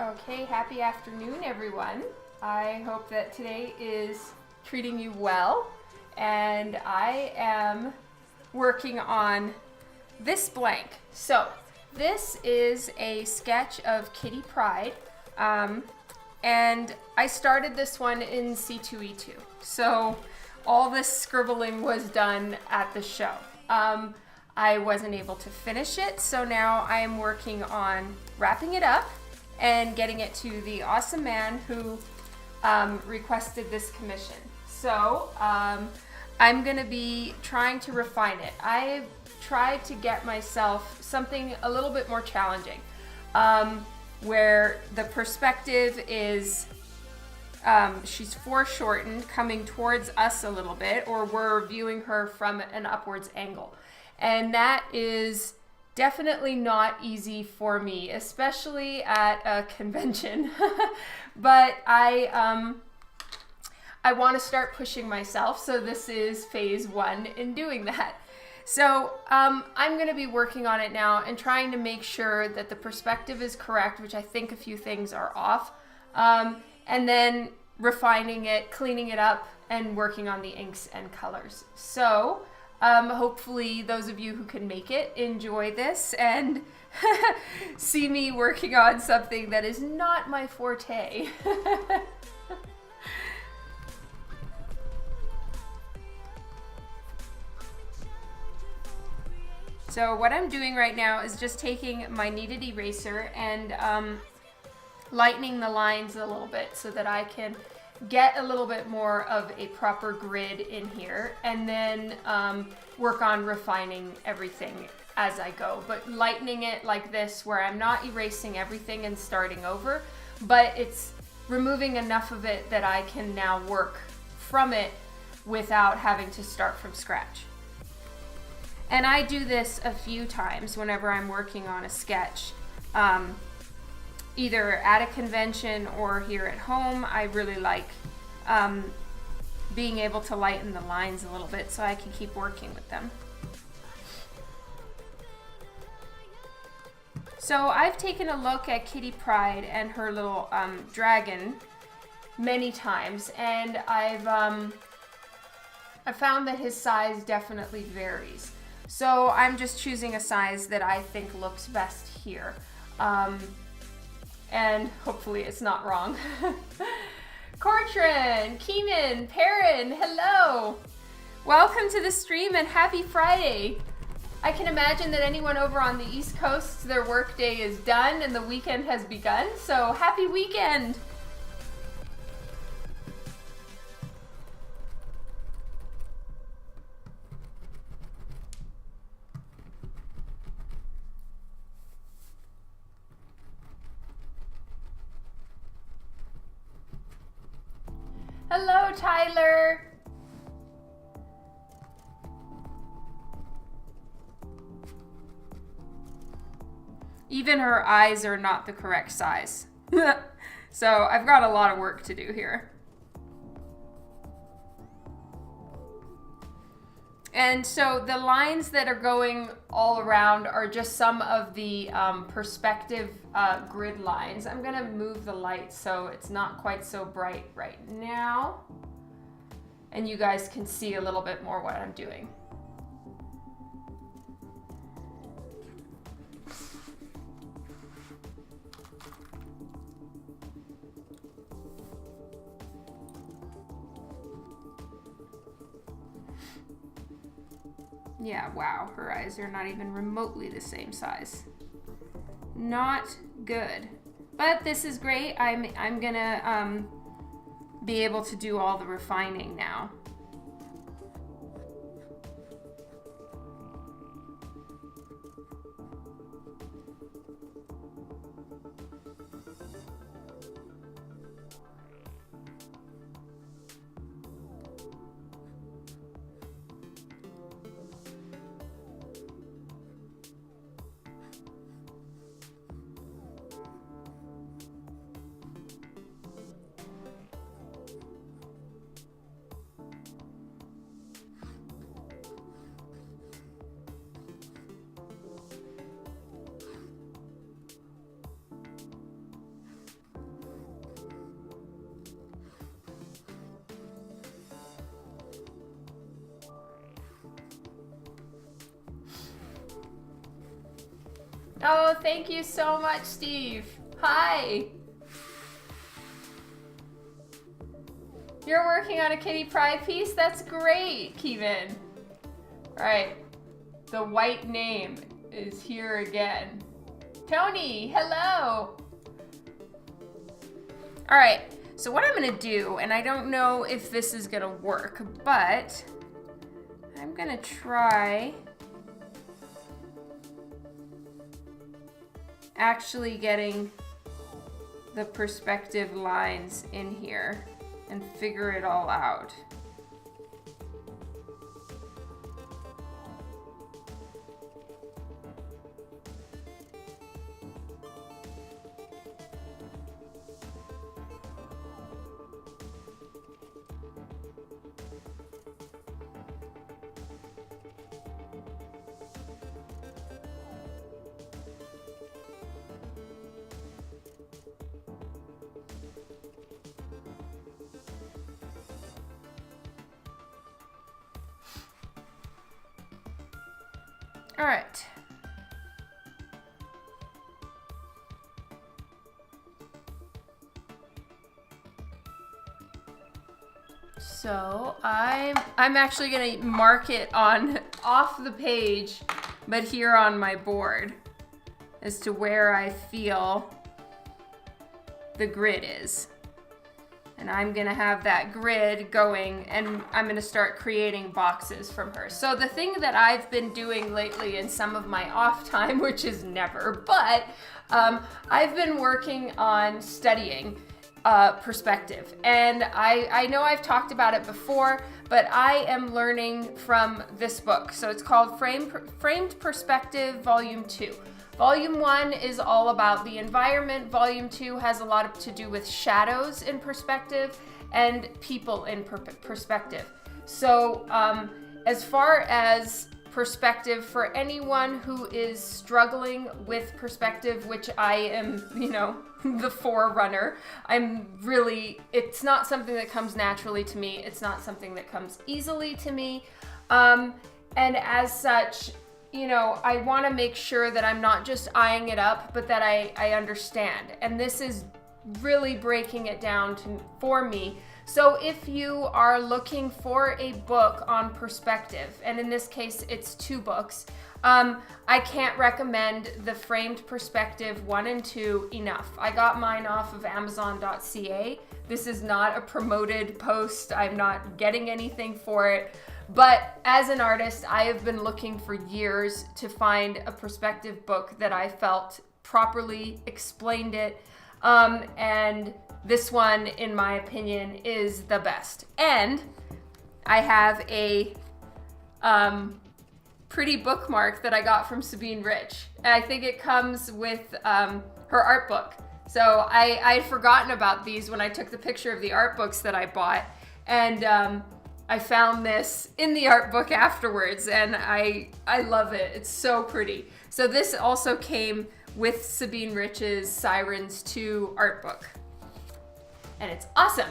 Okay, happy afternoon, everyone. I hope that today is treating you well, and I am working on this blank. So, this is a sketch of Kitty Pryde, and I started this one in C2E2. So, all this scribbling was done at the show. I wasn't able to finish it, so now I am working on wrapping it up and getting it to the awesome man who requested this commission. So I'm gonna be trying to refine it. I've tried to get myself something a little bit more challenging, where the perspective is she's foreshortened, coming towards us a little bit, or we're viewing her from an upwards angle. And that is definitely not easy for me, especially at a convention. But I want to start pushing myself, so this is phase one in doing that. So I'm going to be working on it now and trying to make sure that the perspective is correct, which I think a few things are off, and then refining it, cleaning it up, and working on the inks and colors. So hopefully those of you who can make it enjoy this and see me working on something that is not my forte. So what I'm doing right now is just taking my kneaded eraser and lightening the lines a little bit so that I can get a little bit more of a proper grid in here, and then work on refining everything as I go, but lightening it like this where I'm not erasing everything and starting over, but it's removing enough of it that I can now work from it without having to start from scratch. And I do this a few times whenever I'm working on a sketch, either at a convention or here at home. I really like being able to lighten the lines a little bit so I can keep working with them. So I've taken a look at Kitty Pryde and her little dragon many times, and I found that his size definitely varies. So I'm just choosing a size that I think looks best here. And hopefully it's not wrong. Cortran, Keenan, Perrin, hello! Welcome to the stream and happy Friday! I can imagine that anyone over on the East Coast, their work day is done and the weekend has begun, so happy weekend! Hello, Tyler. Even her eyes are not the correct size. So I've got a lot of work to do here. And so the lines that are going all around are just some of the perspective grid lines. I'm gonna move the light so it's not quite so bright right now, and you guys can see a little bit more what I'm doing. Yeah, wow, her eyes are not even remotely the same size. Not good. But this is great. I'm gonna be able to do all the refining now. Oh, thank you so much, Steve. Hi. You're working on a Kitty Pryde piece? That's great, Kevin. All right, the white name is here again. Tony, hello. All right, so what I'm gonna do, and I don't know if this is gonna work, but I'm gonna try actually getting the perspective lines in here and figure it all out. All right. So I'm actually gonna mark it on off the page, but here on my board as to where I feel the grid is. And I'm gonna have that grid going, and I'm gonna start creating boxes from her. So the thing that I've been doing lately in some of my off time, which is never, but I've been working on studying perspective. And I know I've talked about it before, but I am learning from this book. So it's called Framed Perspective, Volume 2. Volume 1 is all about the environment. Volume 2 has a lot to do with shadows in perspective and people in perspective. So as far as perspective, for anyone who is struggling with perspective, which I am, the forerunner, it's not something that comes naturally to me. It's not something that comes easily to me. And as such, I want to make sure that I'm not just eyeing it up, but that I understand. And this is really breaking it down for me. So if you are looking for a book on perspective, and in this case, it's 2 books, I can't recommend the Framed Perspective 1 and 2 enough. I got mine off of Amazon.ca. This is not a promoted post. I'm not getting anything for it. But as an artist, I have been looking for years to find a perspective book that I felt properly explained it. And this one, in my opinion, is the best. And I have a pretty bookmark that I got from Sabine Rich. I think it comes with her art book. So I'd forgotten about these when I took the picture of the art books that I bought. And I found this in the art book afterwards, and I love it. It's so pretty. So this also came with Sabine Rich's Sirens 2 art book. And it's awesome.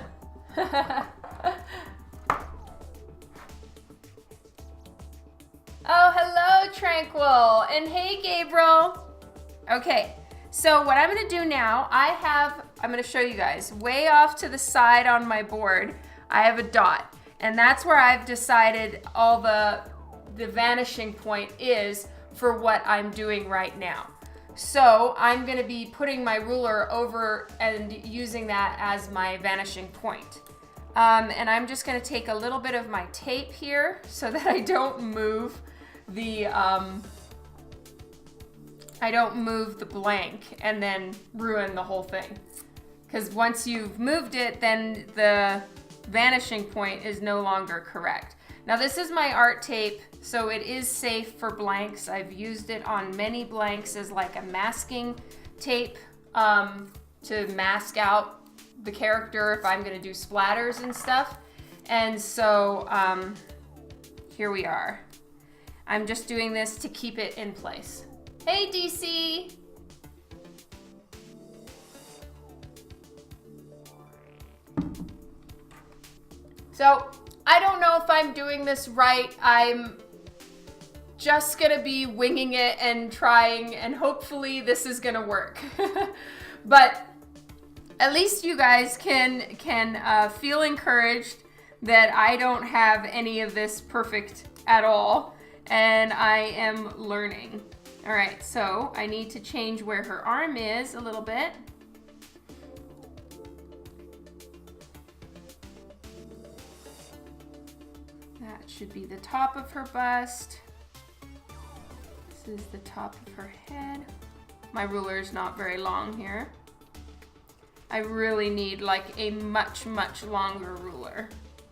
Oh, hello, Tranquil. And hey, Gabriel. Okay, so what I'm gonna do now, I'm gonna show you guys, way off to the side on my board, I have a dot. And that's where I've decided all the vanishing point is for what I'm doing right now. So I'm gonna be putting my ruler over and using that as my vanishing point. And I'm just gonna take a little bit of my tape here so that I don't move the blank and then ruin the whole thing. Because once you've moved it, then the vanishing point is no longer correct. Now this is my art tape, so it is safe for blanks. I've used it on many blanks as like a masking tape to mask out the character if I'm gonna do splatters and stuff. And so here we are. I'm just doing this to keep it in place. Hey DC! So I don't know if I'm doing this right. I'm just gonna be winging it and trying, and hopefully this is gonna work. But at least you guys can feel encouraged that I don't have any of this perfect at all, and I am learning. All right, so I need to change where her arm is a little bit. That should be the top of her bust. This is the top of her head. My ruler is not very long here. I really need like a much, much longer ruler.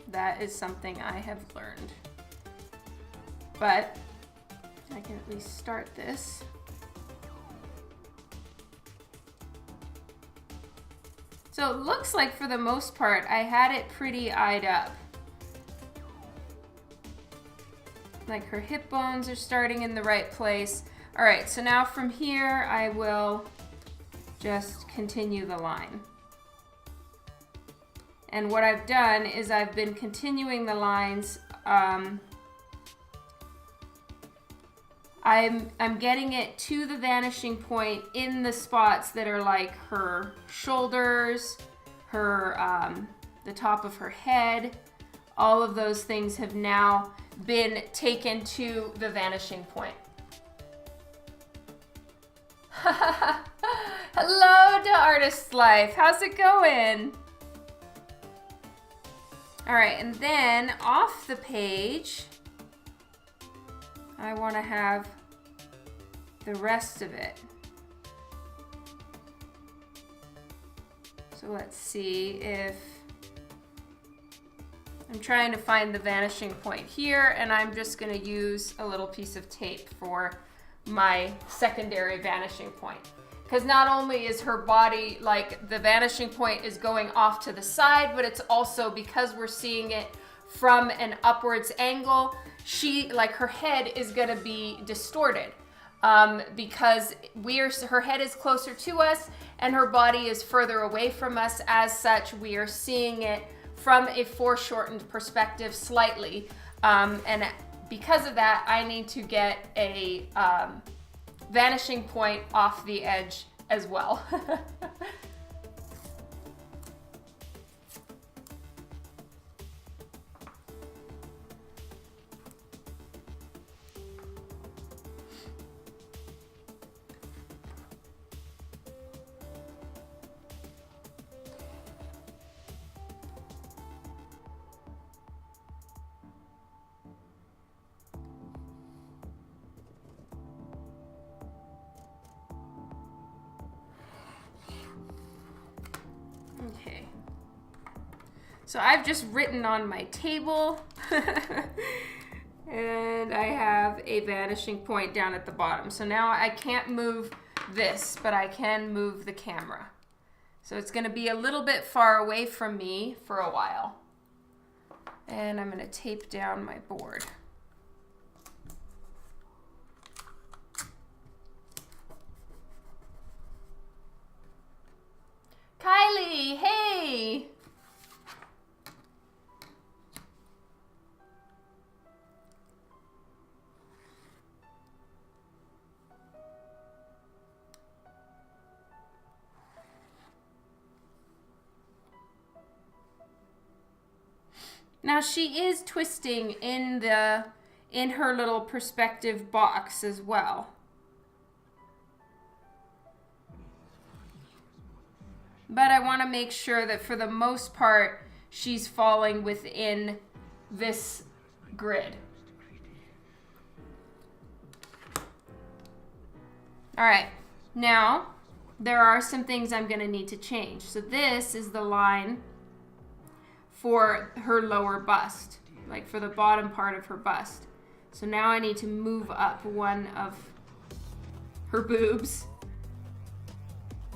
That is something I have learned. But I can at least start this. So it looks like for the most part, I had it pretty eyed up. Like her hip bones are starting in the right place. All right, so now from here, I will just continue the line. And what I've done is I've been continuing the lines. I'm getting it to the vanishing point in the spots that are like her shoulders, her the top of her head. All of those things have now been taken to the vanishing point. Hello to Artist Life. How's it going? All right, and then off the page, I want to have the rest of it. So let's see if I'm trying to find the vanishing point here, and I'm just going to use a little piece of tape for my secondary vanishing point. Because not only is her body, like the vanishing point is going off to the side, but it's also because we're seeing it from an upwards angle, her head is going to be distorted. Because her head is closer to us and her body is further away from us. As such, we are seeing it from a foreshortened perspective slightly. And because of that, I need to get a vanishing point off the edge as well. Okay, so I've just written on my table and I have a vanishing point down at the bottom. So now I can't move this, but I can move the camera. So it's going to be a little bit far away from me for a while. And I'm going to tape down my board. Kylie, hey! Now she is twisting in her little perspective box as well. But I want to make sure that for the most part, she's falling within this grid. All right, now there are some things I'm going to need to change. So this is the line for her lower bust, like for the bottom part of her bust. So now I need to move up one of her boobs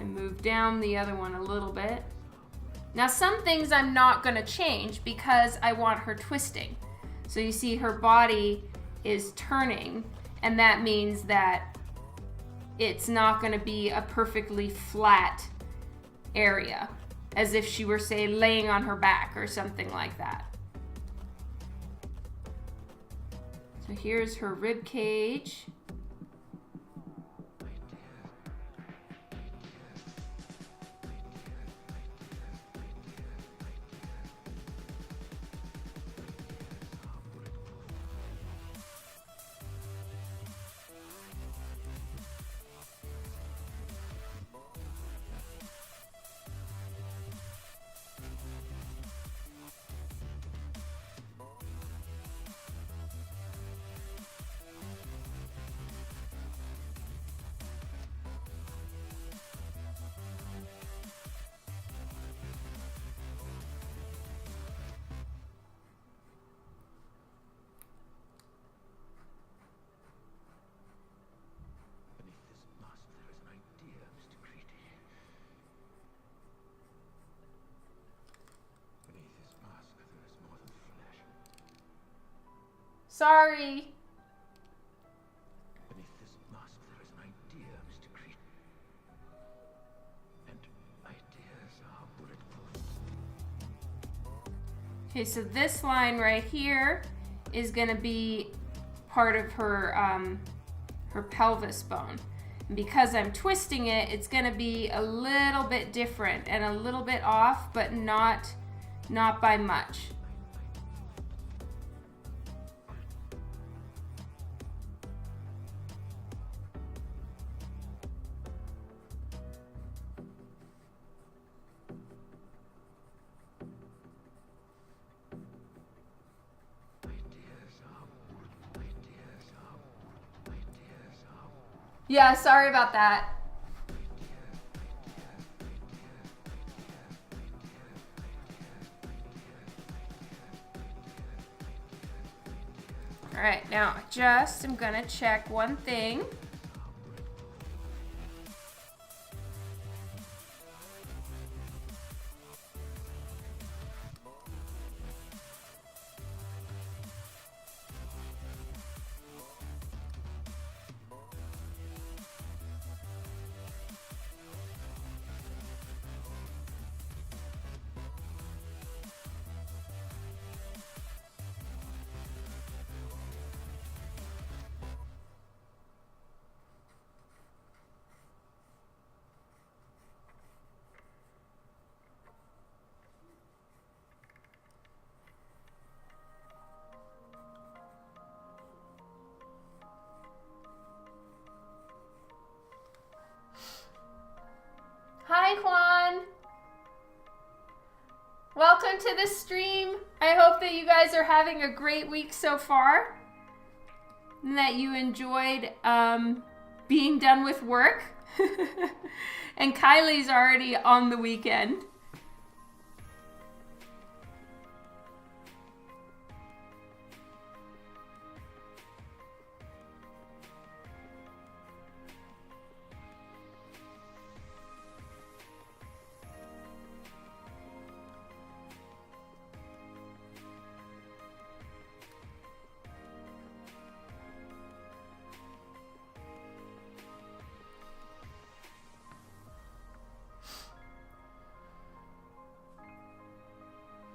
and move down the other one a little bit. Now some things I'm not going to change because I want her twisting. So you see her body is turning, and that means that it's not going to be a perfectly flat area, as if she were, say, laying on her back or something like that. So here's her rib cage. Sorry. Beneath this mask there is an idea, Mr. Creed. And ideas are bulletproof. Okay, so this line right here is gonna be part of her her pelvis bone. And because I'm twisting it, it's gonna be a little bit different and a little bit off, but not by much. Yeah, sorry about that. All right, now I'm gonna check one thing. Hi, Juan. Welcome to the stream. I hope that you guys are having a great week so far and that you enjoyed being done with work. And Kylie's already on the weekend.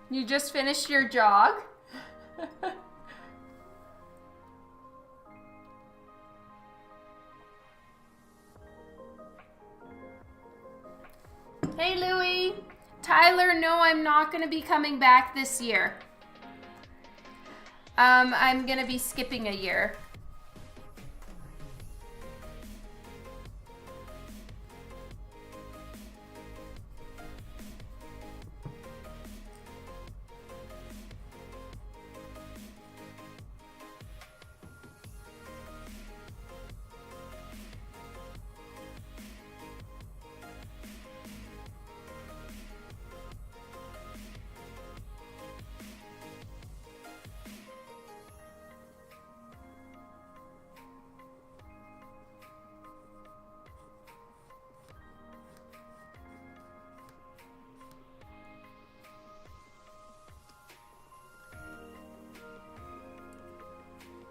You just finished your jog? Hey, Louie. Tyler, no, I'm not going to be coming back this year. I'm going to be skipping a year.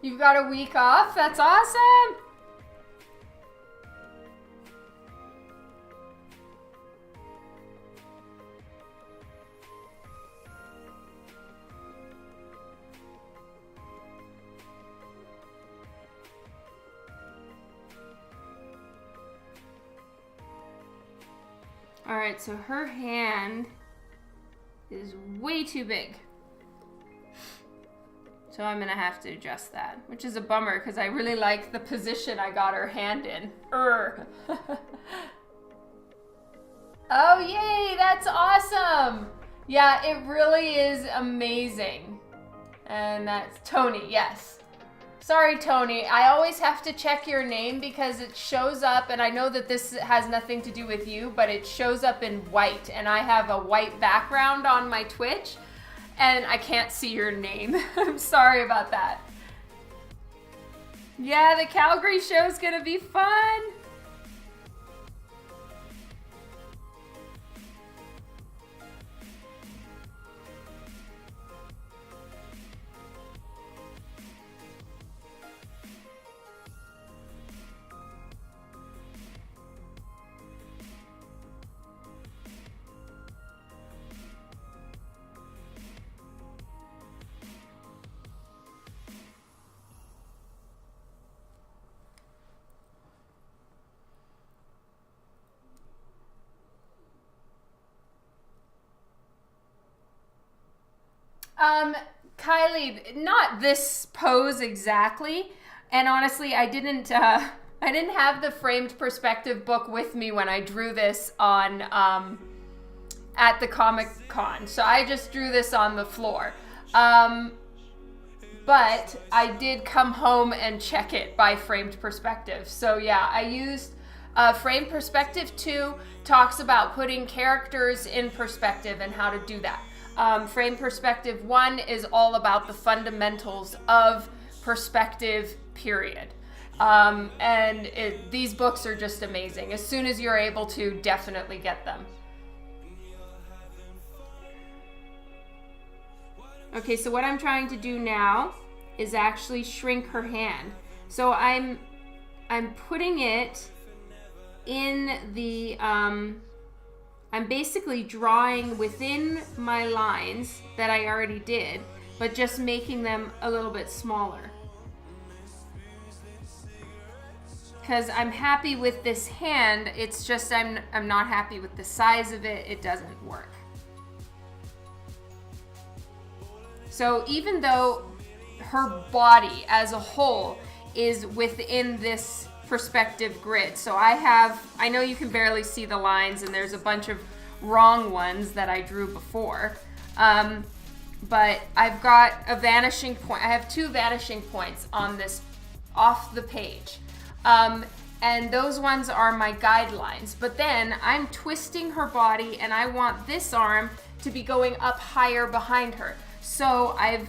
You've got a week off? That's awesome! All right, so her hand is way too big. So I'm gonna have to adjust that, which is a bummer because I really like the position I got her hand in. Oh, yay, that's awesome. Yeah, it really is amazing. And that's Tony, yes. Sorry, Tony. I always have to check your name because it shows up, and I know that this has nothing to do with you, but it shows up in white, and I have a white background on my Twitch, and I can't see your name. I'm sorry about that. Yeah, the Calgary show's gonna be fun. Kylie, not this pose exactly, and honestly, I didn't have the framed perspective book with me when I drew this on at the Comic Con, so I just drew this on the floor. But I did come home and check it by framed perspective. So yeah, I used framed perspective 2 talks about putting characters in perspective and how to do that. Frame perspective 1 is all about the fundamentals of perspective, period. These books are just amazing. As soon as you're able to, definitely get them. Okay, so what I'm trying to do now is actually shrink her hand. So I'm putting it in the, I'm basically drawing within my lines that I already did, but just making them a little bit smaller. Because I'm happy with this hand, it's just I'm not happy with the size of it. It doesn't work. So even though her body as a whole is within this perspective grid. So I know you can barely see the lines and there's a bunch of wrong ones that I drew before. But I've got a vanishing point. I have 2 vanishing points on this off the page. And those ones are my guidelines. But then I'm twisting her body and I want this arm to be going up higher behind her. So I've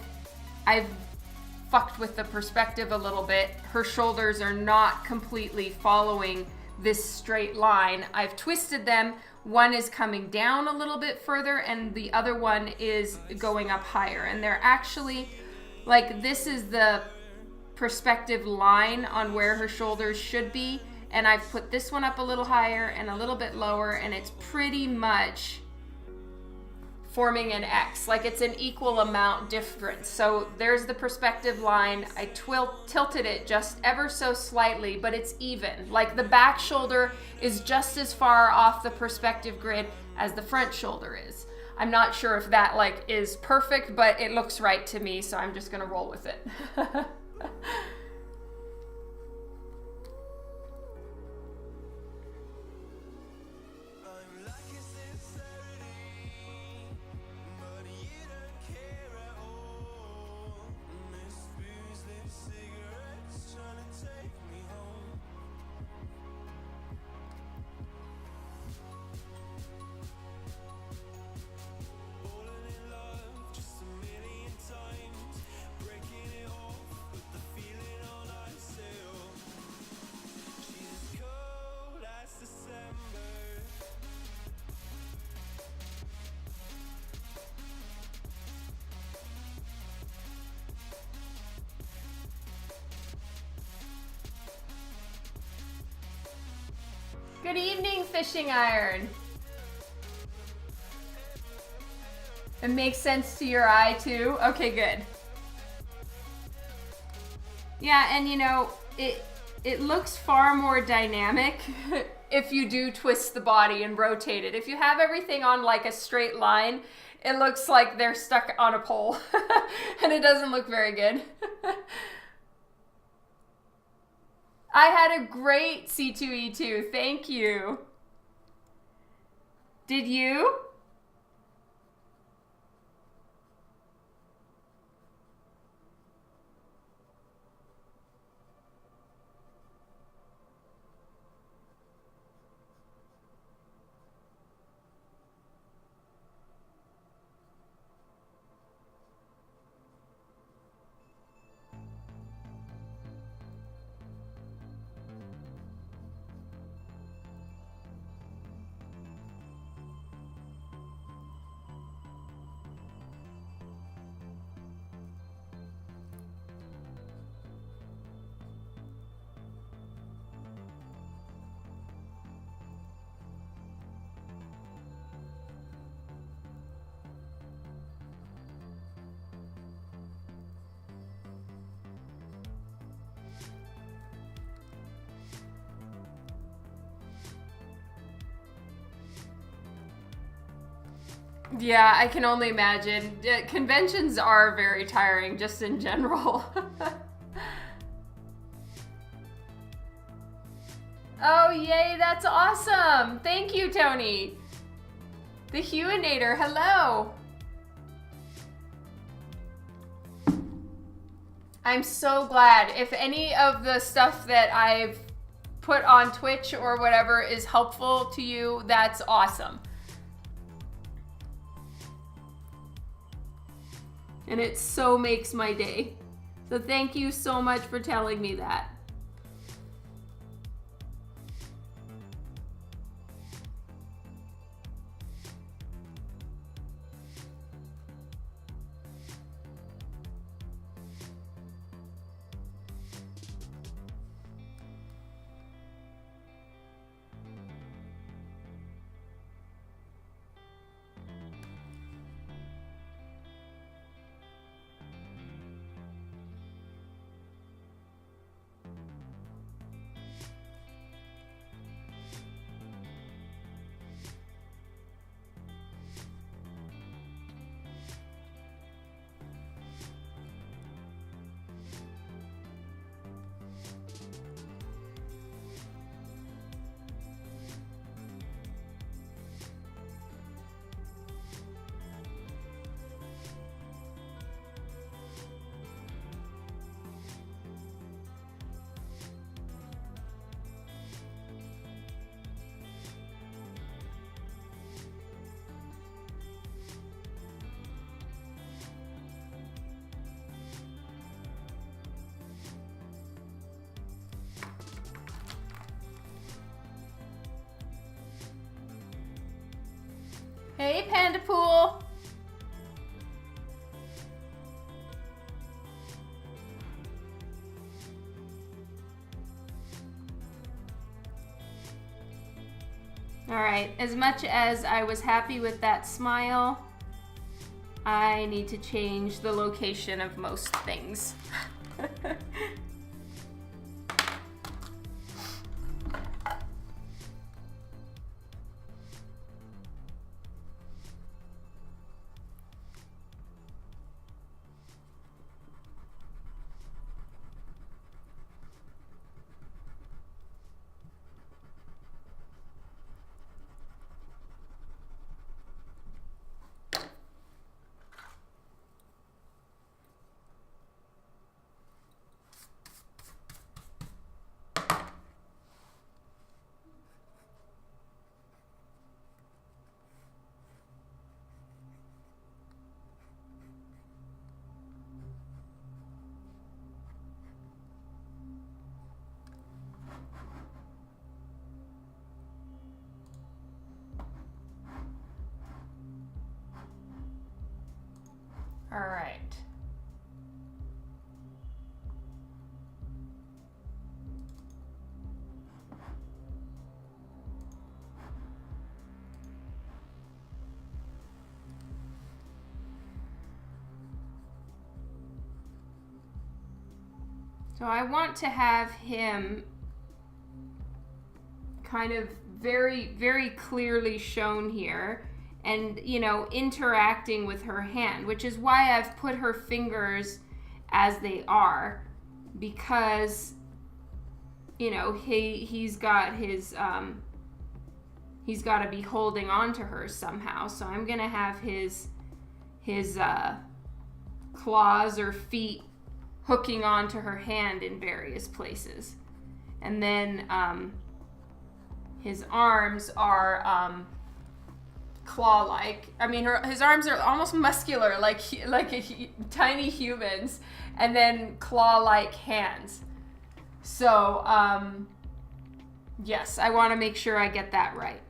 fucked with the perspective a little bit. Her shoulders are not completely following this straight line. I've twisted them. One is coming down a little bit further and the other one is going up higher. And they're actually, like, this is the perspective line on where her shoulders should be. And I've put this one up a little higher and a little bit lower, and it's pretty much forming an X, like it's an equal amount difference. So there's the perspective line. I tilted it just ever so slightly, but it's even. Like the back shoulder is just as far off the perspective grid as the front shoulder is. I'm not sure if that like is perfect, but it looks right to me, so I'm just gonna roll with it. Good evening, Fishing Iron. It makes sense to your eye too? Okay, good. Yeah, and you know, it looks far more dynamic if you do twist the body and rotate it. If you have everything on like a straight line, it looks like they're stuck on a pole and it doesn't look very good. I had a great C2E2. Thank you. Did you? Yeah, I can only imagine. Conventions are very tiring, just in general. Oh, yay, that's awesome. Thank you, Tony. The Huinator, hello. I'm so glad. If any of the stuff that I've put on Twitch or whatever is helpful to you, that's awesome. And it so makes my day. So thank you so much for telling me that. Hey, Panda Pool. All right, as much as I was happy with that smile, I need to change the location of most things. All right. So I want to have him kind of very, very clearly shown here, and, you know, interacting with her hand, which is why I've put her fingers as they are, because, you know, he's got his, he's got to be holding on to her somehow. So I'm going to have his claws or feet hooking onto her hand in various places. And then his arms are claw-like. I mean, his arms are almost muscular, like tiny humans, and then claw-like hands. So, yes, I want to make sure I get that right.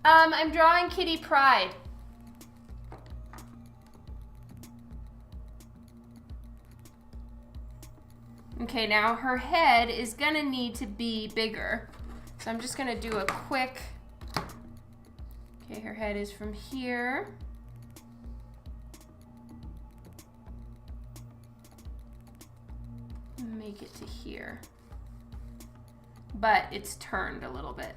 I'm drawing Kitty Pryde. Okay, now her head is gonna need to be bigger. So I'm just gonna do a quick, okay, her head is from here. Make it to here. But it's turned a little bit.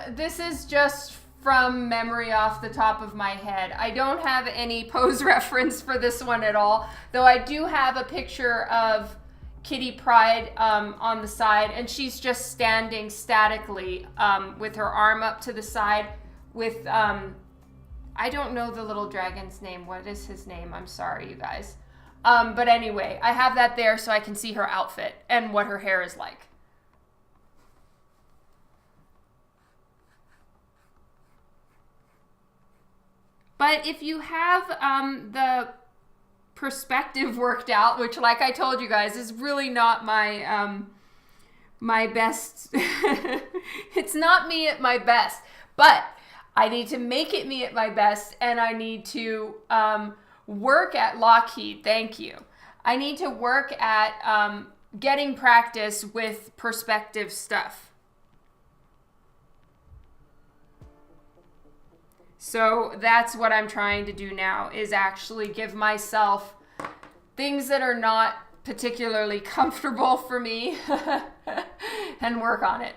This is just from memory off the top of my head. I don't have any pose reference for this one at all, though I do have a picture of Kitty Pryde on the side, and she's just standing statically with her arm up to the side with, I don't know the little dragon's name. What is his name? I'm sorry, you guys. But anyway, I have that there so I can see her outfit and what her hair is like. But if you have the perspective worked out, which, like I told you guys, is really not my my best. It's not me at my best, but I need to make it me at my best, and I need to work at Lockheed. Thank you. I need to work at getting practice with perspective stuff. So that's what I'm trying to do now, is actually give myself things that are not particularly comfortable for me and work on it.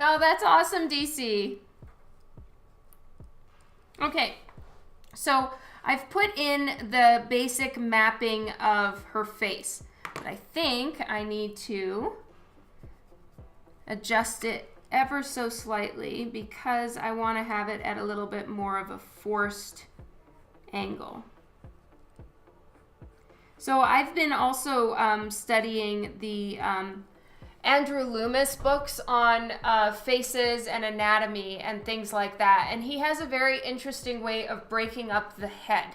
Oh, that's awesome, DC. Okay, so I've put in the basic mapping of her face, but I think I need to adjust it ever so slightly because I want to have it at a little bit more of a forced angle. So I've been also studying the Andrew Loomis books on faces and anatomy and things like that. And he has a very interesting way of breaking up the head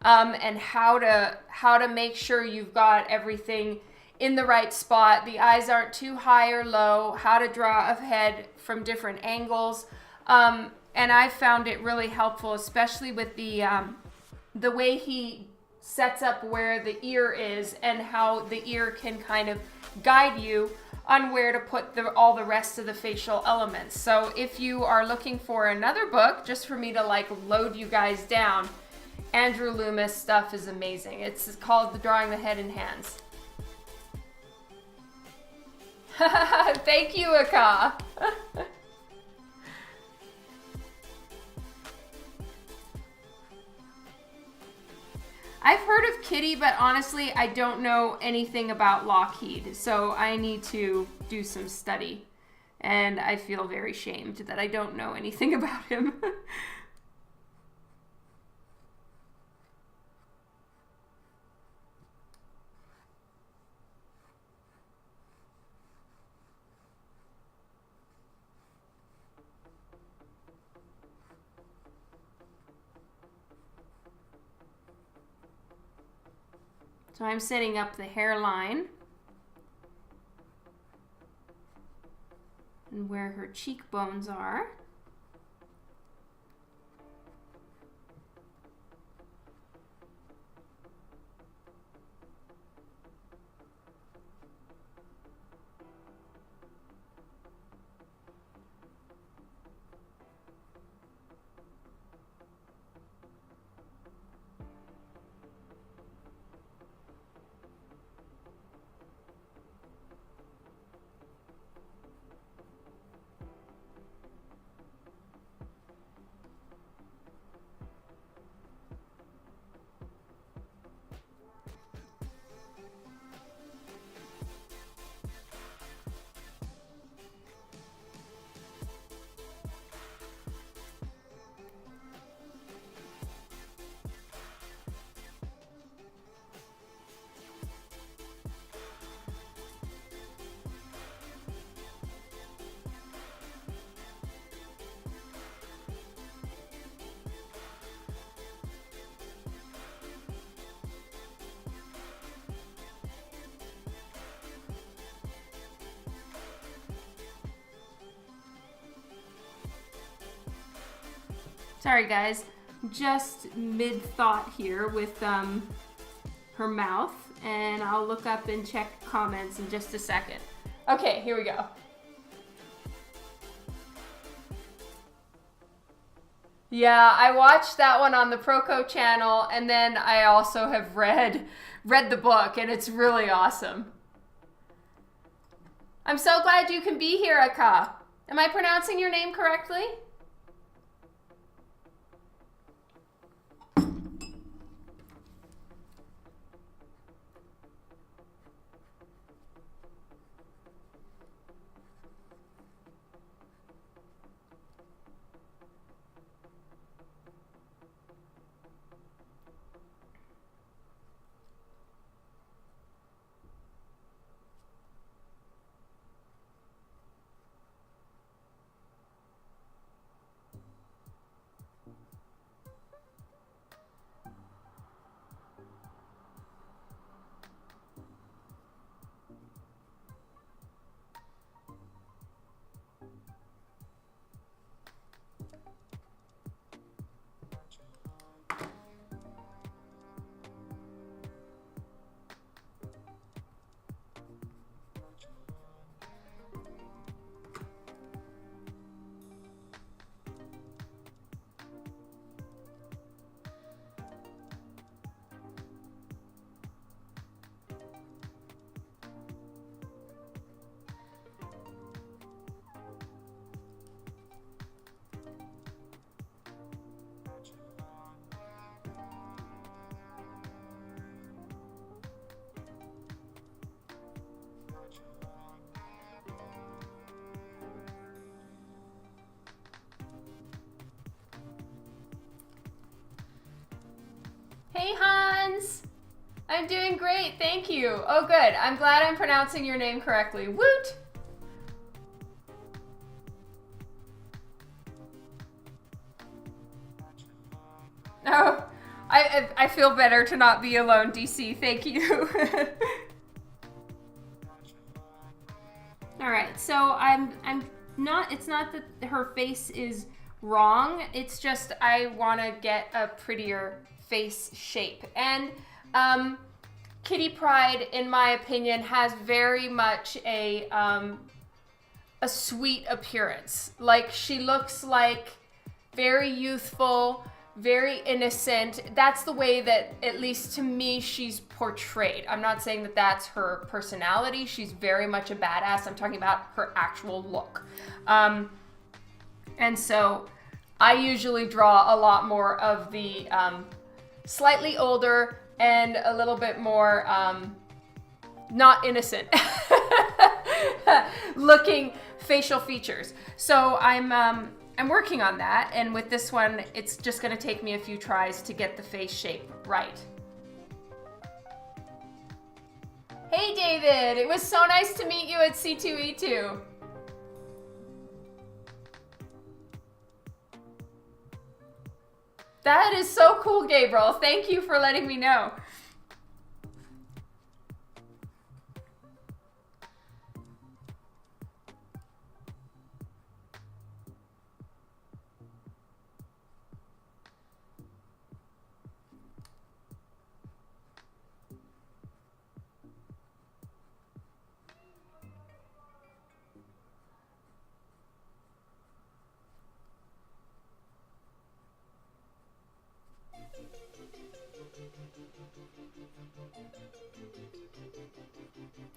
and how to make sure you've got everything in the right spot. The eyes aren't too high or low, how to draw a head from different angles. And I found it really helpful, especially with the way he sets up where the ear is and how the ear can kind of guide you on where to put all the rest of the facial elements. So if you are looking for another book, just for me to like load you guys down, Andrew Loomis stuff is amazing. It's called Drawing the Head and Hands. Thank you, Aka. I've heard of Kitty, but honestly, I don't know anything about Lockheed, so I need to do some study. And I feel very shamed that I don't know anything about him. So I'm setting up the hairline and where her cheekbones are. Sorry guys, just mid-thought here with her mouth, and I'll look up and check comments in just a second. Okay, here we go. Yeah, I watched that one on the Proco channel, and then I also have read the book, and it's really awesome. I'm so glad you can be here, Aka. Am I pronouncing your name correctly? I'm doing great, thank you. Oh good, I'm glad I'm pronouncing your name correctly. Woot! Oh, I feel better to not be alone, DC, thank you. Alright, so I'm not, it's not that her face is wrong, it's just I want to get a prettier face shape. And Kitty Pryde, in my opinion, has very much a sweet appearance. Like, she looks like very youthful, very innocent. That's the way that, at least to me, she's portrayed. I'm not saying that that's her personality. She's very much a badass. I'm talking about her actual look. And so I usually draw a lot more of the slightly older and a little bit more not innocent looking facial features. So I'm working on that, and with this one, it's just gonna take me a few tries to get the face shape right. Hey David, it was so nice to meet you at C2E2. That is so cool, Gabriel. Thank you for letting me know.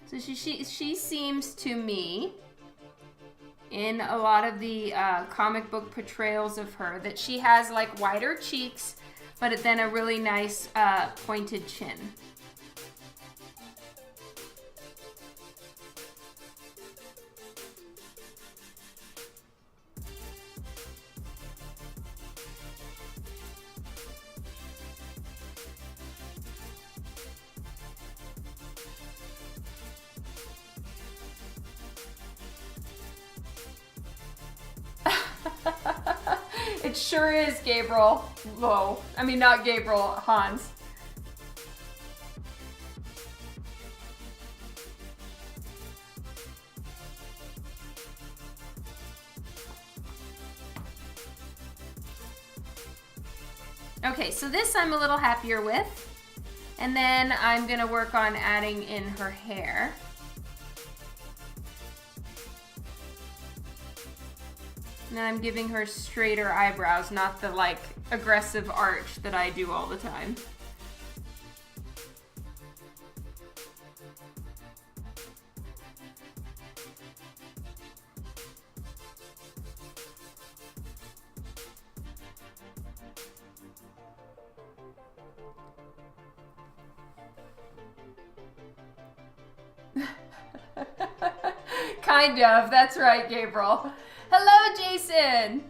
So she seems to me, in a lot of the comic book portrayals of her, that she has like wider cheeks, but then a really nice pointed chin. It sure is, Gabriel. Whoa. I mean, not Gabriel, Hans. Okay, so this I'm a little happier with. And then I'm gonna work on adding in her hair. And then I'm giving her straighter eyebrows, not the like aggressive arch that I do all the time. Kind of, that's right, Gabriel. Hello, Jason!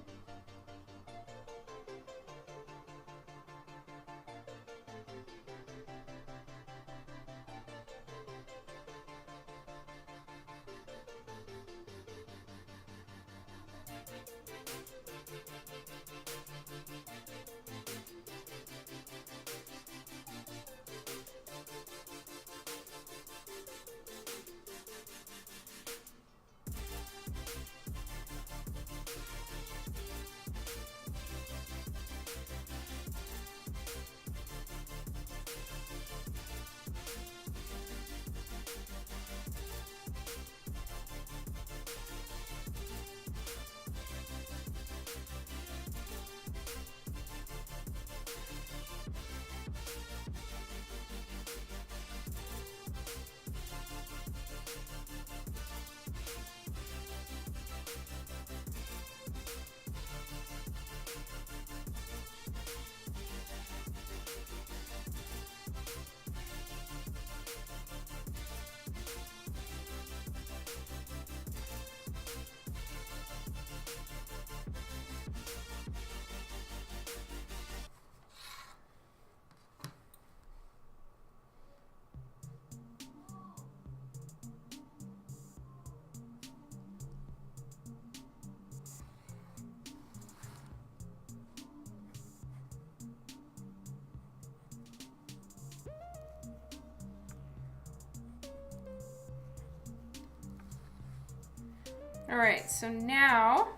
All right, so now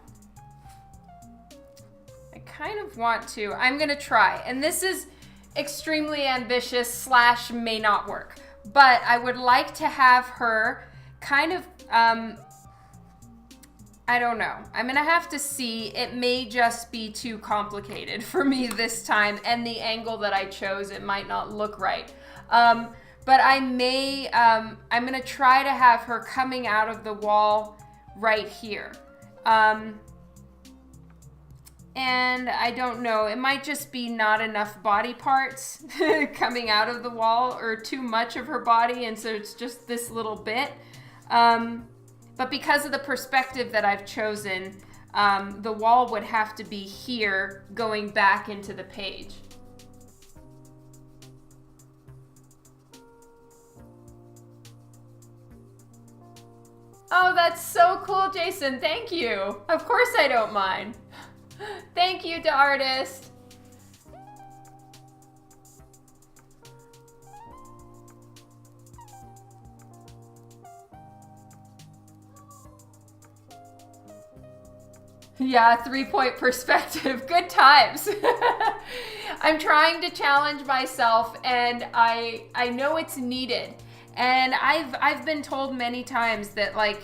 I kind of want to, I'm gonna try, and this is extremely ambitious slash may not work, but I would like to have her kind of, I don't know. I'm gonna have to see. It may just be too complicated for me this time, and the angle that I chose, it might not look right. But I may, I'm gonna try to have her coming out of the wall right here. And I don't know, it might just be not enough body parts coming out of the wall, or too much of her body, and so it's just this little bit. But because of the perspective that I've chosen, the wall would have to be here going back into the page. Oh, that's so cool, Jason. Thank you. Of course I don't mind. Thank you to artist. Yeah, 3-point perspective. Good times. I'm trying to challenge myself, and I know it's needed. And I've been told many times that, like,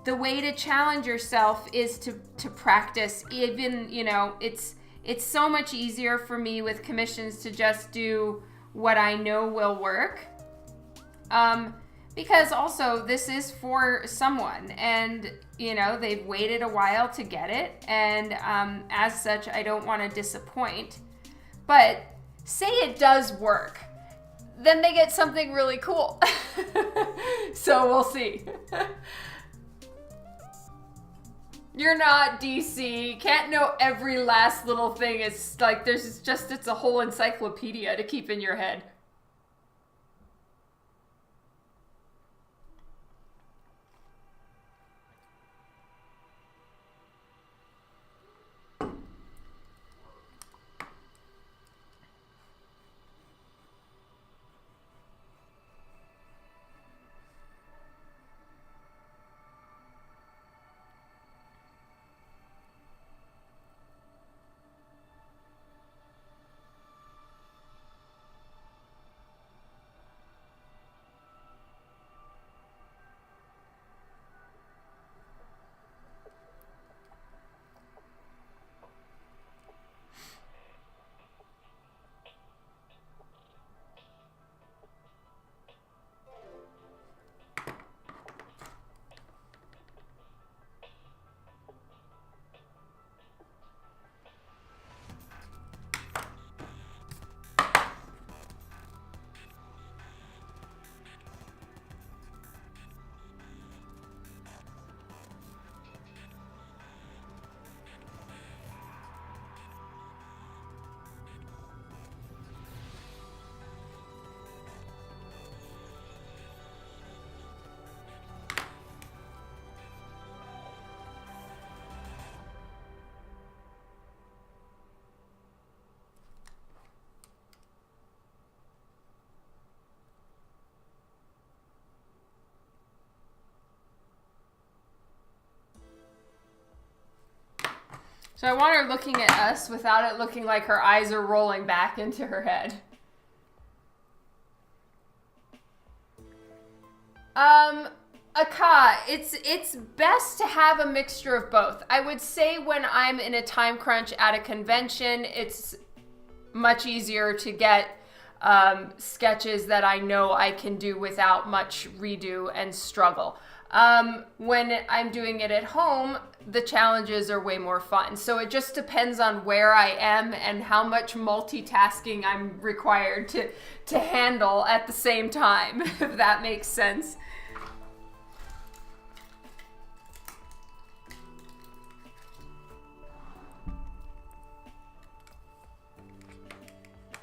the way to challenge yourself is to practice. Even, you know, it's so much easier for me with commissions to just do what I know will work. Because also this is for someone, and you know, they've waited a while to get it, and as such, I don't want to disappoint. But say it does work, then they get something really cool. So we'll see. You're not DC, can't know every last little thing. It's like it's a whole encyclopedia to keep in your head. So I want her looking at us without it looking like her eyes are rolling back into her head. It's best to have a mixture of both. I would say when I'm in a time crunch at a convention, it's much easier to get sketches that I know I can do without much redo and struggle. When I'm doing it at home, the challenges are way more fun. So it just depends on where I am and how much multitasking I'm required to handle at the same time, if that makes sense.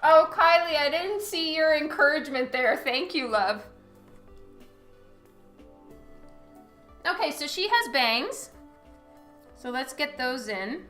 Oh, Kylie, I didn't see your encouragement there. Thank you, love. Okay, so she has bangs. So let's get those in.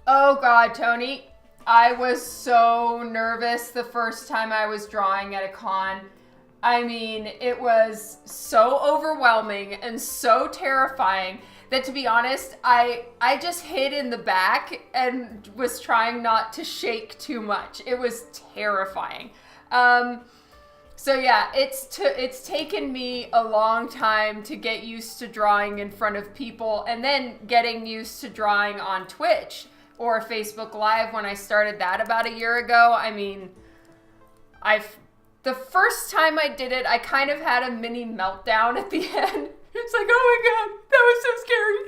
Oh God, Tony. I was so nervous the first time I was drawing at a con. I mean, it was so overwhelming and so terrifying that, to be honest, I just hid in the back and was trying not to shake too much. It was terrifying. So yeah, it's taken me a long time to get used to drawing in front of people, and then getting used to drawing on Twitch or Facebook Live when I started that about a year ago. I mean, the first time I did it, I kind of had a mini meltdown at the end. It's like, oh my God, that was so scary.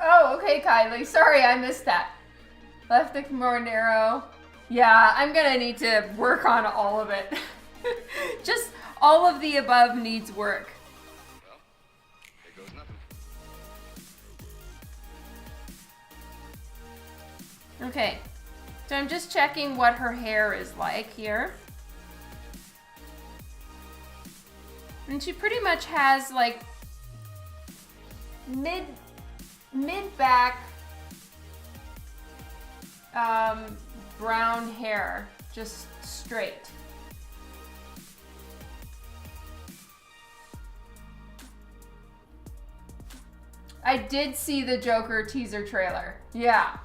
Oh, okay, Kylie. Sorry, I missed that. Left the more narrow. Yeah, I'm gonna need to work on all of it. Just all of the above needs work. Well, there goes nothing. Okay, so I'm just checking what her hair is like here. And she pretty much has like mid-back brown hair, just straight. I did see the Joker teaser trailer. Yeah.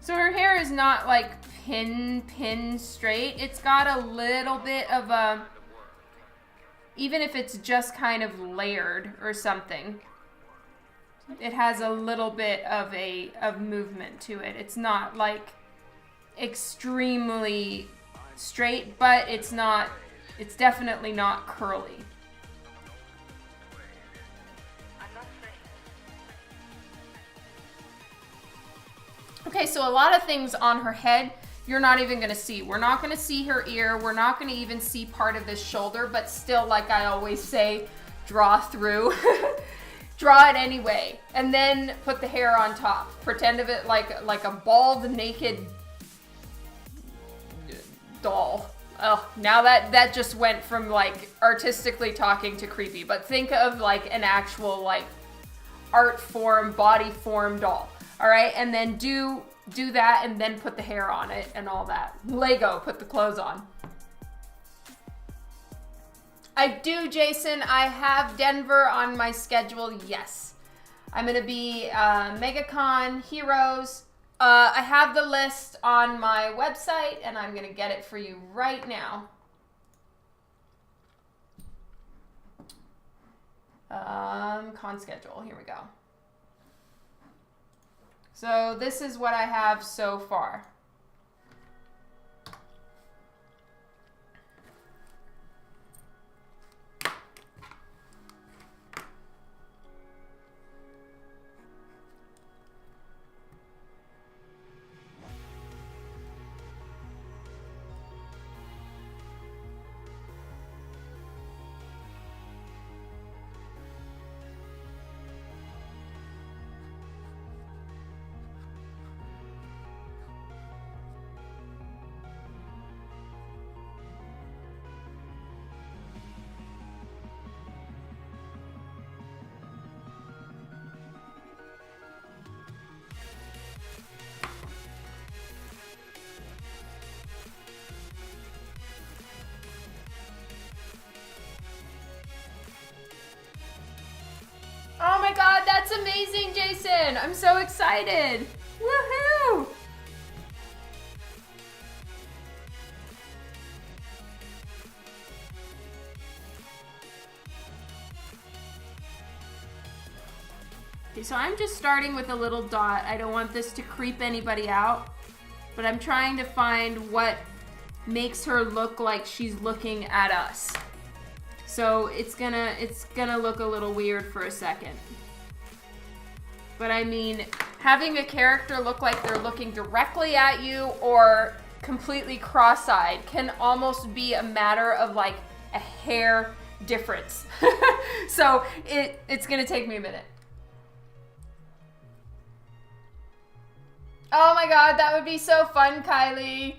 So her hair is not like pin straight. It's got a little bit of a, even if it's just kind of layered or something, it has a little bit of movement to it. It's not like extremely straight, but it's definitely not curly. Okay, so a lot of things on her head you're not even gonna see. We're not gonna see her ear. We're not gonna even see part of this shoulder, but still, like I always say, draw through. Draw it anyway, and then put the hair on top. Pretend of it like a bald, naked doll. Oh, now that just went from like artistically talking to creepy, but think of like an actual like art form, body form doll. All right, and then do that, and then put the hair on it and all that. Lego, put the clothes on. I do, Jason. I have Denver on my schedule, yes. I'm gonna be MegaCon Heroes. I have the list on my website, and I'm gonna get it for you right now. Con schedule, here we go. So this is what I have so far. happen. I'm so excited. Woohoo! Okay, so I'm just starting with a little dot. I don't want this to creep anybody out, but I'm trying to find what makes her look like she's looking at us. So it's gonna look a little weird for a second. But I mean, having a character look like they're looking directly at you or completely cross-eyed can almost be a matter of like a hair difference. So it's gonna take me a minute. Oh my god, that would be so fun, Kylie.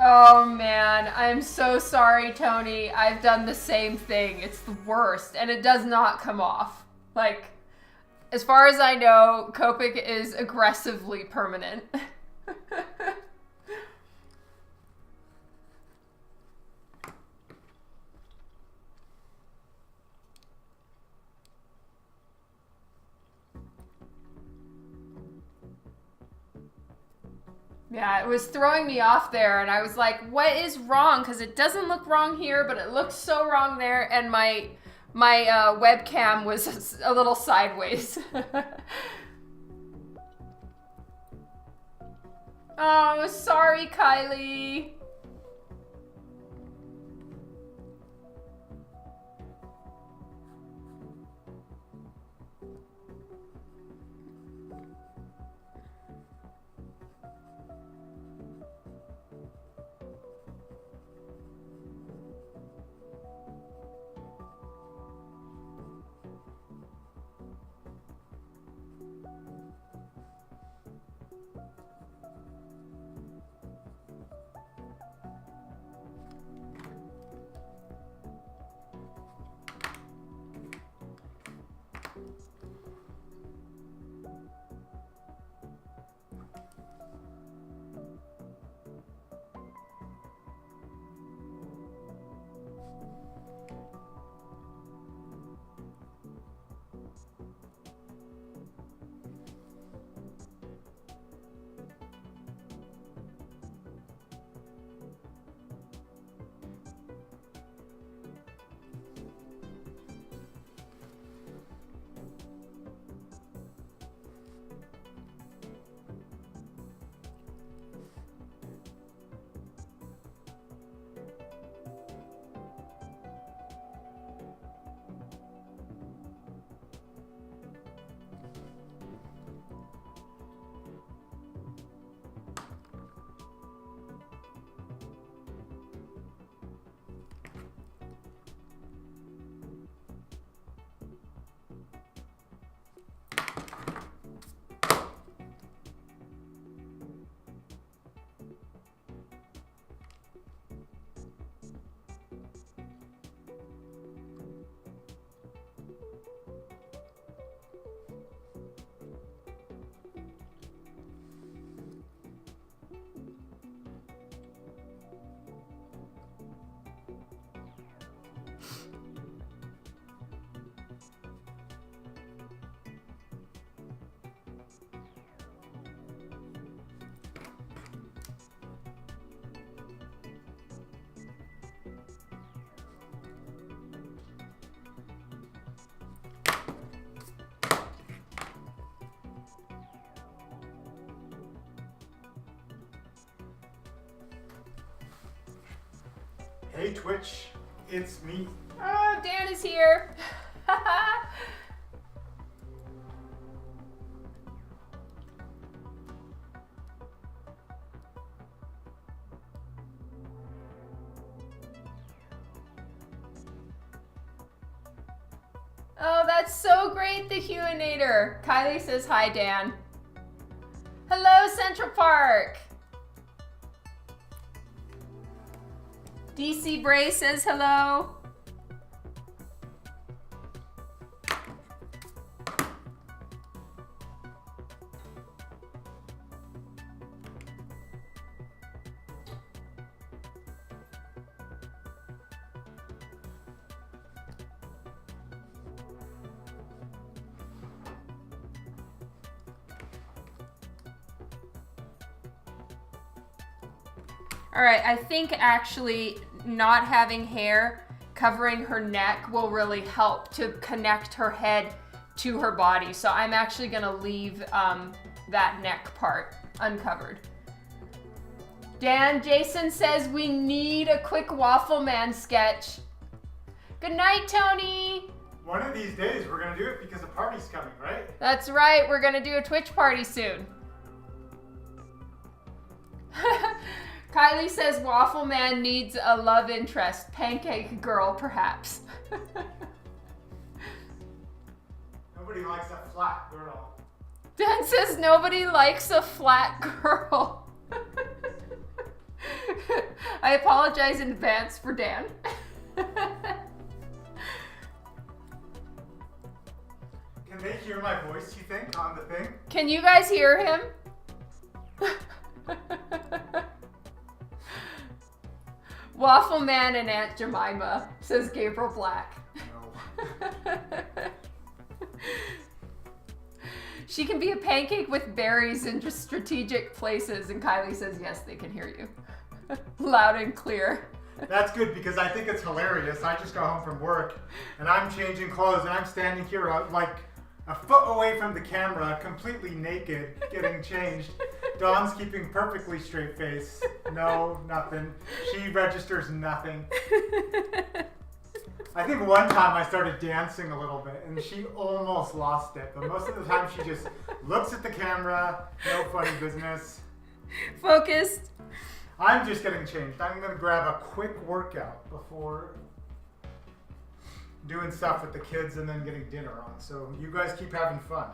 Oh man, I'm so sorry, Tony. I've done the same thing. It's the worst, and it does not come off. Like, as far as I know, Copic is aggressively permanent. Yeah, it was throwing me off there, and I was like, what is wrong? Because it doesn't look wrong here, but it looks so wrong there, and my webcam was a little sideways. Oh, sorry, Kylie. Hey Twitch, it's me. Oh, Dan is here. Oh, that's so great, the Huinator. Kylie says hi, Dan. Hello, Central Park. DC Bray says hello. All right, I think actually not having hair covering her neck will really help to connect her head to her body. So I'm actually gonna leave that neck part uncovered. Dan, Jason says we need a quick Waffle Man sketch. Good night, Tony. One of these days we're gonna do it because the party's coming, right? That's right, we're gonna do a Twitch party soon. Kylie says Waffle Man needs a love interest. Pancake girl, perhaps. Nobody likes a flat girl. Dan says nobody likes a flat girl. I apologize in advance for Dan. Can they hear my voice, you think, on the thing? Can you guys hear him? Waffle Man and Aunt Jemima, says Gabriel Black. No. She can be a pancake with berries in just strategic places. And Kylie says, yes, they can hear you. Loud and clear. That's good because I think it's hilarious. I just got home from work and I'm changing clothes and I'm standing here like a foot away from the camera, completely naked, getting changed. Dawn's keeping perfectly straight face. No, nothing. She registers nothing. I think one time I started dancing a little bit and she almost lost it. But most of the time she just looks at the camera, no funny business. Focused. I'm just getting changed. I'm going to grab a quick workout before doing stuff with the kids and then getting dinner on. So you guys keep having fun.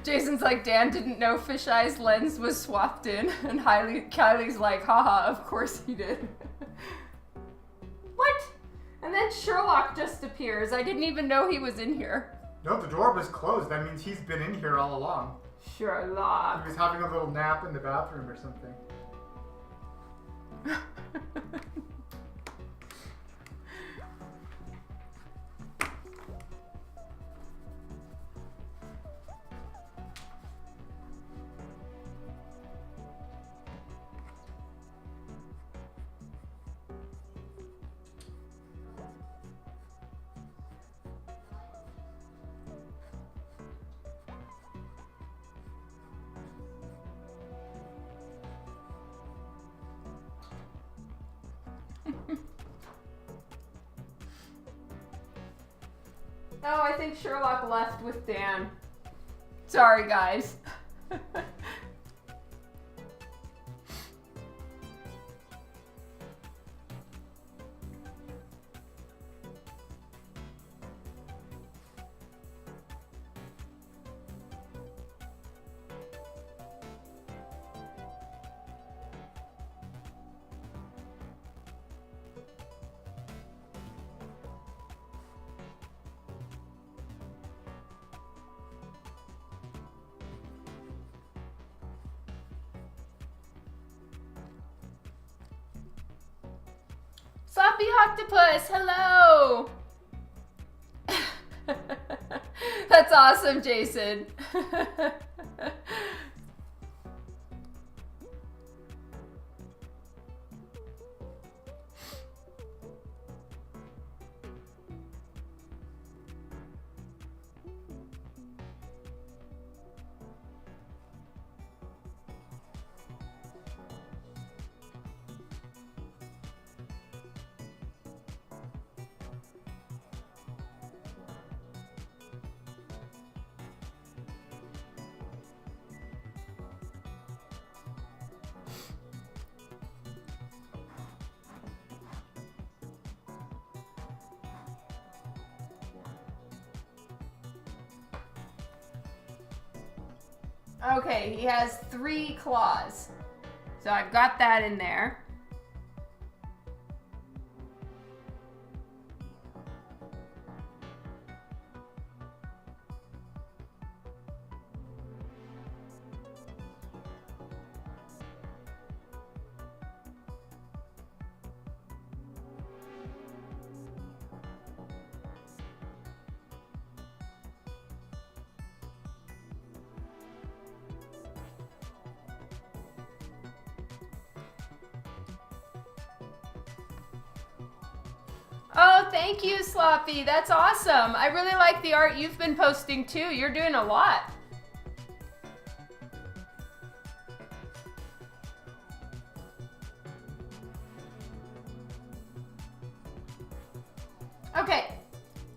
Jason's like, Dan didn't know Fisheye's lens was swapped in. And Kylie's like, haha, of course he did. What? And then Sherlock just appears. I didn't even know he was in here. No, the door was closed. That means he's been in here all along. Sherlock. He was having a little nap in the bathroom or something. Oh, I think Sherlock left with Dan. Sorry, guys. Sloppy Octopus, hello! That's awesome, Jason. Okay, he has 3 claws. So I've got that in there. Oh, thank you, Sloppy. That's awesome. I really like the art you've been posting too. You're doing a lot. Okay,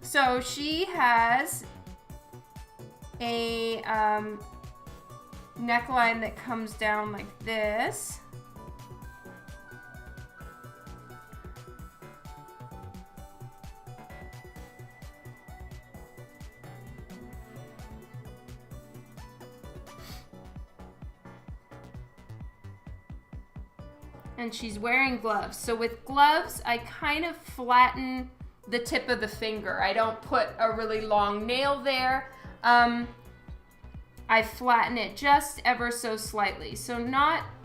so she has a neckline that comes down like this. And she's wearing gloves. So with gloves, I kind of flatten the tip of the finger. I don't put a really long nail there. I flatten it just ever so slightly. So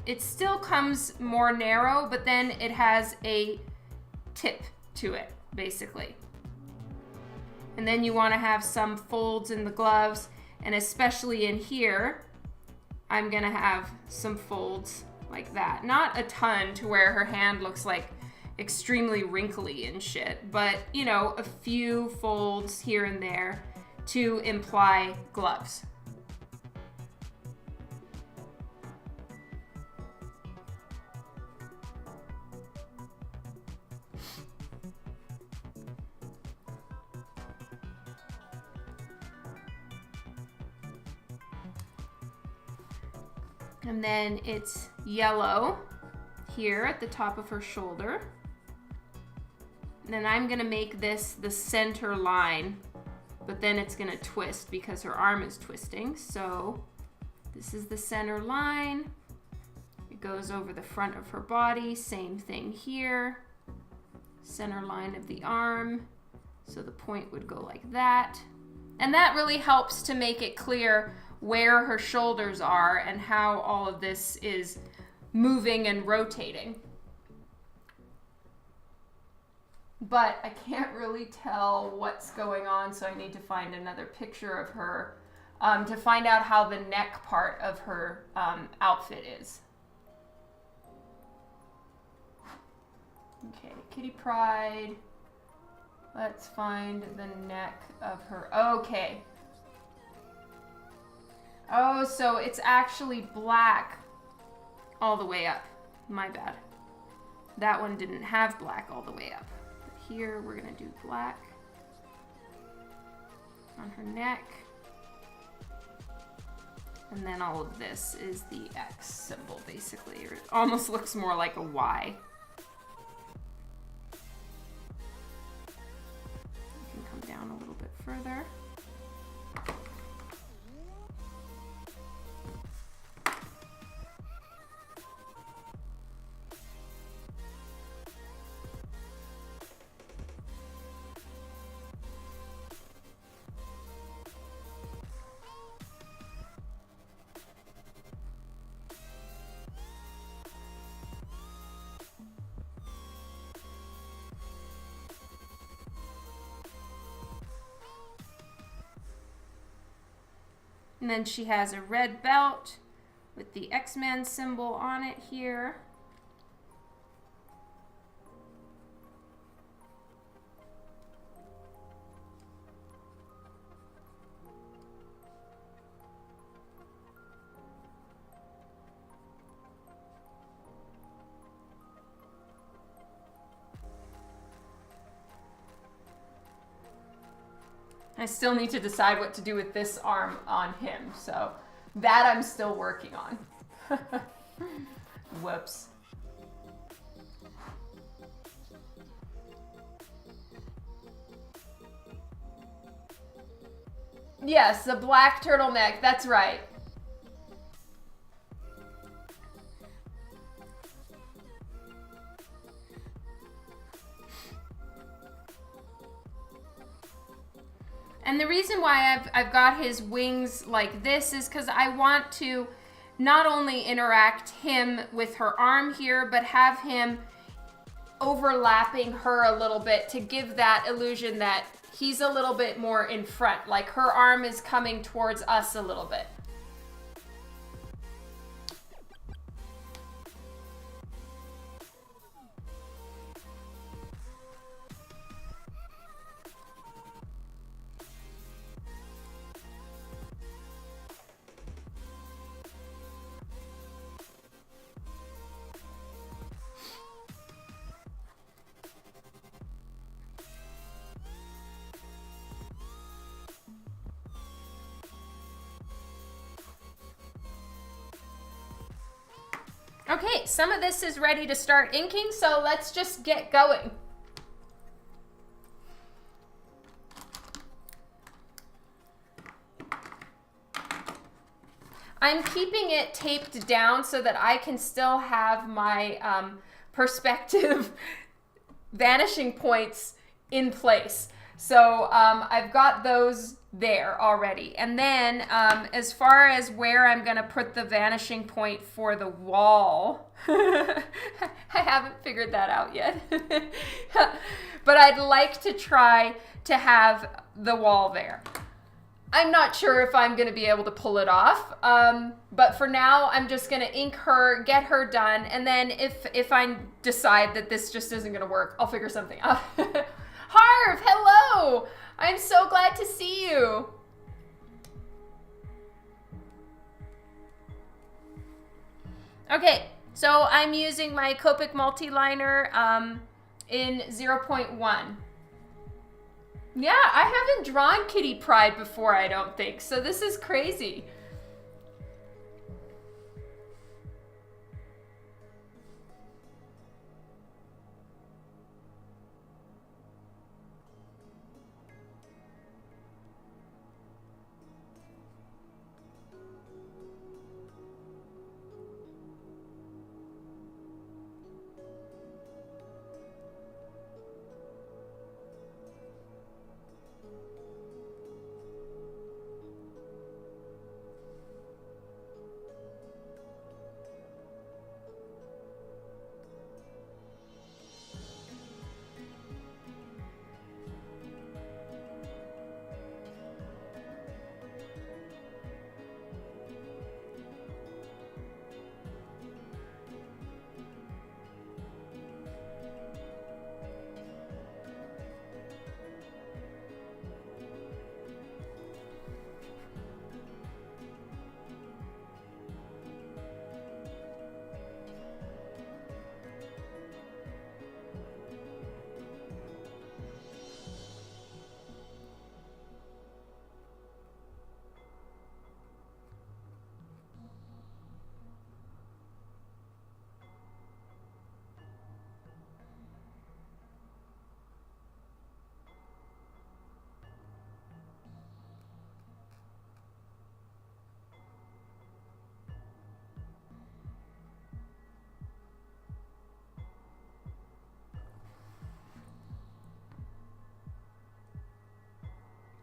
it still comes more narrow, but then it has a tip to it, basically. And then you want to have some folds in the gloves, and especially in here, I'm gonna have some folds like that. Not a ton to where her hand looks like extremely wrinkly and shit, but you know, a few folds here and there to imply gloves. And then it's yellow here at the top of her shoulder. And then I'm gonna make this the center line, but then it's gonna twist because her arm is twisting. So this is the center line. It goes over the front of her body, same thing here. Center line of the arm. So the point would go like that. And that really helps to make it clear where her shoulders are and how all of this is moving and rotating. But I can't really tell what's going on, so I need to find another picture of her to find out how the neck part of her outfit is. Okay, Kitty Pryde. Let's find the neck of her. Okay. Oh, so it's actually black all the way up. My bad. That one didn't have black all the way up. But here we're gonna do black on her neck. And then all of this is the X symbol, basically. Or it almost looks more like a Y. You can come down a little bit further. And then she has a red belt with the X-Men symbol on it here. I still need to decide what to do with this arm on him, so that I'm still working on. Whoops. Yes, the black turtleneck, that's right. And the reason why I've got his wings like this is because I want to not only interact him with her arm here, but have him overlapping her a little bit to give that illusion that he's a little bit more in front, like her arm is coming towards us a little bit. Okay, some of this is ready to start inking, so let's just get going. I'm keeping it taped down so that I can still have my perspective vanishing points in place. So I've got those there already. And then as far as where I'm going to put the vanishing point for the wall, I haven't figured that out yet. But I'd like to try to have the wall there. I'm not sure if I'm going to be able to pull it off, but for now I'm just going to ink her, get her done, and then if I decide that this just isn't going to work, I'll figure something out. Harv, hello! I'm so glad to see you. Okay, so I'm using my Copic multi-liner in 0.1. Yeah, I haven't drawn Kitty Pryde before, I don't think, so this is crazy.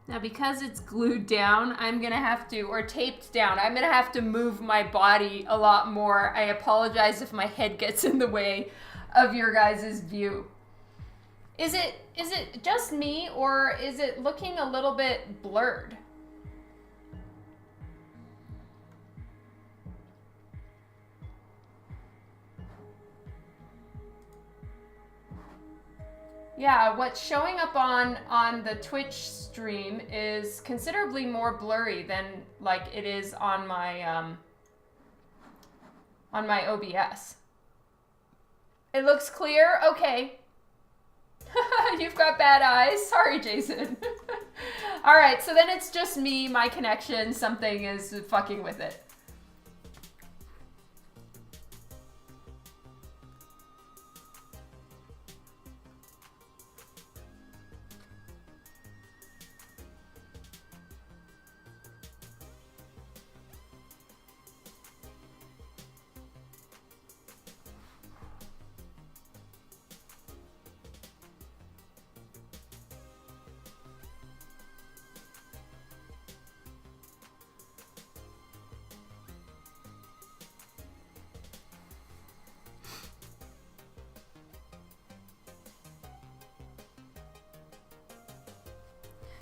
Now because it's glued down, I'm gonna have to, or taped down, I'm gonna have to move my body a lot more. I apologize if my head gets in the way of your guys' view. Is it just me, or is it looking a little bit blurred? Yeah, what's showing up on the Twitch stream is considerably more blurry than like it is on my OBS. It looks clear? Okay. You've got bad eyes. Sorry, Jason. All right, so then it's just me, my connection, something is fucking with it.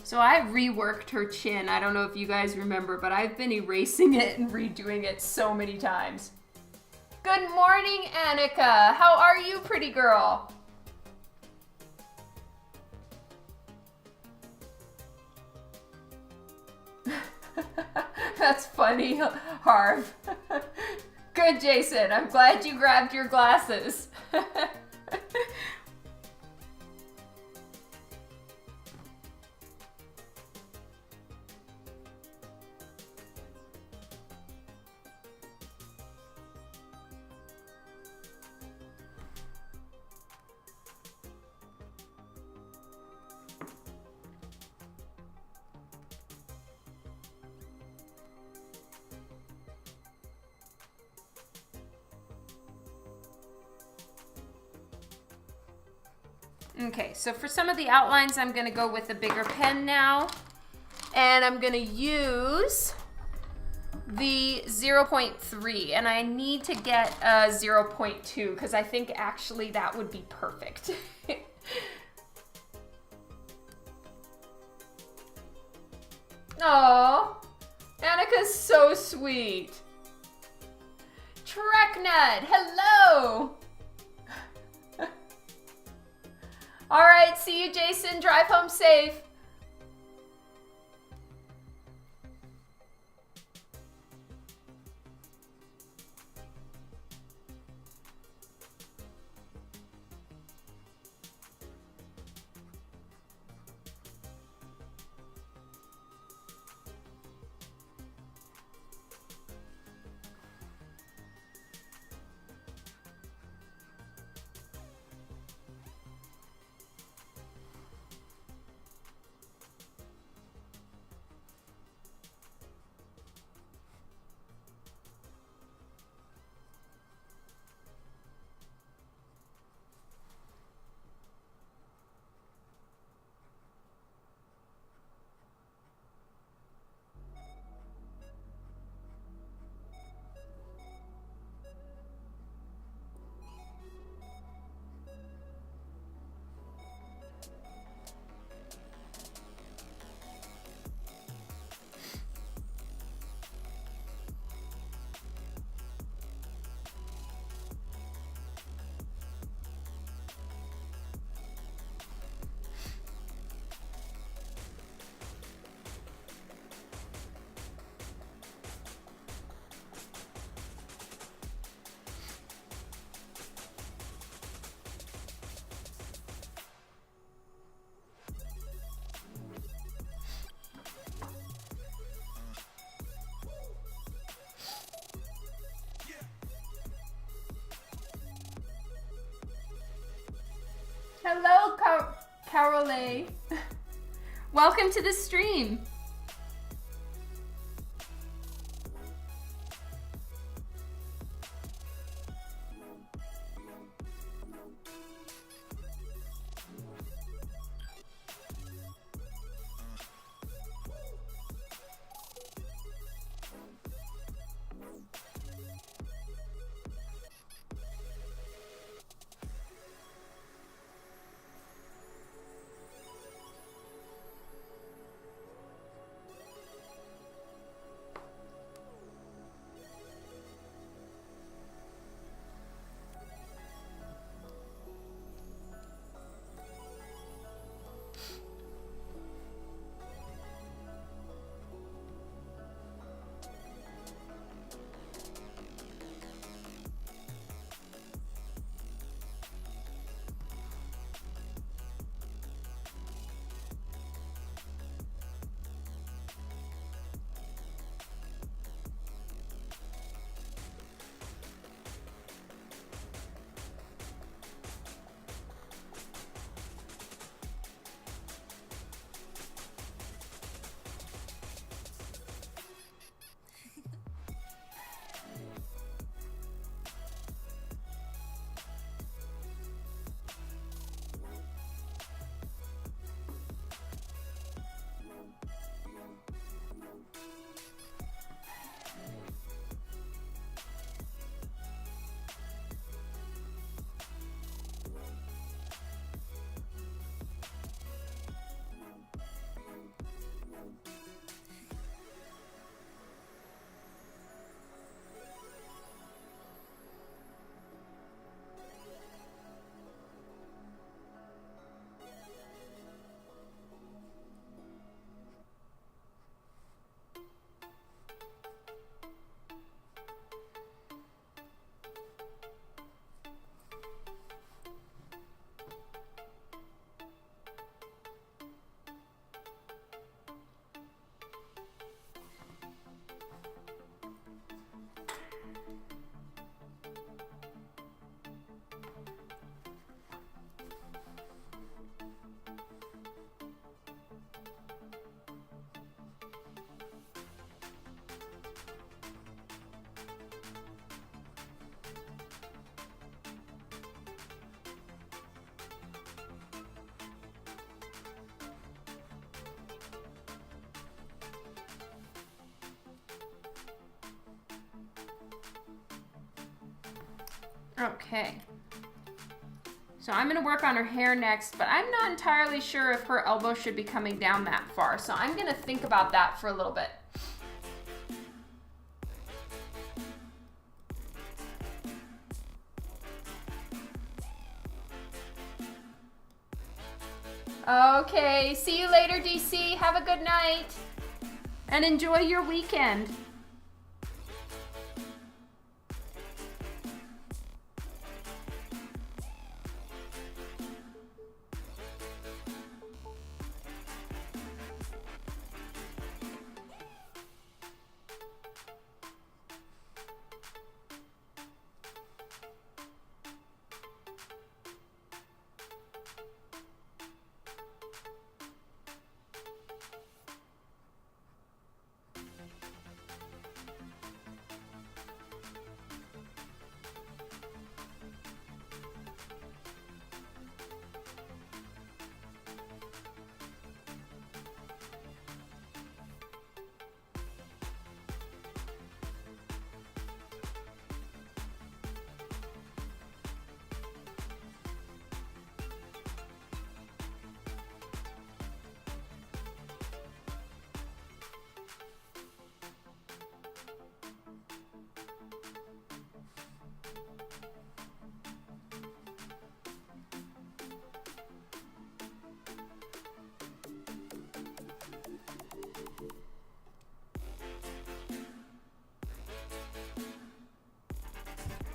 So I reworked her chin. I don't know if you guys remember, but I've been erasing it and redoing it so many times. Good morning, Annika. How are you, pretty girl? That's funny, Harv. Good, Jason. I'm glad you grabbed your glasses. Okay, so for some of the outlines, I'm gonna go with a bigger pen now. And I'm gonna use the 0.3, and I need to get a 0.2 because I think actually that would be perfect. Aww, Annika's so sweet. Treknut, hello! All right, see you, Jason. Drive home safe. Hello, Carole. Welcome to the stream. Okay. So I'm gonna work on her hair next, but I'm not entirely sure if her elbow should be coming down that far. So I'm gonna think about that for a little bit. Okay, see you later, DC. Have a good night and enjoy your weekend.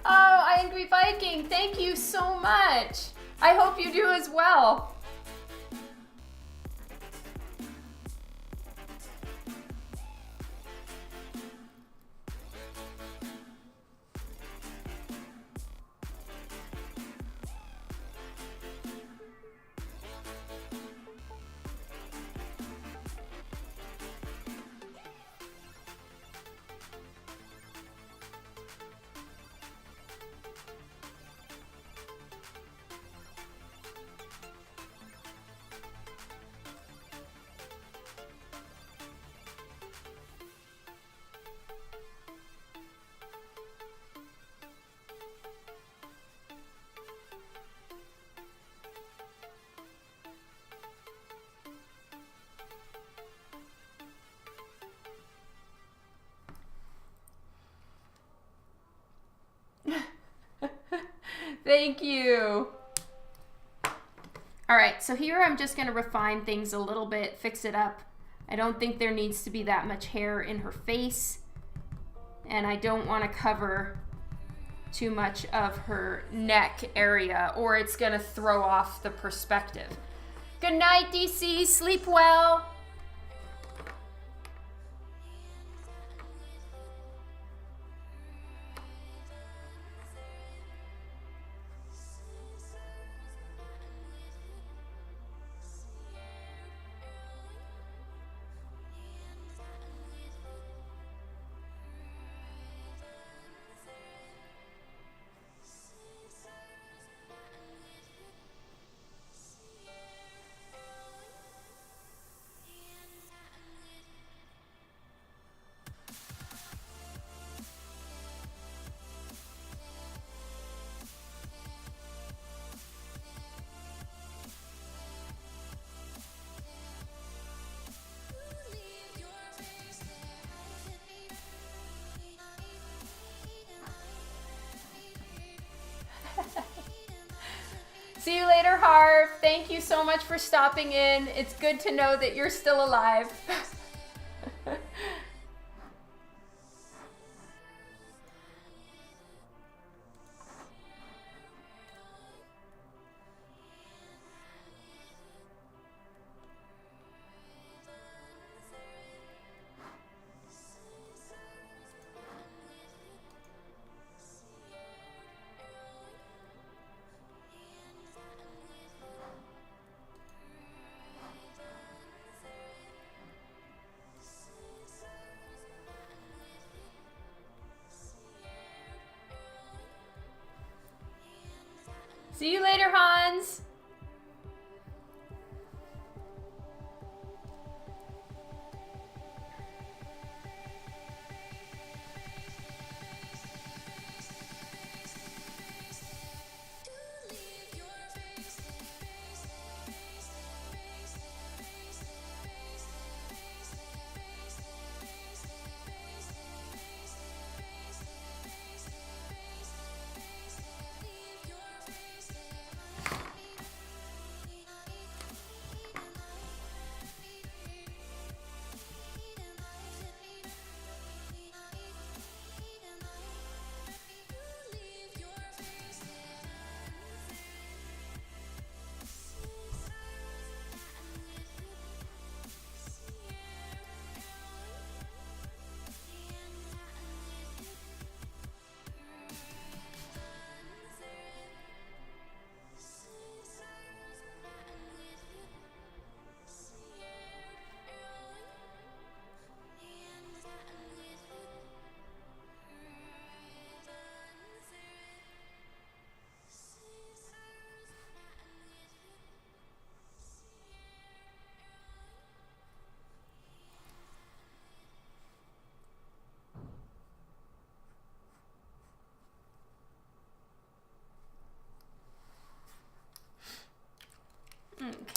Oh, Angry Viking, thank you so much. I hope you do as well. Thank you. All right, so here I'm just gonna refine things a little bit, fix it up. I don't think there needs to be that much hair in her face, and I don't wanna cover too much of her neck area or it's gonna throw off the perspective. Good night, DC, sleep well. See you later, Harv. Thank you so much for stopping in. It's good to know that you're still alive. See you later, Hans.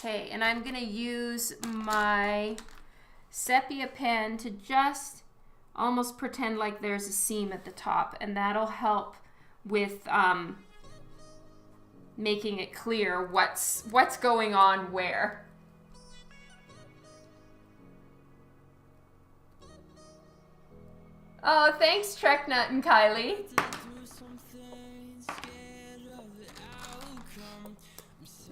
Okay, and I'm gonna use my sepia pen to just almost pretend like there's a seam at the top, and that'll help with making it clear what's going on where. Oh, thanks, Treknut and Kylie.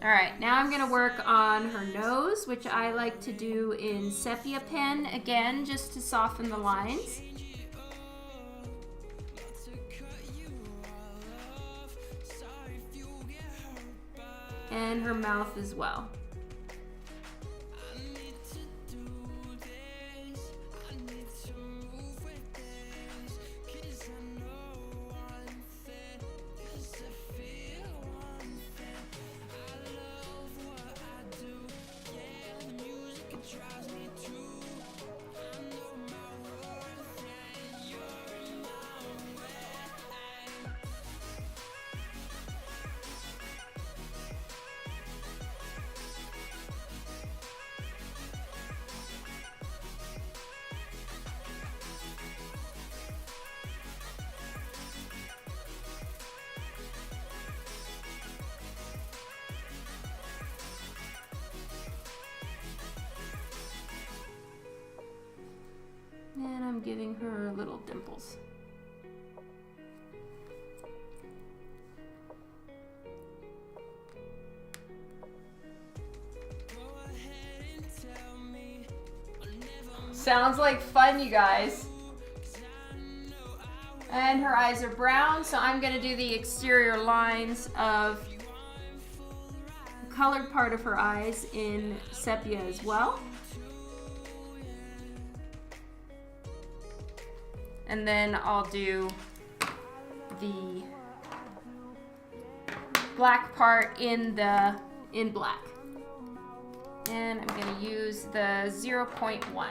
All right, now I'm gonna work on her nose, which I like to do in sepia pen, again, just to soften the lines. And her mouth as well. And I'm giving her little dimples. Sounds like fun, you guys. And her eyes are brown, so I'm gonna do the exterior lines of the colored part of her eyes in sepia as well. And then I'll do the black part in black. And I'm gonna use the 0.1.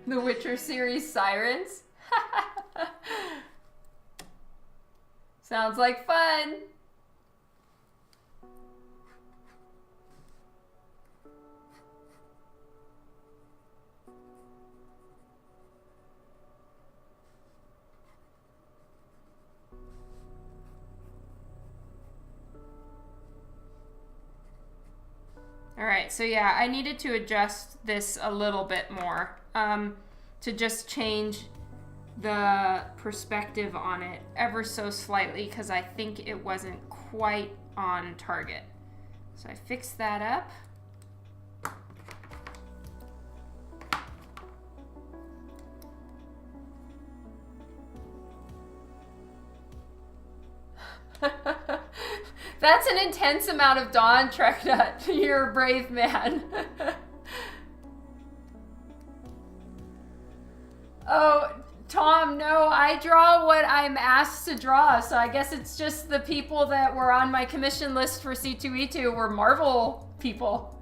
The Witcher series sirens. Sounds like fun. All right, so yeah, I needed to adjust this a little bit more to just change the perspective on it ever so slightly because I think it wasn't quite on target. So I fixed that up. That's an intense amount of Dawn, Treknut. You're a brave man. Oh, Tom, no, I draw what I'm asked to draw, so I guess it's just the people that were on my commission list for C2E2 were Marvel people.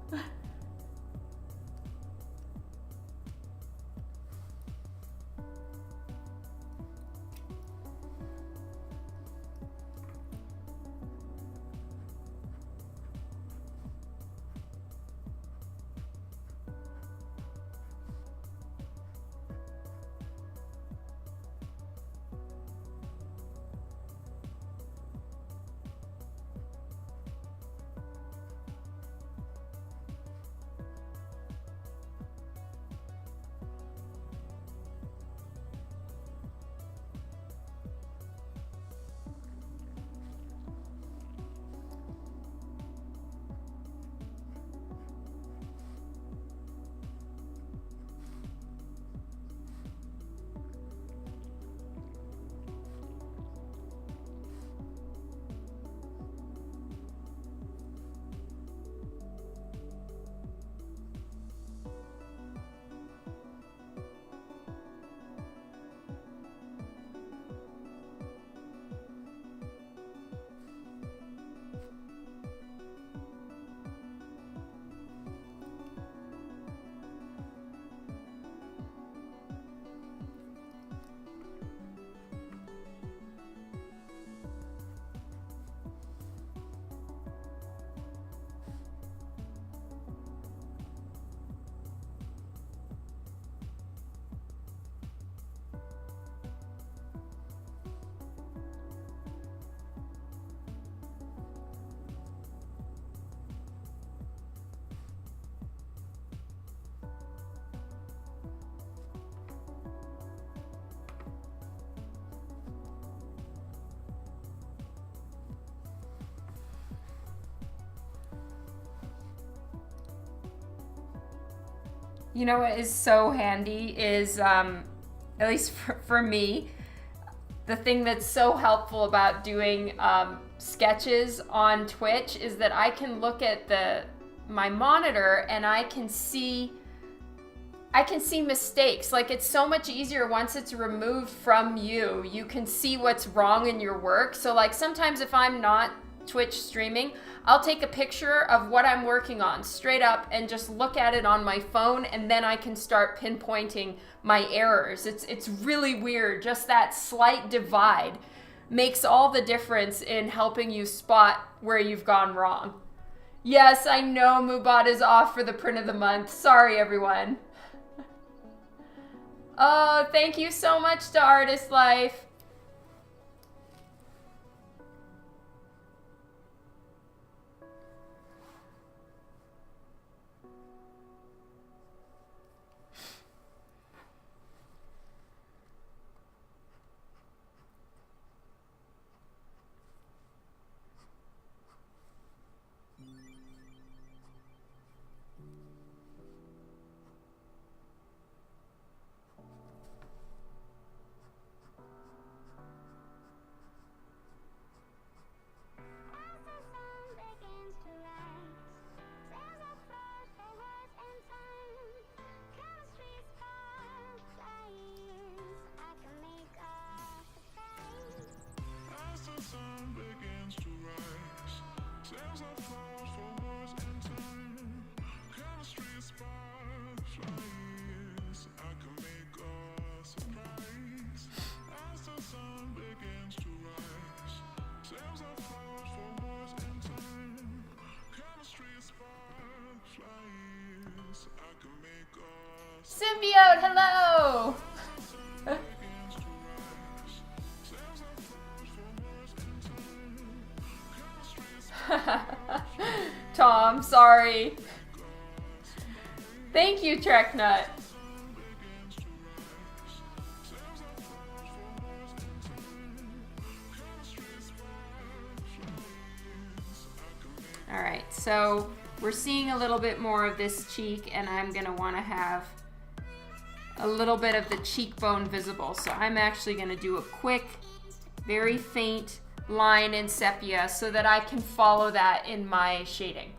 You know what is so handy is, at least for me, the thing that's so helpful about doing sketches on Twitch is that I can look at my monitor and I can see mistakes. Like, it's so much easier once it's removed from you. You can see what's wrong in your work. So like sometimes if I'm not Twitch streaming, I'll take a picture of what I'm working on straight up and just look at it on my phone, and then I can start pinpointing my errors. It's really weird. Just that slight divide makes all the difference in helping you spot where you've gone wrong. Yes, I know Mubot is off for the print of the month. Sorry, everyone. Oh, thank you so much to Artist Life. Symbiote, hello! Tom, sorry. Thank you, Treknut. All right, so we're seeing a little bit more of this cheek, and I'm gonna wanna have a little bit of the cheekbone visible. So I'm actually gonna do a quick, very faint line in sepia so that I can follow that in my shading.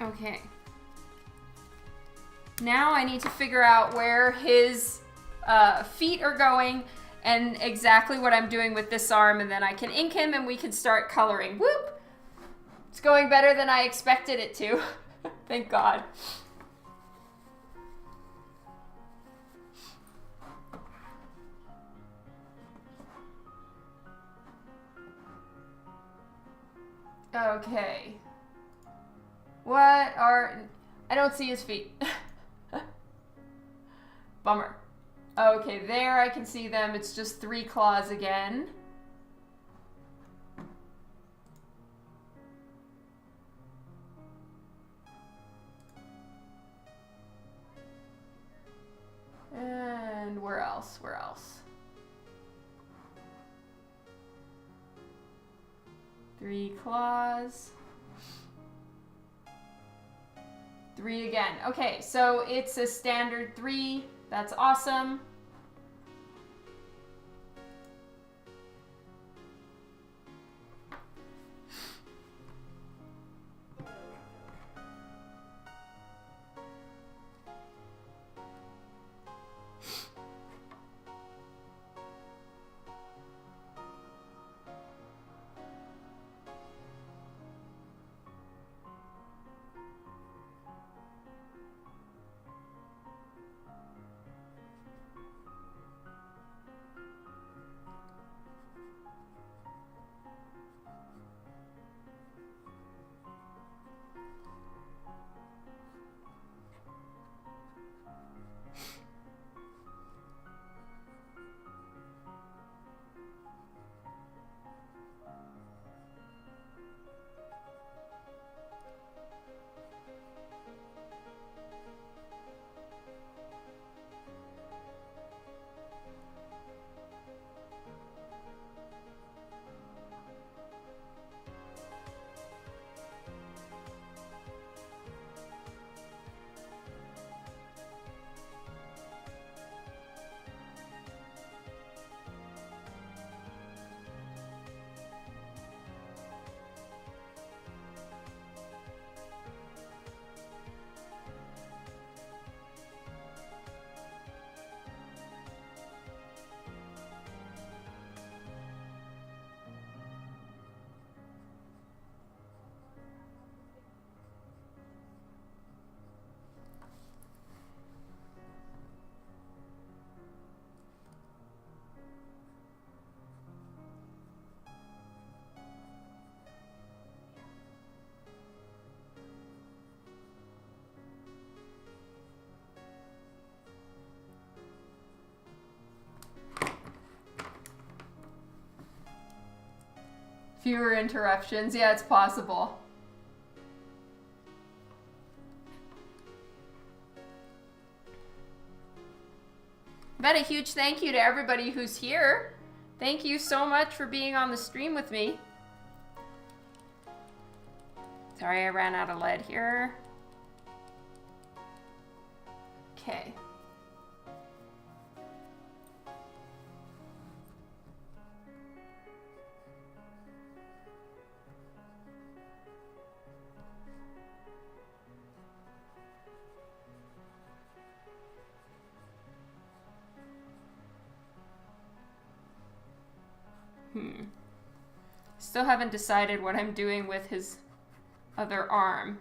Okay. Now I need to figure out where his feet are going and exactly what I'm doing with this arm, and then I can ink him and we can start coloring. Whoop! It's going better than I expected it to. Thank God. Okay. What are... I don't see his feet. Bummer. Okay, there I can see them. It's just 3 claws again. And where else? Where else? 3 claws. 3 again. Okay, so it's a standard 3. That's awesome. Fewer interruptions. Yeah, it's possible. But a huge thank you to everybody who's here. Thank you so much for being on the stream with me. Sorry, I ran out of lead here. Okay. Still haven't decided what I'm doing with his other arm.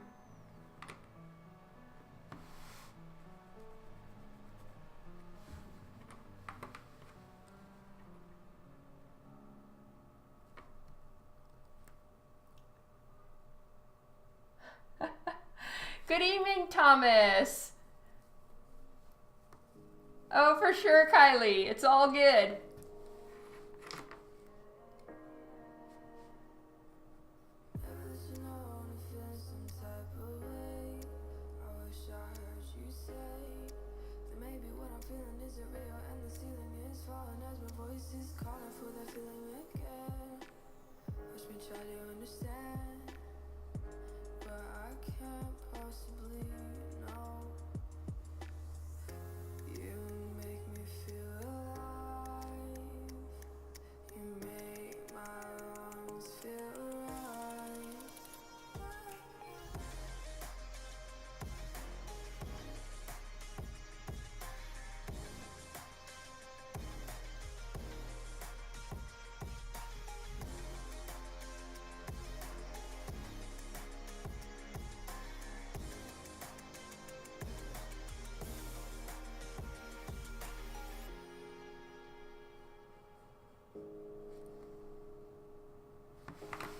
Good evening, Thomas. Oh, for sure, Kylie. It's all good.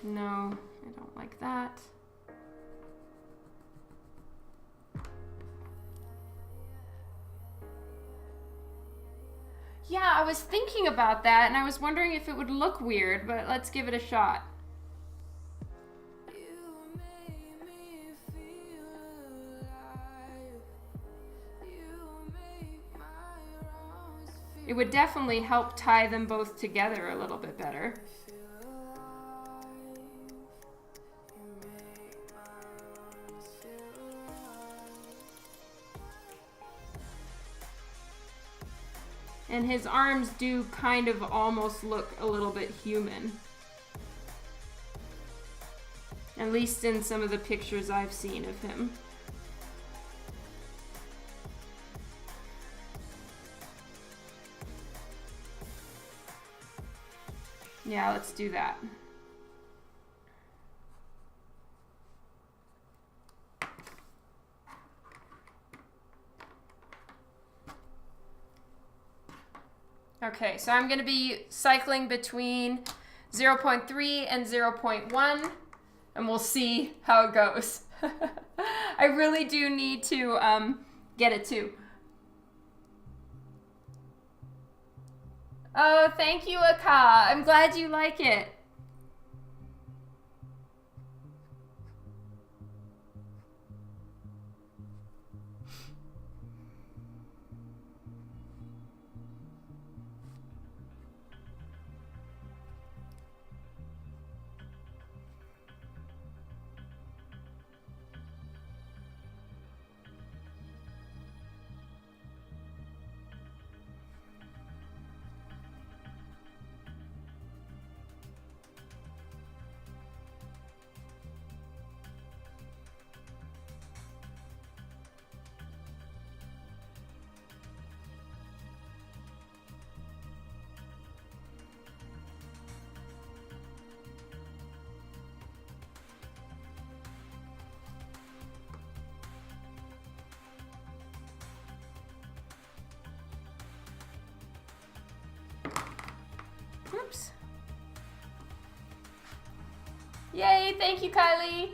No, I don't like that. Yeah, I was thinking about that and I was wondering if it would look weird, but let's give it a shot. It would definitely help tie them both together a little bit better. And his arms do kind of almost look a little bit human. At least in some of the pictures I've seen of him. Yeah, let's do that. Okay, so I'm going to be cycling between 0.3 and 0.1, and we'll see how it goes. I really do need to get it too. Oh, thank you, Aka. I'm glad you like it. Oops. Yay, thank you, Kylie.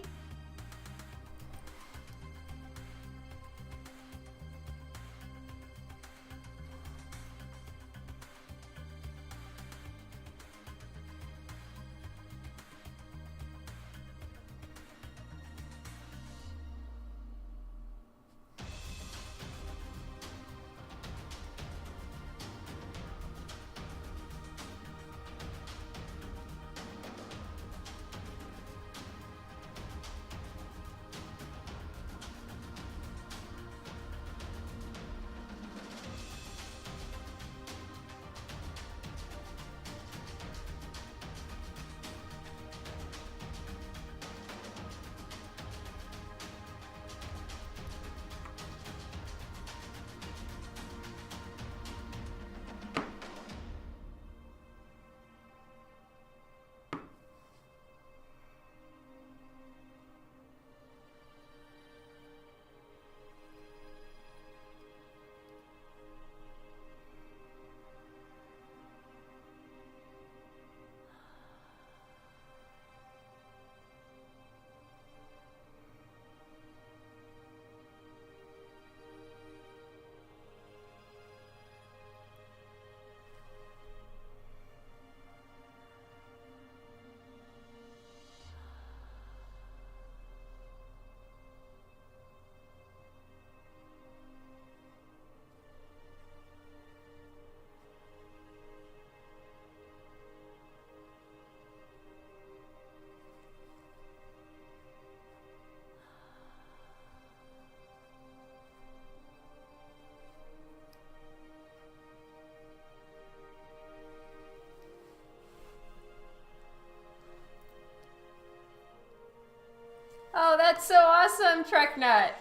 Oh, that's so awesome, Treknut.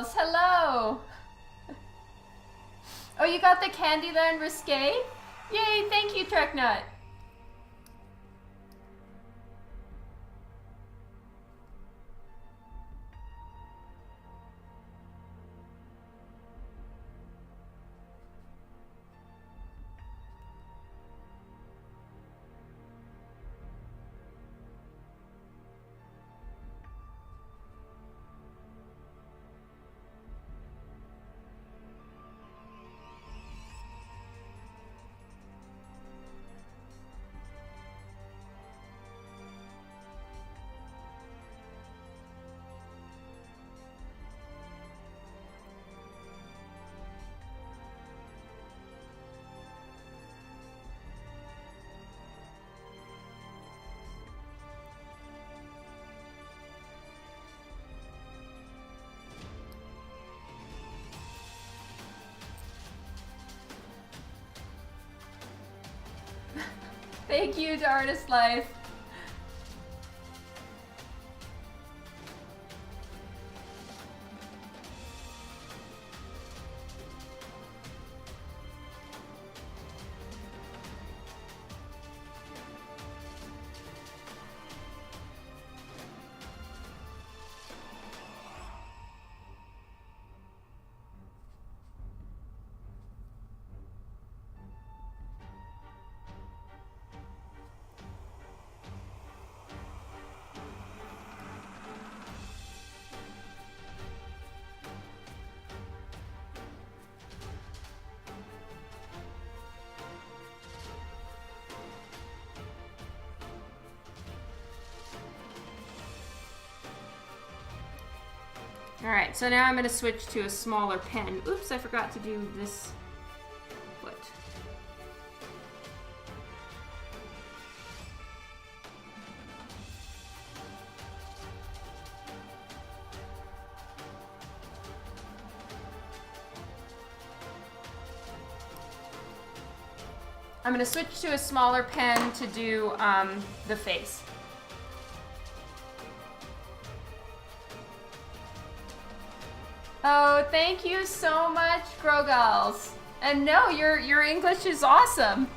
Girls, hello. Oh, you got the Candyland Risque? Yay, thank you, Treknut. Thank you to Artist Life. Alright, so now I'm going to switch to a smaller pen. Oops, I forgot to do this foot. I'm going to switch to a smaller pen to do the face. Oh, thank you so much, Grogals. And no, your English is awesome.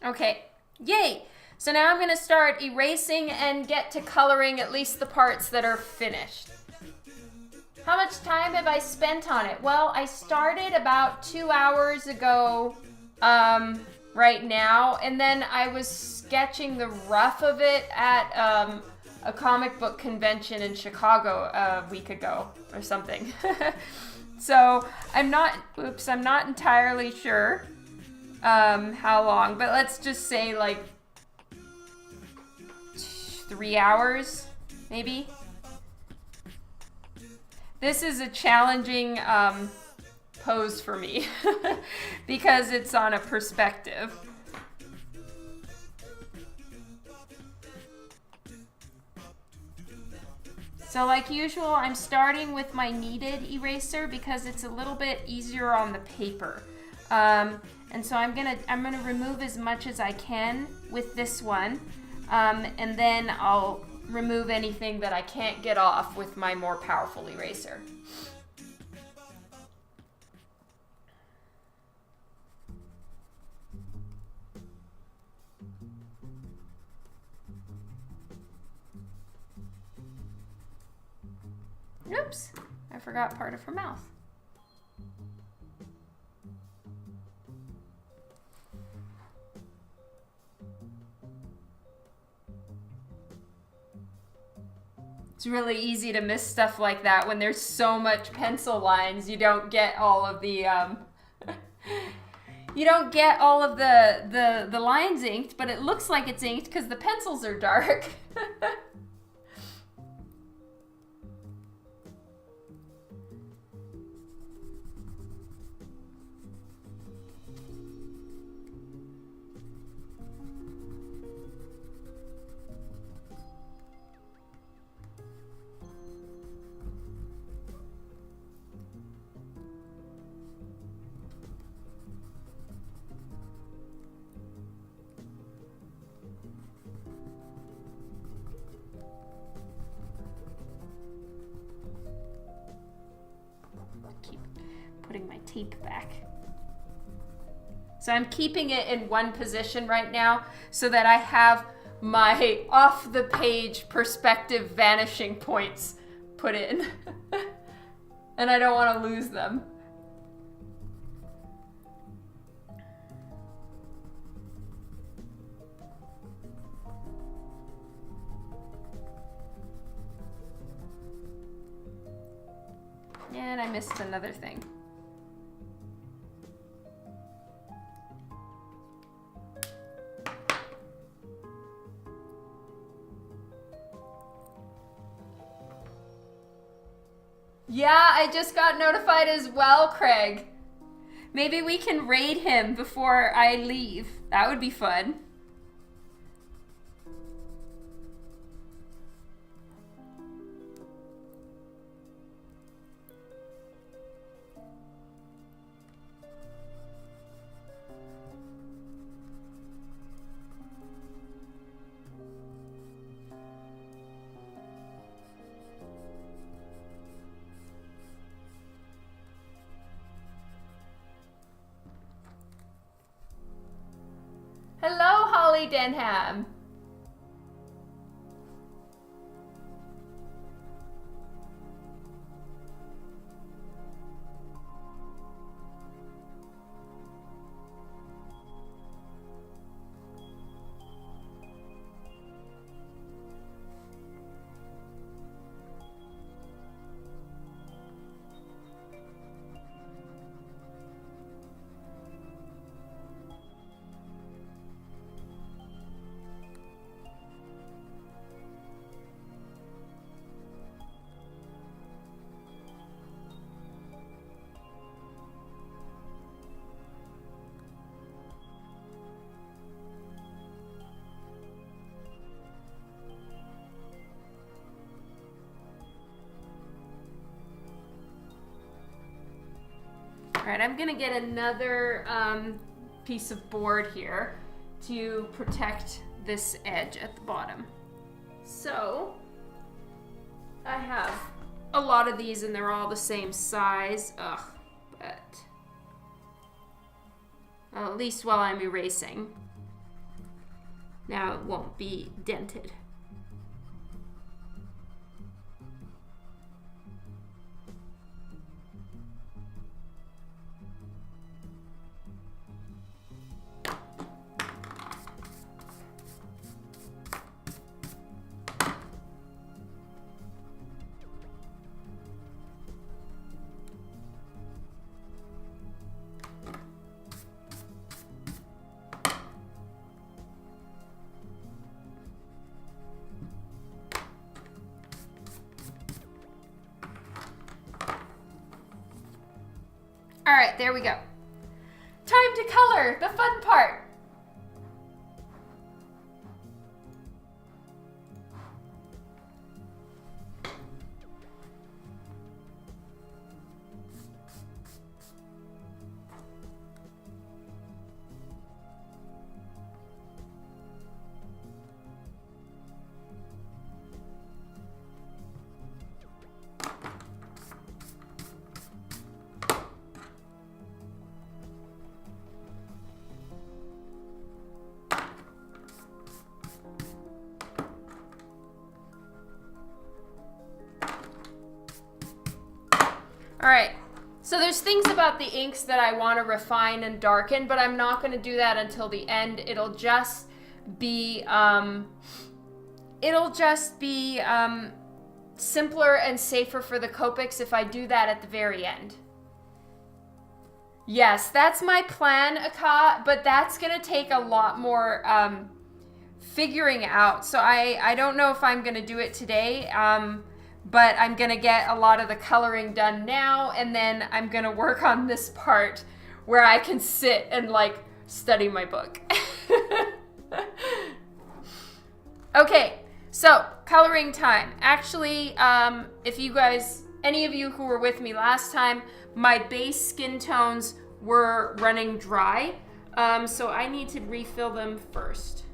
Okay, yay! So now I'm going to start erasing and get to coloring at least the parts that are finished. How much time have I spent on it? Well, I started about 2 hours ago right now, and then I was sketching the rough of it at a comic book convention in Chicago a week ago or something. So I'm not entirely sure how long, but let's just say like 3 hours, maybe. This is a challenging pose for me because it's on a perspective. So like usual, I'm starting with my kneaded eraser because it's a little bit easier on the paper. And so I'm gonna remove as much as I can with this one, and then I'll remove anything that I can't get off with my more powerful eraser. Oops, I forgot part of her mouth. It's really easy to miss stuff like that when there's so much pencil lines. You don't get all of the You don't get all of the lines inked, but it looks like it's inked because the pencils are dark. Keep putting my tape back. So I'm keeping it in one position right now so that I have my off the page perspective vanishing points put in. And I don't want to lose them. And I missed another thing. Yeah, I just got notified as well, Craig. Maybe we can raid him before I leave. That would be fun. Hello, Holly Denham. All right, I'm gonna get another piece of board here to protect this edge at the bottom. So I have a lot of these and they're all the same size. Ugh, but well, at least while I'm erasing, now it won't be dented. All right, there we go. Time to color, the fun part. All right, so there's things about the inks that I want to refine and darken, but I'm not going to do that until the end. It'll just be simpler and safer for the Copics if I do that at the very end. Yes, that's my plan, Aka, but that's gonna take a lot more figuring out. So I don't know if I'm gonna do it today, but I'm gonna get a lot of the coloring done now, and then I'm gonna work on this part where I can sit and like study my book. Okay, so coloring time. Actually, if you guys, any of you who were with me last time, my base skin tones were running dry, so I need to refill them first.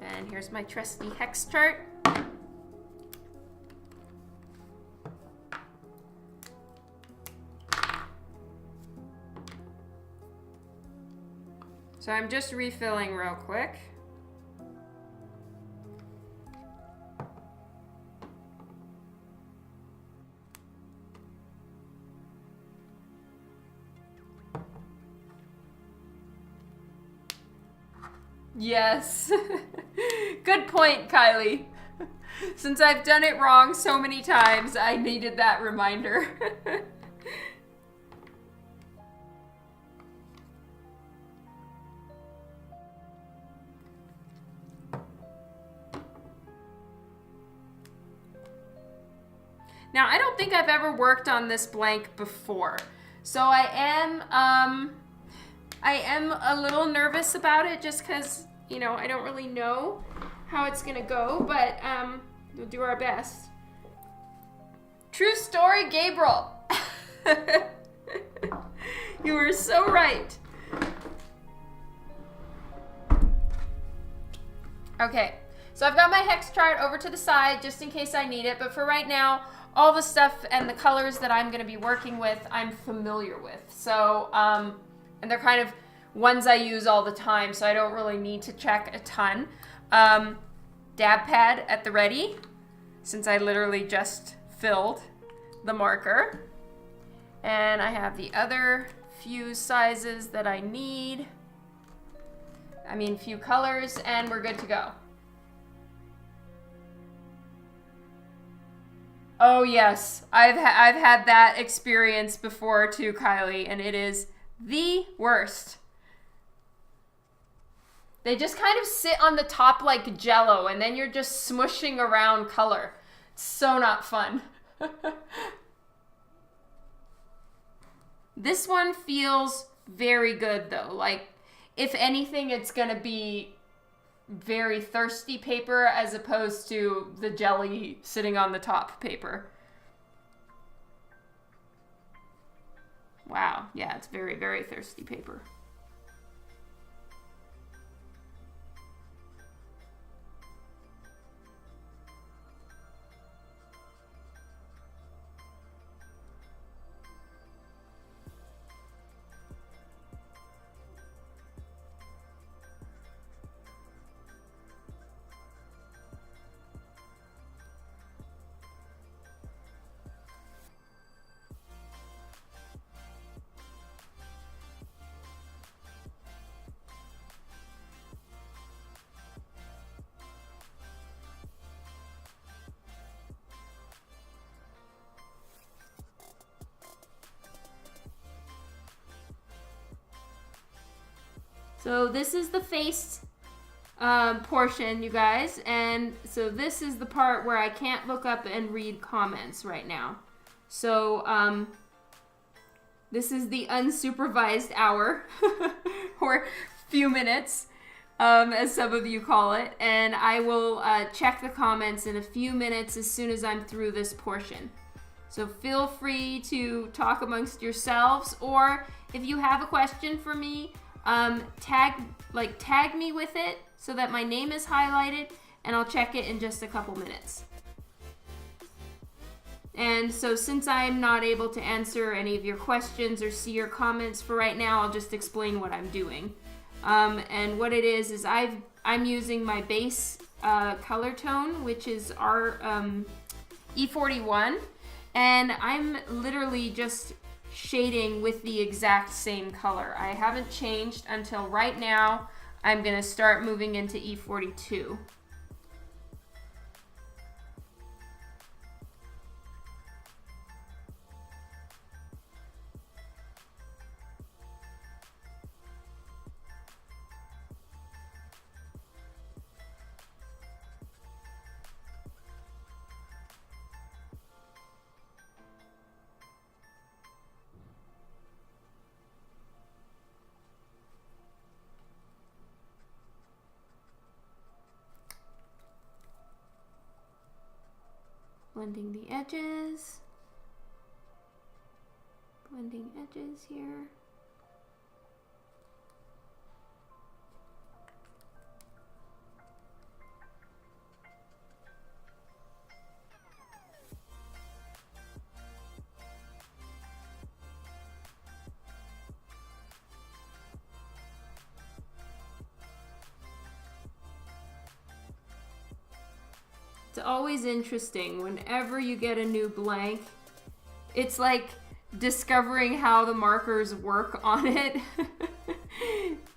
And here's my trusty hex chart. So I'm just refilling real quick. Yes. Good point, Kylie. Since I've done it wrong so many times, I needed that reminder. Now, I don't think I've ever worked on this blank before, so I am a little nervous about it just because, you know, I don't really know how it's gonna go, but we'll do our best. True story, Gabriel. You were so right. Okay, so I've got my hex chart over to the side just in case I need it, but for right now, all the stuff and the colors that I'm gonna be working with, I'm familiar with. So, and they're kind of ones I use all the time, so I don't really need to check a ton. Dab pad at the ready, since I literally just filled the marker. And I have the other few sizes that I need. I mean, few colors, and we're good to go. Oh yes, I've had that experience before too, Kylie, and it is the worst. They just kind of sit on the top like Jello, and then you're just smushing around color. It's so not fun. This one feels very good though. Like, if anything, it's gonna be very thirsty paper as opposed to the jelly sitting on the top paper. Wow, yeah, it's very, very thirsty paper. So this is the face portion, you guys, and so this is the part where I can't look up and read comments right now. So this is the unsupervised hour, or few minutes, as some of you call it, and I will check the comments in a few minutes as soon as I'm through this portion. So feel free to talk amongst yourselves, or if you have a question for me, tag me with it so that my name is highlighted, and I'll check it in just a couple minutes. And so since I'm not able to answer any of your questions or see your comments for right now, I'll just explain what I'm doing. And what it is I'm using my base color tone, which is our E41, and I'm literally just shading with the exact same color. I haven't changed until right now. I'm going to start moving into E42. Blending the edges. Blending edges here. It's always interesting whenever you get a new blank. It's like discovering how the markers work on it.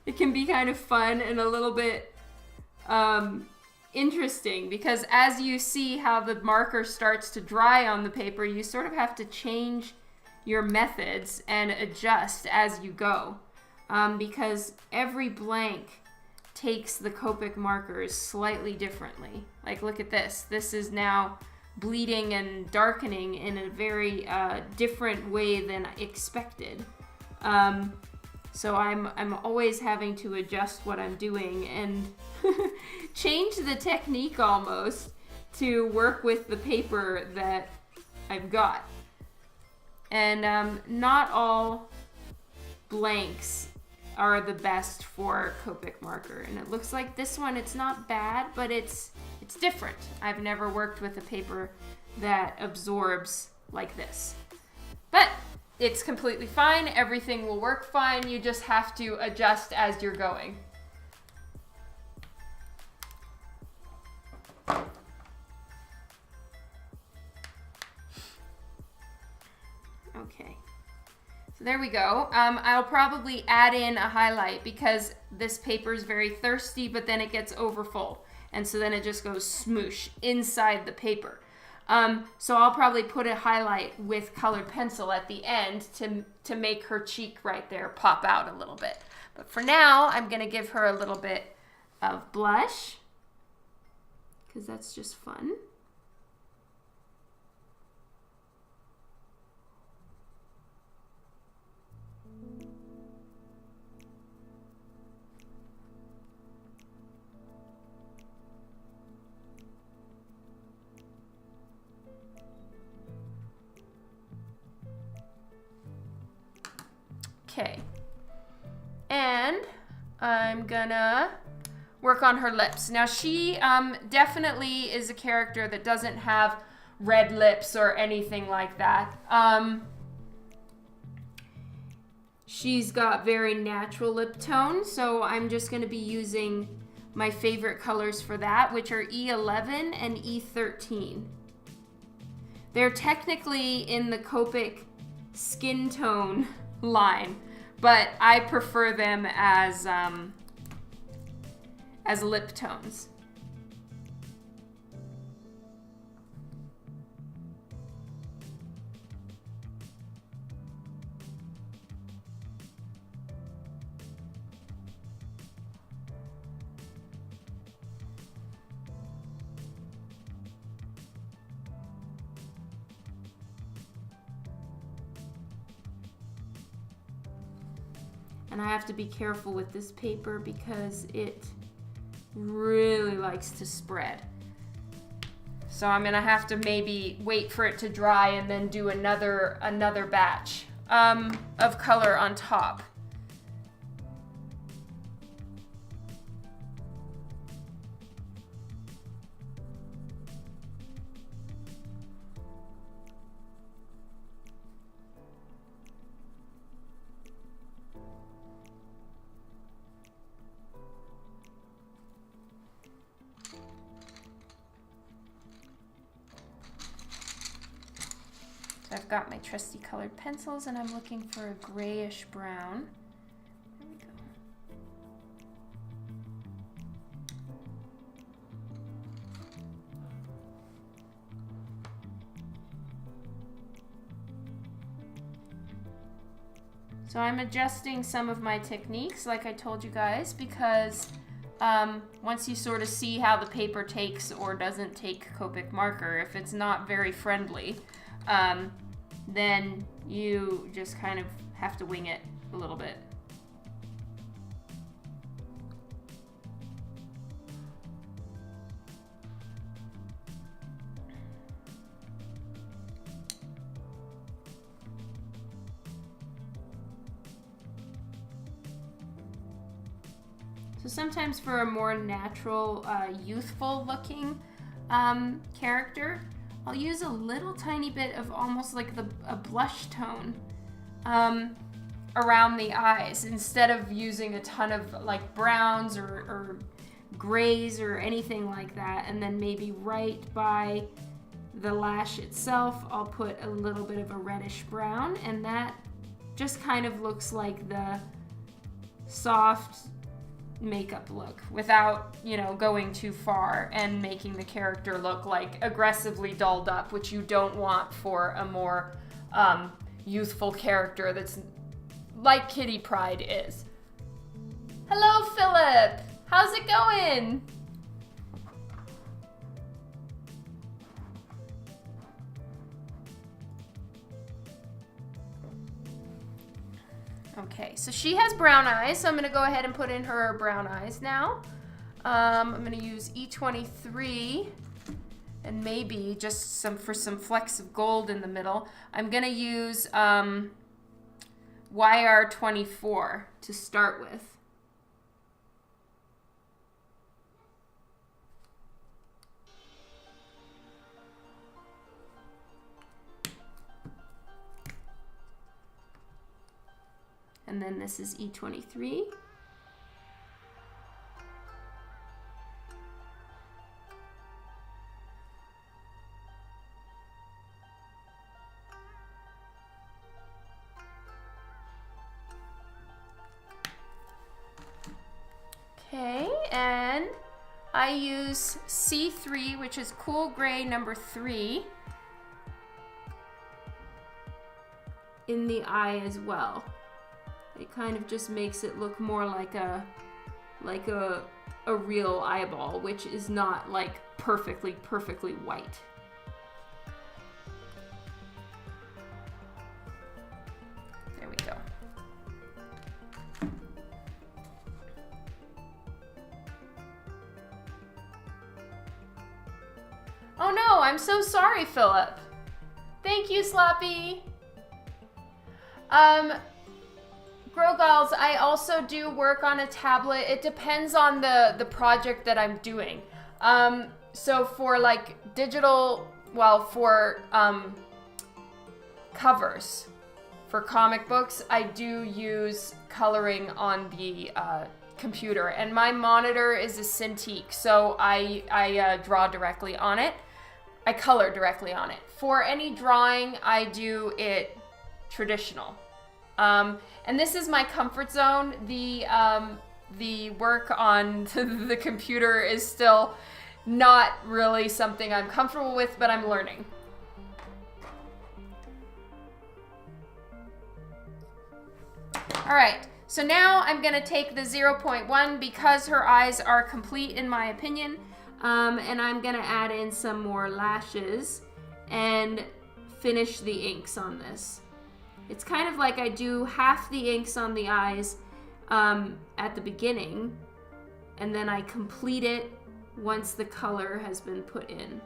It can be kind of fun and a little bit interesting, because as you see how the marker starts to dry on the paper, you sort of have to change your methods and adjust as you go, because every blank takes the Copic markers slightly differently. Like, look at this. This is now bleeding and darkening in a very different way than expected. So I'm always having to adjust what I'm doing and change the technique almost to work with the paper that I've got. And not all blanks are the best for Copic marker. And it looks like this one, it's not bad, but it's different. I've never worked with a paper that absorbs like this. But it's completely fine. Everything will work fine. You just have to adjust as you're going. Okay. So there we go. I'll probably add in a highlight because this paper is very thirsty, but then it gets overfull. And so then it just goes smoosh inside the paper. So I'll probably put a highlight with colored pencil at the end to make her cheek right there pop out a little bit. But for now, I'm going to give her a little bit of blush because that's just fun. Okay, and I'm gonna work on her lips. Now she definitely is a character that doesn't have red lips or anything like that. She's got very natural lip tone, so I'm just gonna be using my favorite colors for that, which are E11 and E13. They're technically in the Copic skin tone line, but I prefer them as lip tones. And I have to be careful with this paper because it really likes to spread. So I'm gonna have to maybe wait for it to dry and then do another batch of color on top. I've got my trusty colored pencils and I'm looking for a grayish brown. There we go. So I'm adjusting some of my techniques like I told you guys because once you sort of see how the paper takes or doesn't take Copic marker, if it's not very friendly, then you just kind of have to wing it a little bit. So sometimes for a more natural, youthful looking character, I'll use a little tiny bit of almost like a blush tone around the eyes instead of using a ton of like browns or grays or anything like that. And then maybe right by the lash itself, I'll put a little bit of a reddish brown, and that just kind of looks like the soft makeup look without, you know, going too far and making the character look like aggressively dolled up, which you don't want for a more youthful character that's like Kitty Pryde is. Hello, Philip. How's it going? Okay, so she has brown eyes, so I'm going to go ahead and put in her brown eyes now. I'm going to use E23 and maybe just for some flecks of gold in the middle. I'm going to use YR24 to start with. And then this is E23. Okay, and I use C3, which is Cool Gray number 3, in the eye as well. It kind of just makes it look more like a real eyeball, which is not like perfectly white. There we go. Oh no, I'm so sorry, Philip. Thank you, Sloppy. Grogals, I also do work on a tablet. It depends on the project that I'm doing. So for like digital, well, for covers, for comic books, I do use coloring on the computer. And my monitor is a Cintiq, so I draw directly on it. I color directly on it. For any drawing, I do it traditional. And this is my comfort zone. The work on the computer is still not really something I'm comfortable with, but I'm learning. All right, so now I'm gonna take the 0.1 because her eyes are complete in my opinion, and I'm gonna add in some more lashes and finish the inks on this. It's kind of like I do half the inks on the eyes at the beginning, and then I complete it once the color has been put in.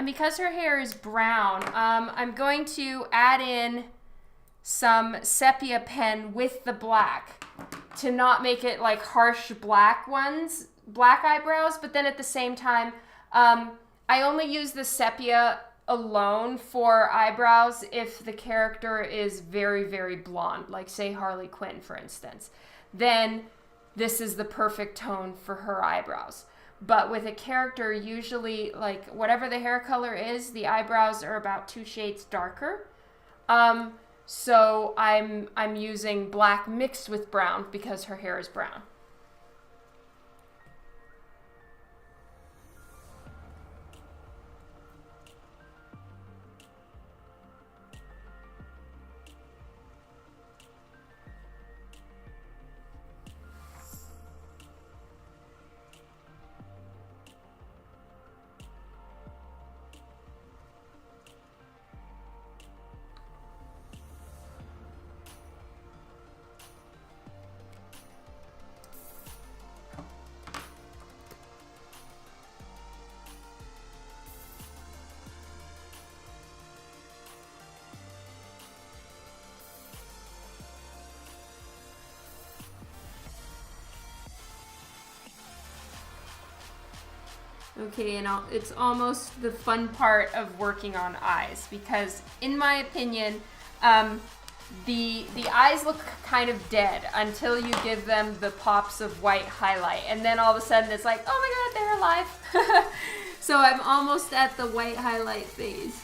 And because her hair is brown, I'm going to add in some sepia pen with the black to not make it like harsh black eyebrows, but then at the same time, I only use the sepia alone for eyebrows if the character is very, very blonde, like say Harley Quinn, for instance. Then this is the perfect tone for her eyebrows. But with a character, usually like whatever the hair color is, the eyebrows are about 2 shades darker. So I'm using black mixed with brown because her hair is brown. Okay, and it's almost the fun part of working on eyes because, in my opinion, the eyes look kind of dead until you give them the pops of white highlight, and then all of a sudden it's like, oh my god, they're alive. So I'm almost at the white highlight phase,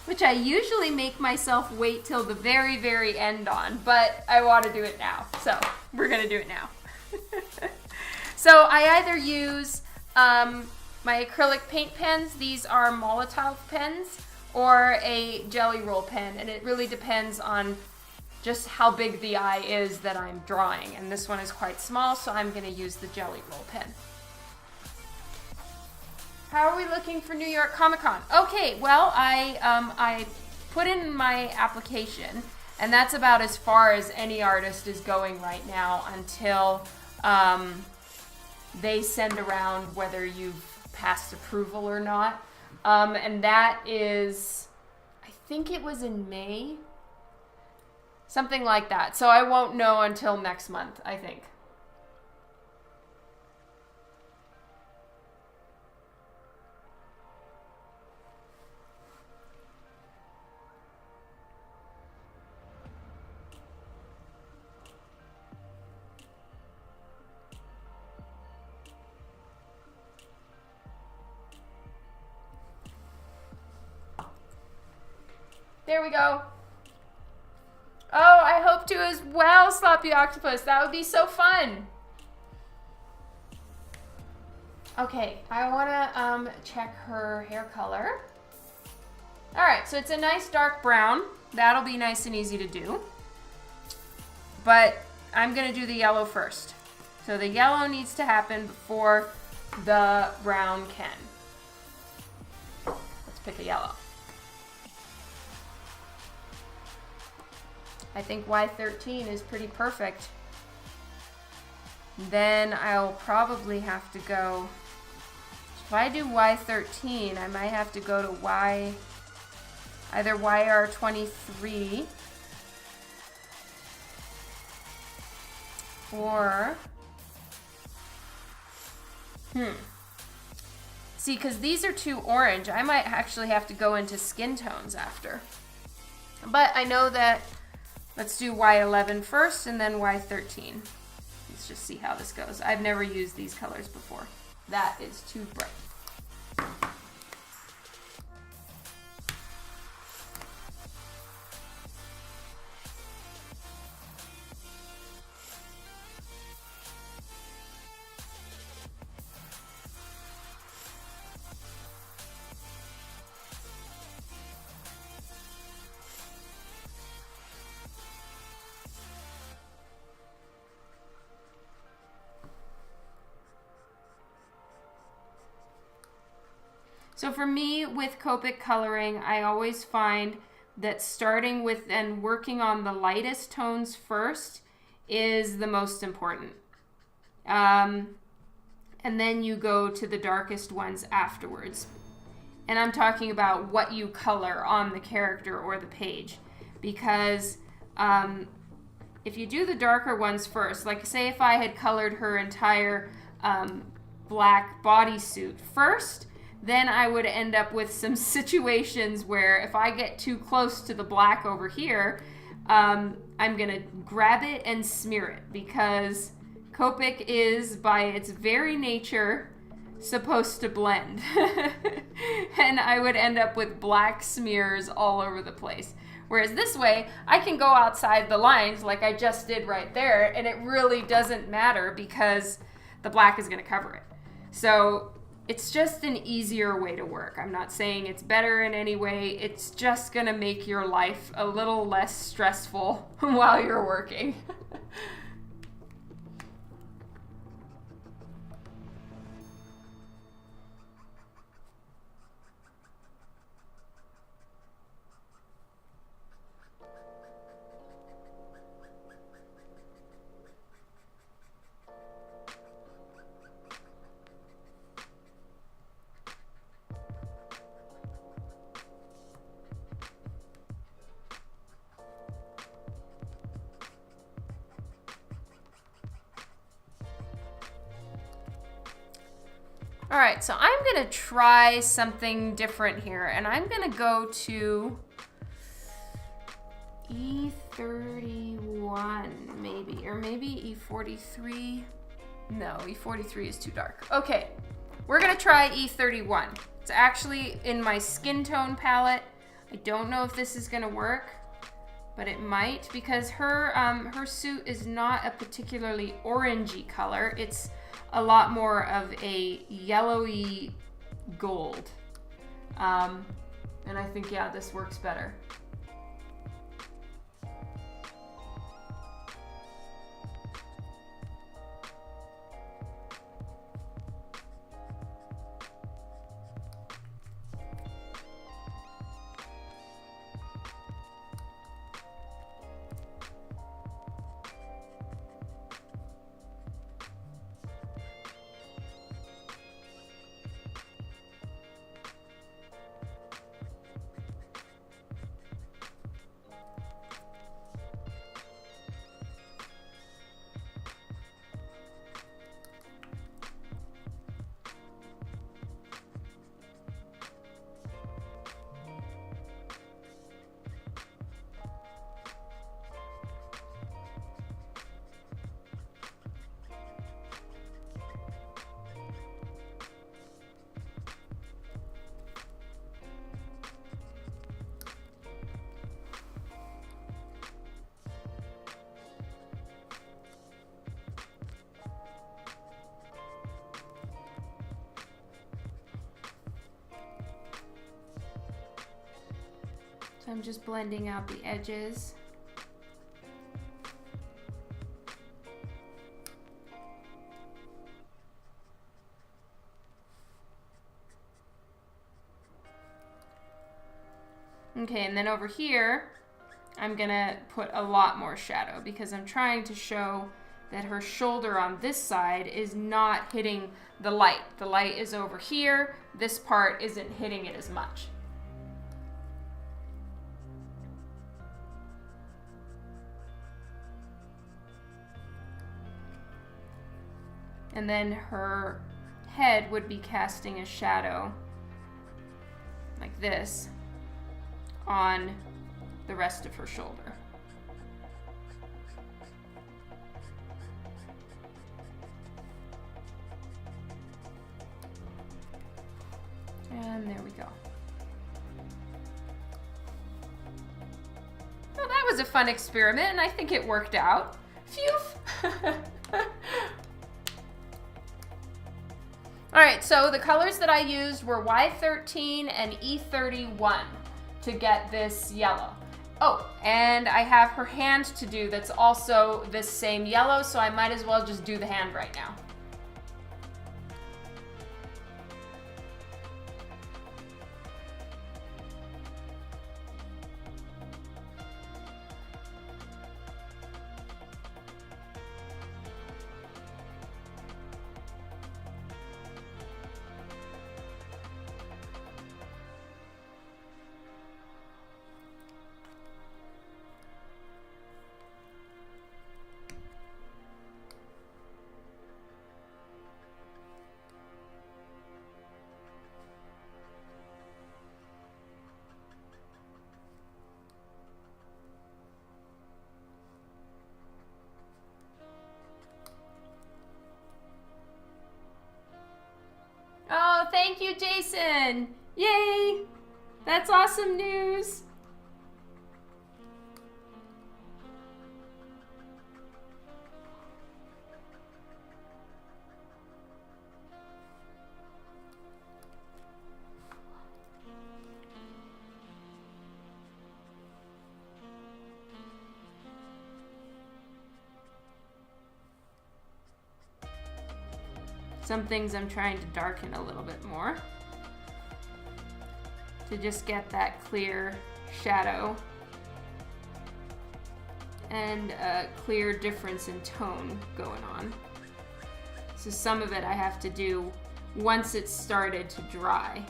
which I usually make myself wait till the very, very end on, but I want to do it now, so we're gonna do it now. So I either use my acrylic paint pens, these are Molotov pens, or a jelly roll pen, and it really depends on just how big the eye is that I'm drawing. And this one is quite small, so I'm going to use the jelly roll pen. How are we looking for New York Comic Con? Okay, well, I put in my application, and that's about as far as any artist is going right now until they send around whether you've passed approval or not. And that is, I think it was in May. Something like that. So I won't know until next month, I think. There we go. Oh, I hope to as well, Sloppy Octopus. That would be so fun. Okay, I want to check her hair color. All right, so it's a nice dark brown. That'll be nice and easy to do. But I'm going to do the yellow first. So the yellow needs to happen before the brown can. Let's pick a yellow. I think Y13 is pretty perfect. Then I'll probably have to go, if I do Y13, I might have to go to either YR23 or, see, because these are too orange, I might actually have to go into skin tones after. But I know that, let's do Y11 first and then Y13. Let's just see how this goes. I've never used these colors before. That is too bright. So for me, with Copic Coloring, I always find that starting with and working on the lightest tones first is the most important. And and then you go to the darkest ones afterwards. And I'm talking about what you color on the character or the page. Because if you do the darker ones first, like say if I had colored her entire black bodysuit first, then I would end up with some situations where if I get too close to the black over here, I'm going to grab it and smear it, because Copic is, by its very nature, supposed to blend. And I would end up with black smears all over the place. Whereas this way, I can go outside the lines like I just did right there, and it really doesn't matter because the black is going to cover it. So it's just an easier way to work. I'm not saying it's better in any way. It's just going to make your life a little less stressful while you're working. All right, so I'm gonna try something different here, and I'm gonna go to E31 maybe, or maybe E43. No, E43 is too dark. Okay, we're gonna try E31. It's actually in my skin tone palette. I don't know if this is gonna work, but it might, because her suit is not a particularly orangey color. It's a lot more of a yellowy gold. And I think, yeah, this works better. So I'm just blending out the edges. Okay, and then over here, I'm gonna put a lot more shadow because I'm trying to show that her shoulder on this side is not hitting the light. The light is over here. This part isn't hitting it as much. And then her head would be casting a shadow like this on the rest of her shoulder. And there we go. Well, that was a fun experiment, and I think it worked out. Phew! All right, so the colors that I used were Y13 and E31 to get this yellow. Oh, and I have her hand to do that's also this same yellow, so I might as well just do the hand right now. Thank you, Jason. Yay. That's awesome news. Some things I'm trying to darken a little bit more to just get that clear shadow and a clear difference in tone going on. So some of it I have to do once it's started to dry.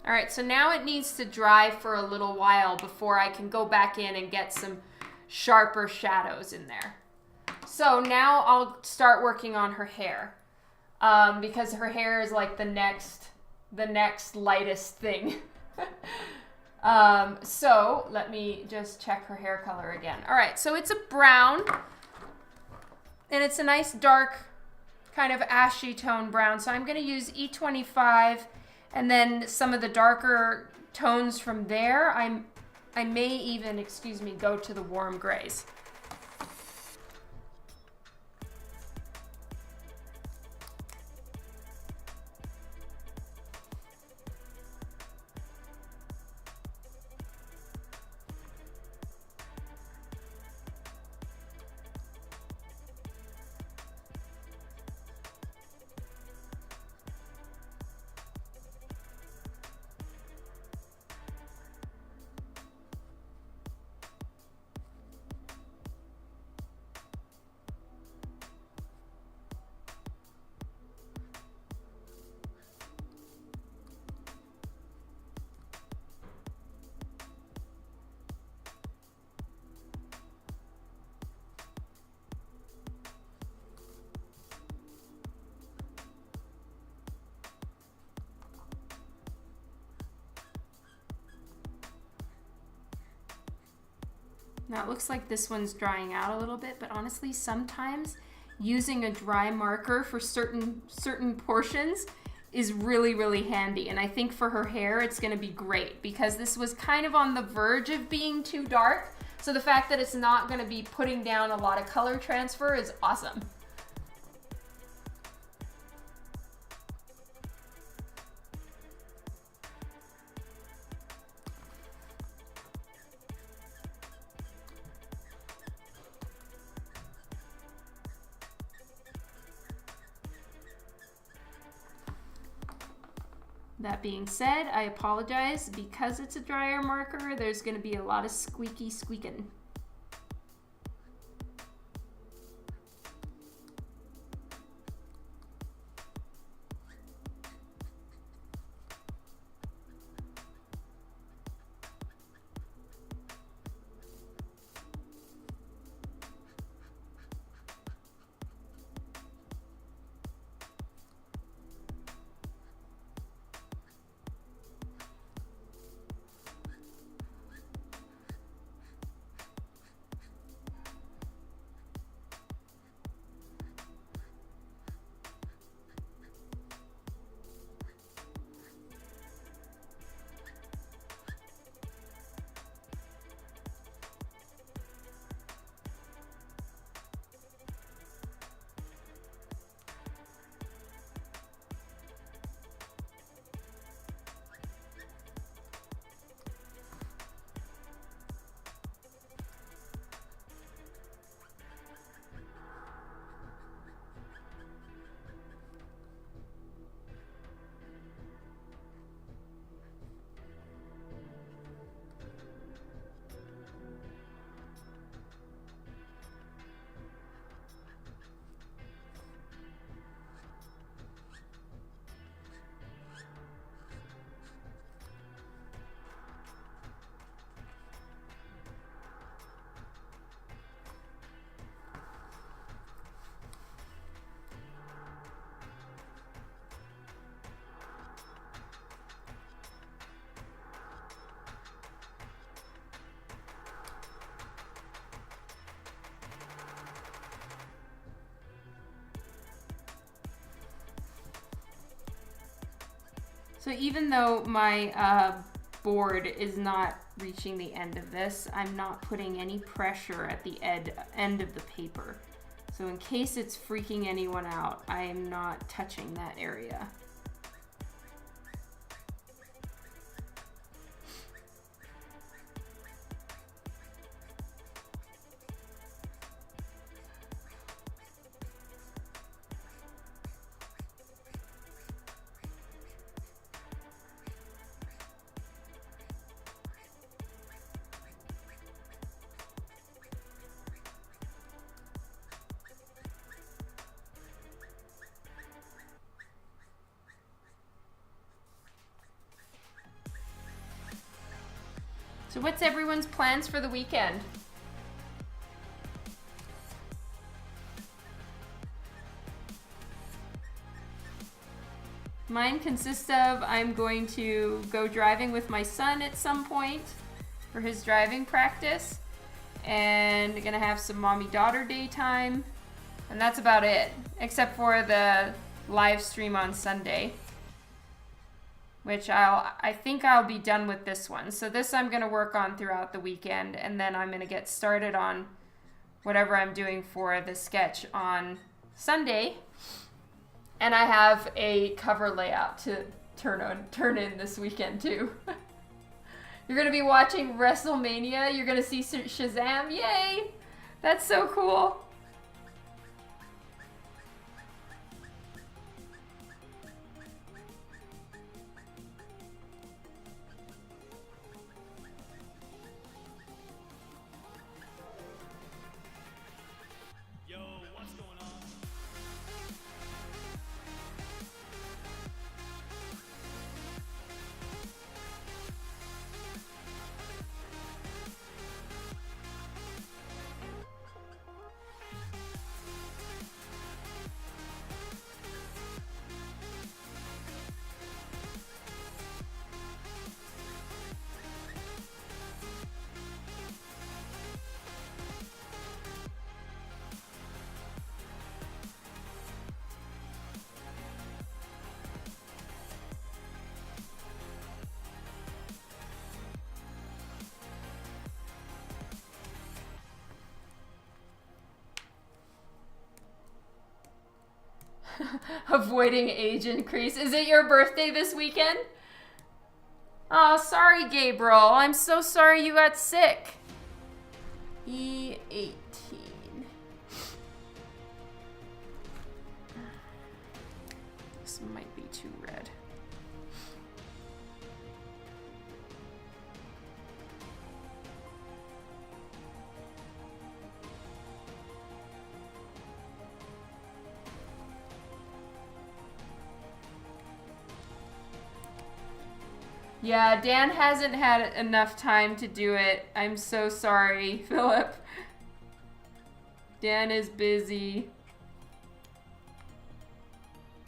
All right, so now it needs to dry for a little while before I can go back in and get some sharper shadows in there. So now I'll start working on her hair because her hair is like the next lightest thing. So let me just check her hair color again. All right, so it's a brown and it's a nice dark kind of ashy tone brown. So I'm going to use E25 and then some of the darker tones from there. I may even, go to the warm grays. Now it looks like this one's drying out a little bit, but honestly, sometimes using a dry marker for certain portions is really, really handy. And I think for her hair, it's gonna be great because this was kind of on the verge of being too dark. So the fact that it's not gonna be putting down a lot of color transfer is awesome. That being said, I apologize because it's a drier marker. There's going to be a lot of squeaking. So even though my board is not reaching the end of this, I'm not putting any pressure at the end of the paper. So in case it's freaking anyone out, I am not touching that area. So what's everyone's plans for the weekend? Mine consists of I'm going to go driving with my son at some point for his driving practice, and gonna have some mommy-daughter day time, and that's about it, except for the live stream on Sunday, which I think I'll be done with this one. So this I'm gonna work on throughout the weekend, and then I'm gonna get started on whatever I'm doing for the sketch on Sunday. And I have a cover layout to turn in this weekend too. You're gonna be watching WrestleMania. You're gonna see Shazam. Yay! That's so cool. Avoiding age increase. Is it your birthday this weekend? Oh, sorry, Gabriel. I'm so sorry you got sick. E18. This might be too red. Yeah, Dan hasn't had enough time to do it. I'm so sorry, Philip. Dan is busy.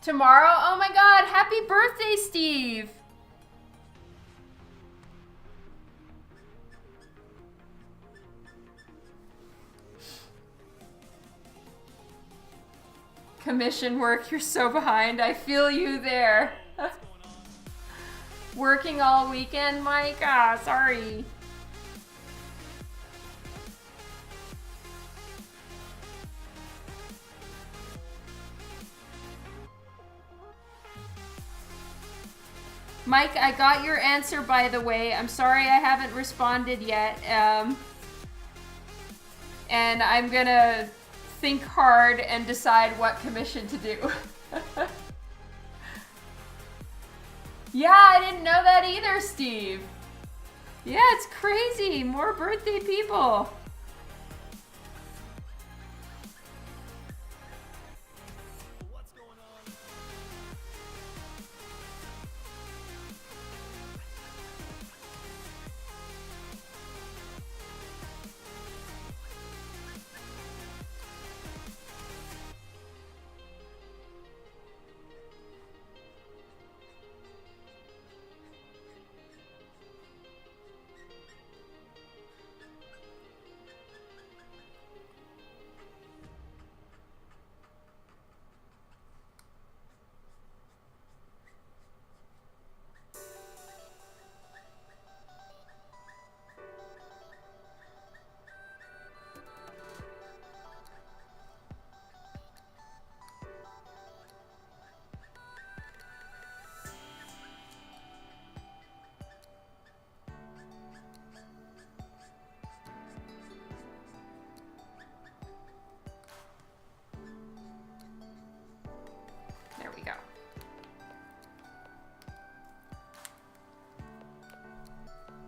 Tomorrow? Oh my god, happy birthday, Steve! Commission work, you're so behind. I feel you there. Working all weekend, Mike? Ah, sorry. Mike, I got your answer, by the way. I'm sorry I haven't responded yet. And I'm gonna think hard and decide what commission to do. Yeah, I didn't know that either, Steve. Yeah, it's crazy. More birthday people.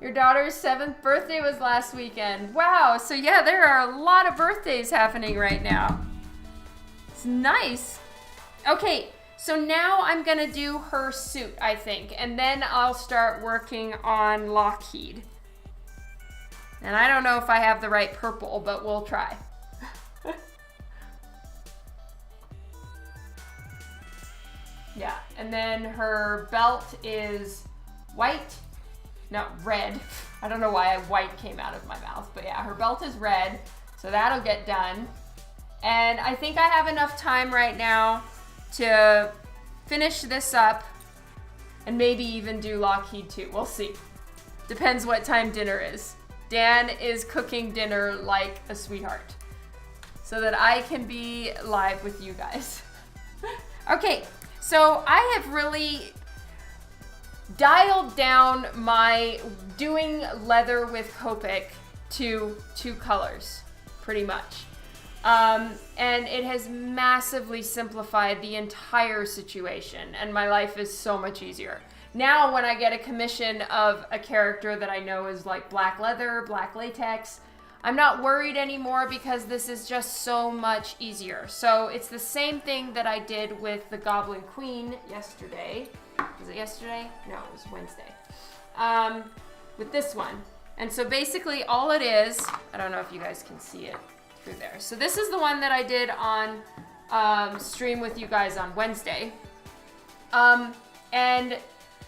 Your daughter's 7th birthday was last weekend. Wow, so yeah, there are a lot of birthdays happening right now. It's nice. Okay, so now I'm gonna do her suit, I think, and then I'll start working on Lockheed. And I don't know if I have the right purple, but we'll try. Yeah, and then her belt is white. No, red. I don't know why white came out of my mouth, but yeah, her belt is red, so that'll get done. And I think I have enough time right now to finish this up and maybe even do Lockheed too. We'll see. Depends what time dinner is. Dan is cooking dinner like a sweetheart so that I can be live with you guys. Okay, so I have really dialed down my doing leather with Copic to 2 colors, pretty much. And it has massively simplified the entire situation, and my life is so much easier. Now when I get a commission of a character that I know is like black leather, black latex, I'm not worried anymore because this is just so much easier. So it's the same thing that I did with the Goblin Queen yesterday. Was it yesterday? No, it was Wednesday. With this one. And so basically all it is, I don't know if you guys can see it through there. So this is the one that I did on stream with you guys on Wednesday. And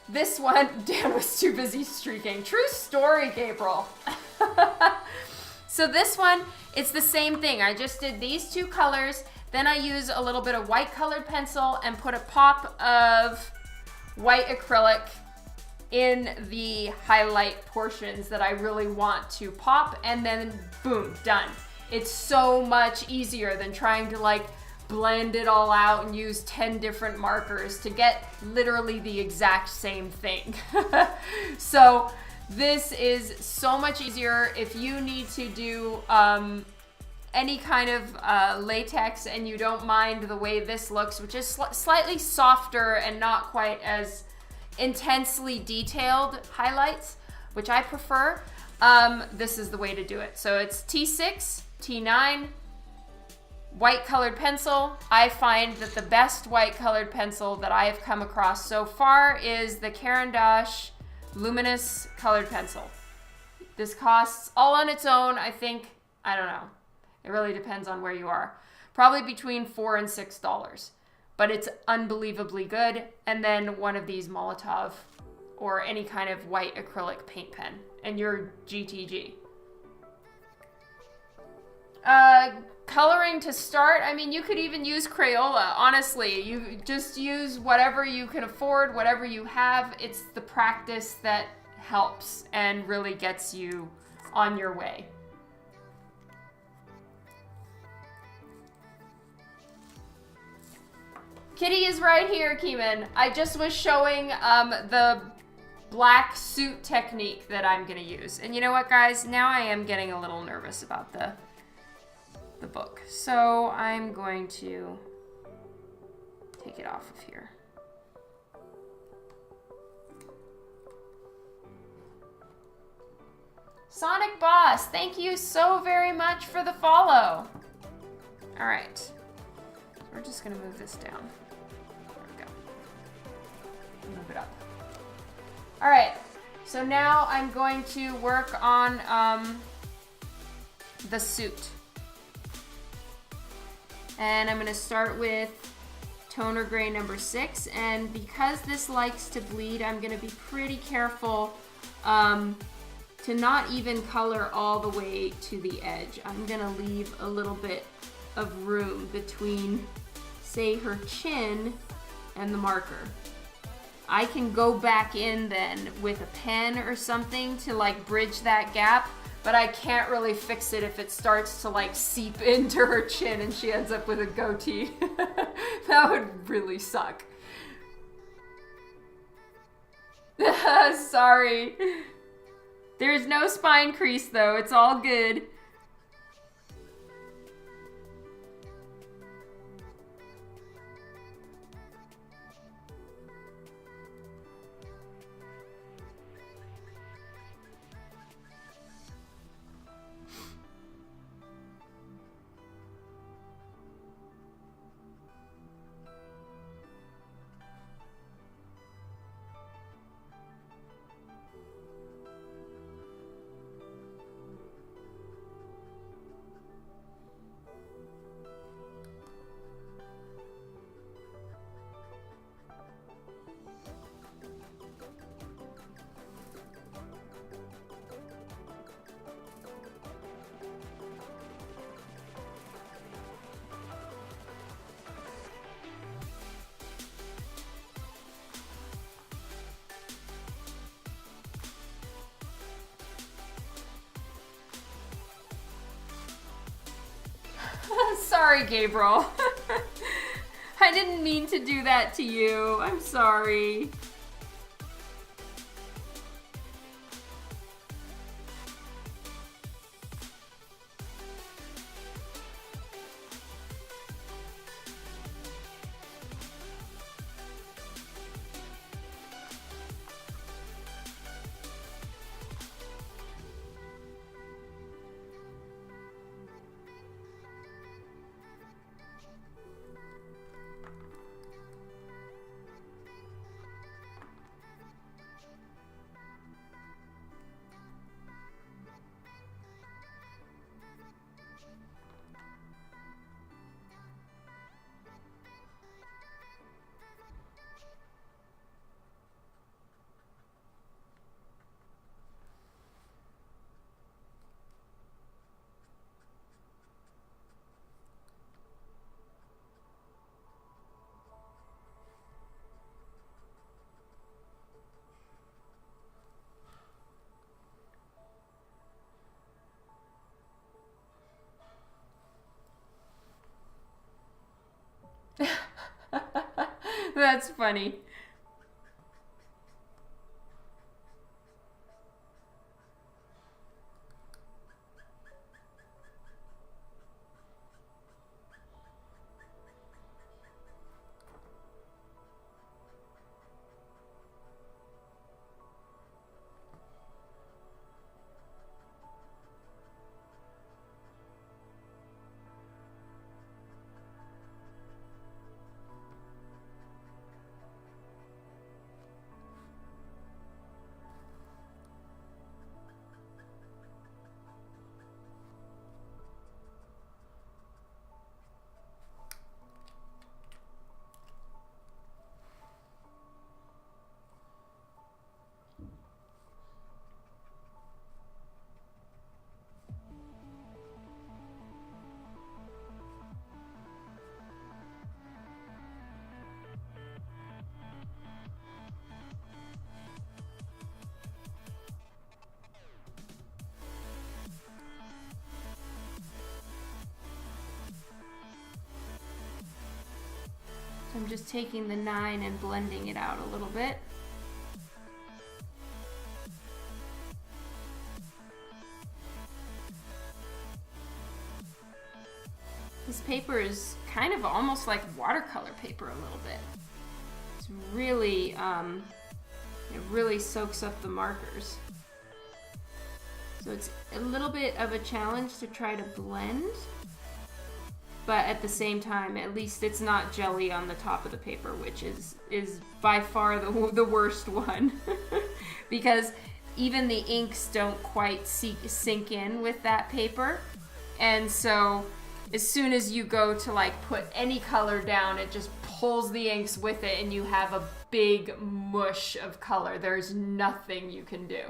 this one, Dan was too busy streaking. True story, Gabriel. So this one, it's the same thing. I just did these 2 colors. Then I use a little bit of white colored pencil and put a pop of white acrylic in the highlight portions that I really want to pop, and then boom, done. It's so much easier than trying to like blend it all out and use 10 different markers to get literally the exact same thing. So this is so much easier. If you need to do any kind of latex and you don't mind the way this looks, which is slightly softer and not quite as intensely detailed highlights, which I prefer, this is the way to do it. So it's T6, T9, white colored pencil. I find that the best white colored pencil that I have come across so far is the Caran d'Ache Luminous colored pencil. This costs all on its own, I think, I don't know. It really depends on where you are. Probably between $4 and $6, but it's unbelievably good. And then one of these Molotov or any kind of white acrylic paint pen and you're GTG. Coloring to start, I mean, you could even use Crayola, honestly. You just use whatever you can afford, whatever you have. It's the practice that helps and really gets you on your way. Kitty is right here, Keeman. I just was showing the black suit technique that I'm gonna use. And you know what, guys? Now I am getting a little nervous about the book. So I'm going to take it off of here. Sonic Boss, thank you so very much for the follow. All right, we're just gonna move this down. There we go. Move it up. All right, so now I'm going to work on the suit. And I'm gonna start with toner gray number 6. And because this likes to bleed, I'm gonna be pretty careful to not even color all the way to the edge. I'm gonna leave a little bit of room between, say, her chin and the marker. I can go back in then with a pen or something to like bridge that gap, but I can't really fix it if it starts to like seep into her chin and she ends up with a goatee. That would really suck. Sorry. There's no spine crease though, it's all good. sorry, Gabriel. I didn't mean to do that to you. I'm sorry. That's funny. I'm just taking the 9 and blending it out a little bit. This paper is kind of almost like watercolor paper a little bit. It's really, it really soaks up the markers. So it's a little bit of a challenge to try to blend, but at the same time, at least it's not jelly on the top of the paper, which is by far the worst one. Because even the inks don't quite sink in with that paper. And so as soon as you go to like put any color down, it just pulls the inks with it and you have a big mush of color. There's nothing you can do.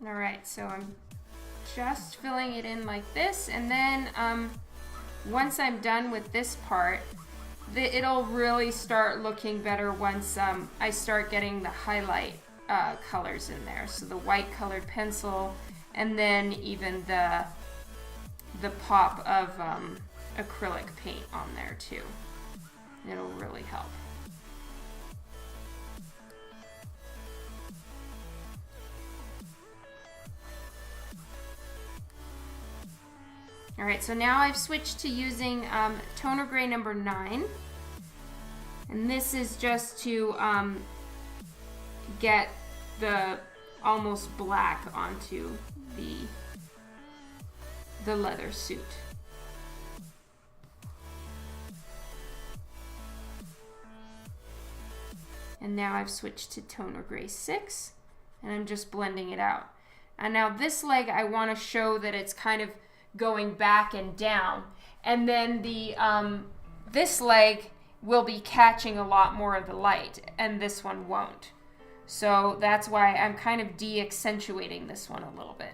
All right, so I'm just filling it in like this, and then once I'm done with this part, it'll really start looking better once I start getting the highlight colors in there. So the white colored pencil, and then even the pop of acrylic paint on there too. It'll really help. All right, so now I've switched to using toner gray number 9. And this is just to get the almost black onto the leather suit. And now I've switched to toner gray 6, and I'm just blending it out. And now this leg, I want to show that it's kind of going back and down, and then the this leg will be catching a lot more of the light, and this one won't. So that's why I'm kind of de-accentuating this one a little bit.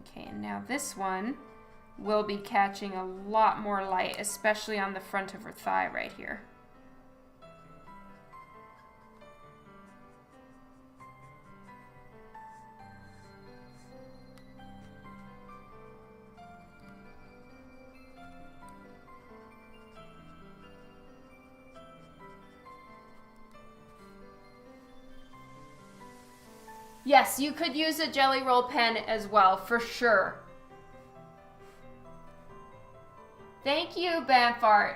Okay, and now this one will be catching a lot more light, especially on the front of her thigh right here. Yes, you could use a Jelly Roll pen as well, for sure. Thank you, Banfart.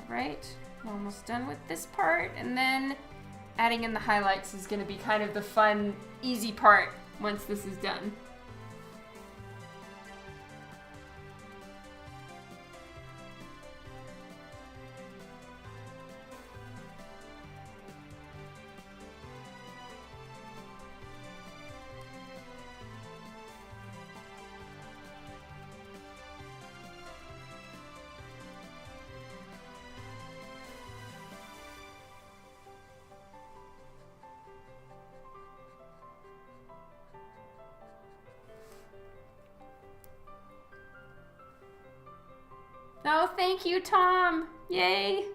Right, we're almost done with this part, and then adding in the highlights is going to be kind of the fun, easy part once this is done. Oh, thank you, Tom. Yay.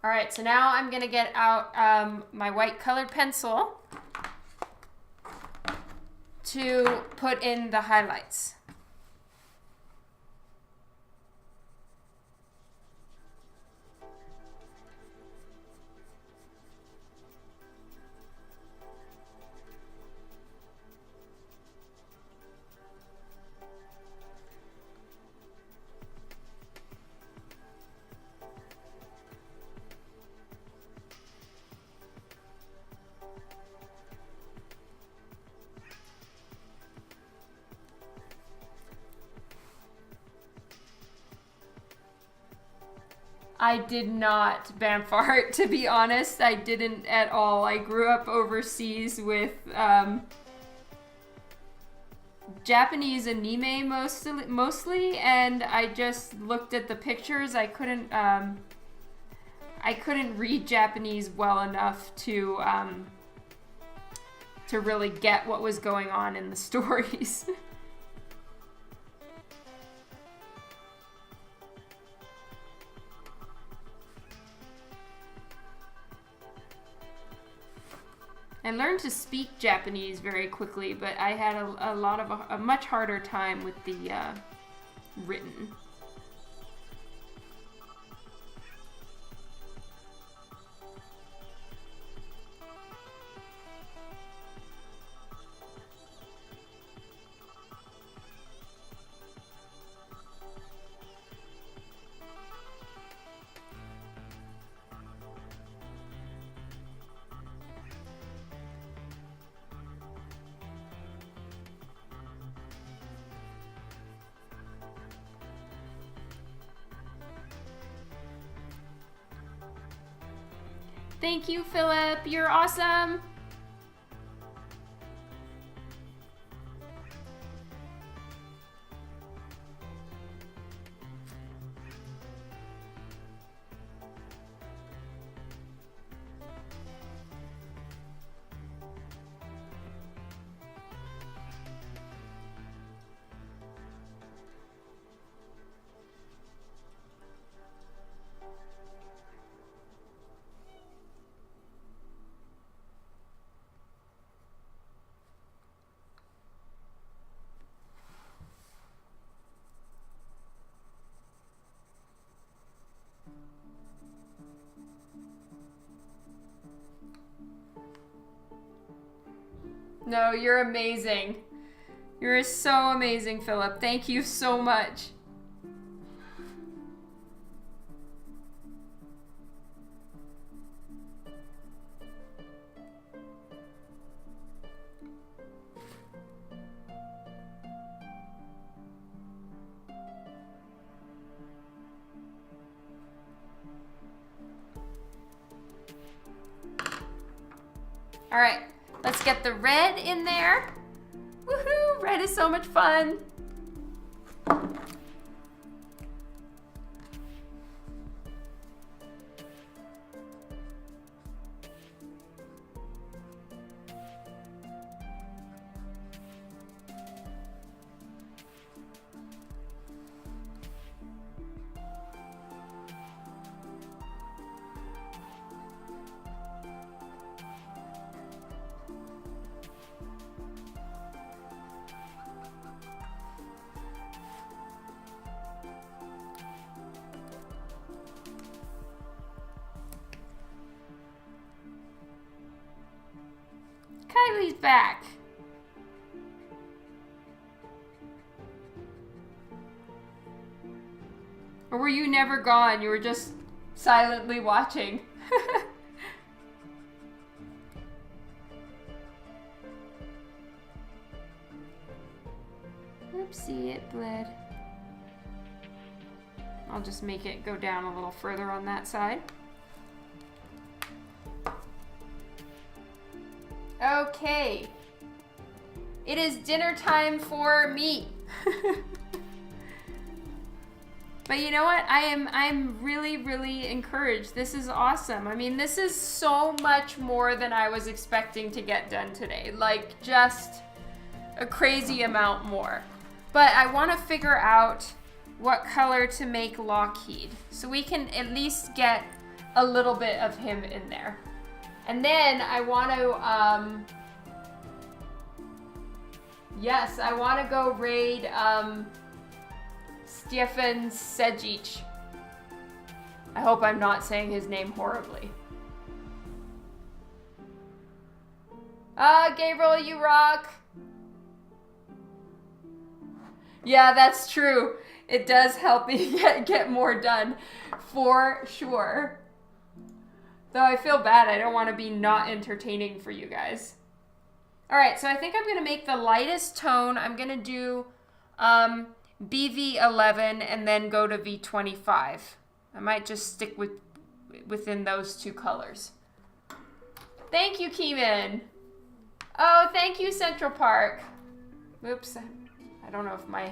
All right, so now I'm gonna get out my white colored pencil to put in the highlights. I did not Banfart, to be honest. I didn't at all. I grew up overseas with Japanese anime mostly, and I just looked at the pictures. I couldn't read Japanese well enough to really get what was going on in the stories. I learned to speak Japanese very quickly, but I had a much harder time with the written. Thank you, Philip. You're awesome. No, you're amazing. You're so amazing, Philip. Thank you so much. All right. Let's get the red in there. Woohoo! Red is so much fun. Kylie's back. Or were you never gone? You were just silently watching. Oopsie, it bled. I'll just make it go down a little further on that side. Okay. It is dinner time for me. But you know what? I'm really encouraged. This is awesome. I mean, this is so much more than I was expecting to get done today. Like, just a crazy amount more. But I want to figure out what color to make Lockheed, so we can at least get a little bit of him in there. And then I want to, yes, I want to go raid Stefan Sejic. I hope I'm not saying his name horribly. Gabriel, you rock. Yeah, that's true. It does help me get more done, for sure. Though I feel bad, I don't want to be not entertaining for you guys. All right, so I think I'm going to make the lightest tone. I'm going to do BV11 and then go to V25. I might just stick within those two colors. Thank you, Keeman. Oh, thank you, Central Park. Oops, I don't know if my...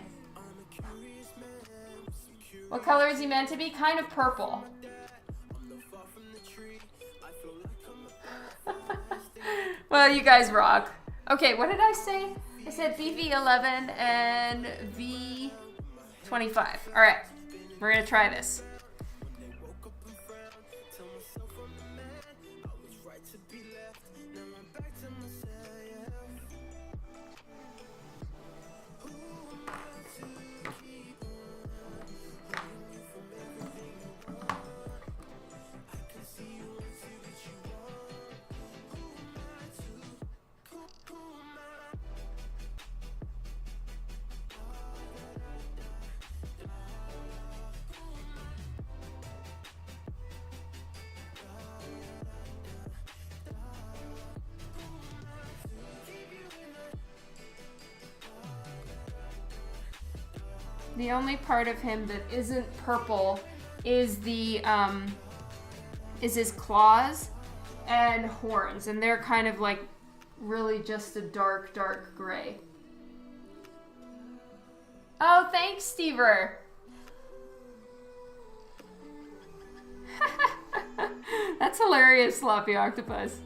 What color is he meant to be? Kind of purple. Well, you guys rock. Okay, what did I say? I said VV11 and V25. All right, we're gonna try this. The only part of him that isn't purple is is his claws and horns, and they're kind of like really just a dark gray. Oh, thanks, Stever. That's hilarious, Sloppy Octopus.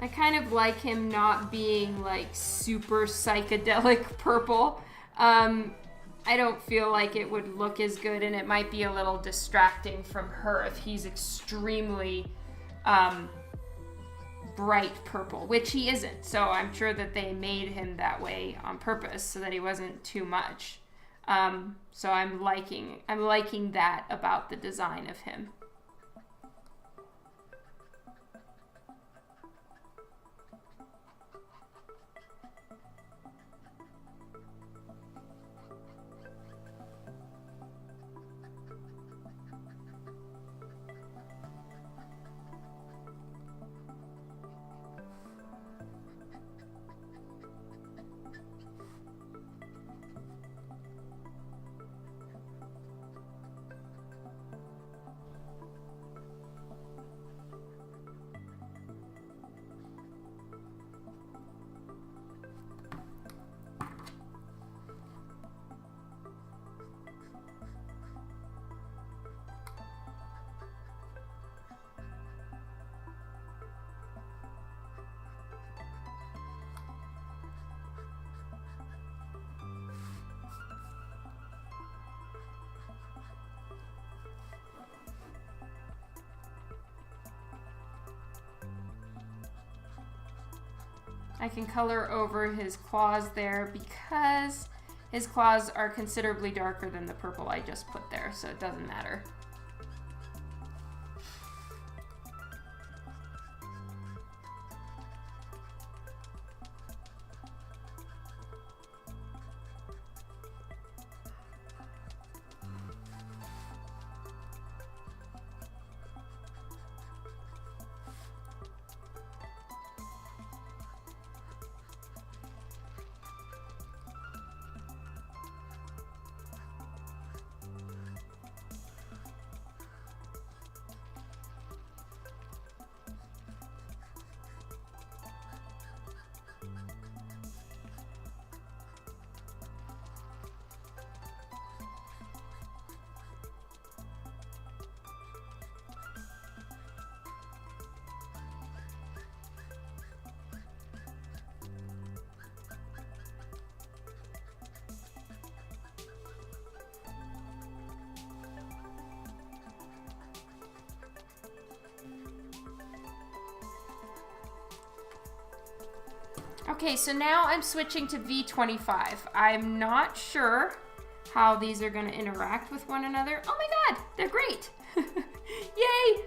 I kind of like him not being like super psychedelic purple. I don't feel like it would look as good, and it might be a little distracting from her if he's extremely bright purple, which he isn't. So I'm sure that they made him that way on purpose so that he wasn't too much. So I'm liking that about the design of him. I can color over his claws there because his claws are considerably darker than the purple I just put there, so it doesn't matter. Okay, so now I'm switching to V25. I'm not sure how these are going to interact with one another. Oh my god, they're great. Yay!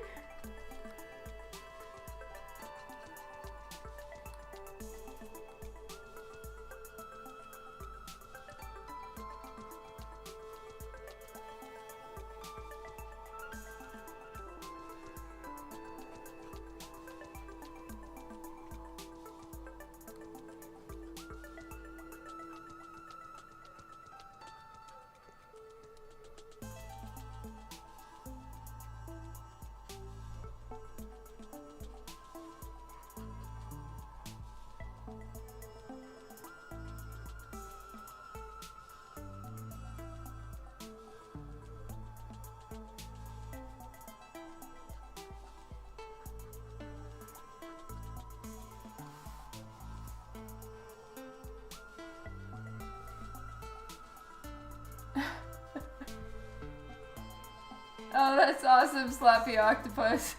Oh, that's awesome, Slappy Octopus.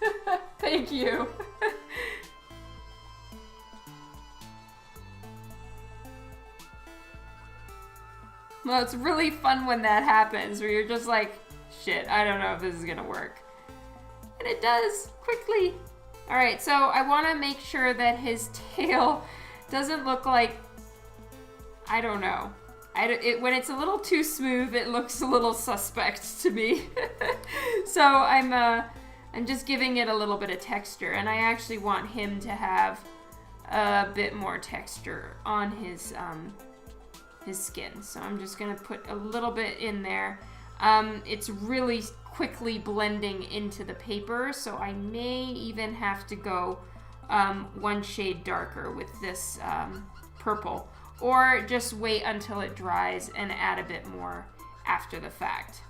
Thank you. Well, it's really fun when that happens, where you're just like, shit, I don't know if this is gonna work. And it does, quickly. Alright, so I want to make sure that his tail doesn't look like, I don't know. When it's a little too smooth, it looks a little suspect to me. So I'm just giving it a little bit of texture, and I actually want him to have a bit more texture on his skin. So I'm just gonna put a little bit in there. It's really quickly blending into the paper, so I may even have to go one shade darker with this purple. Or just wait until it dries and add a bit more after the fact.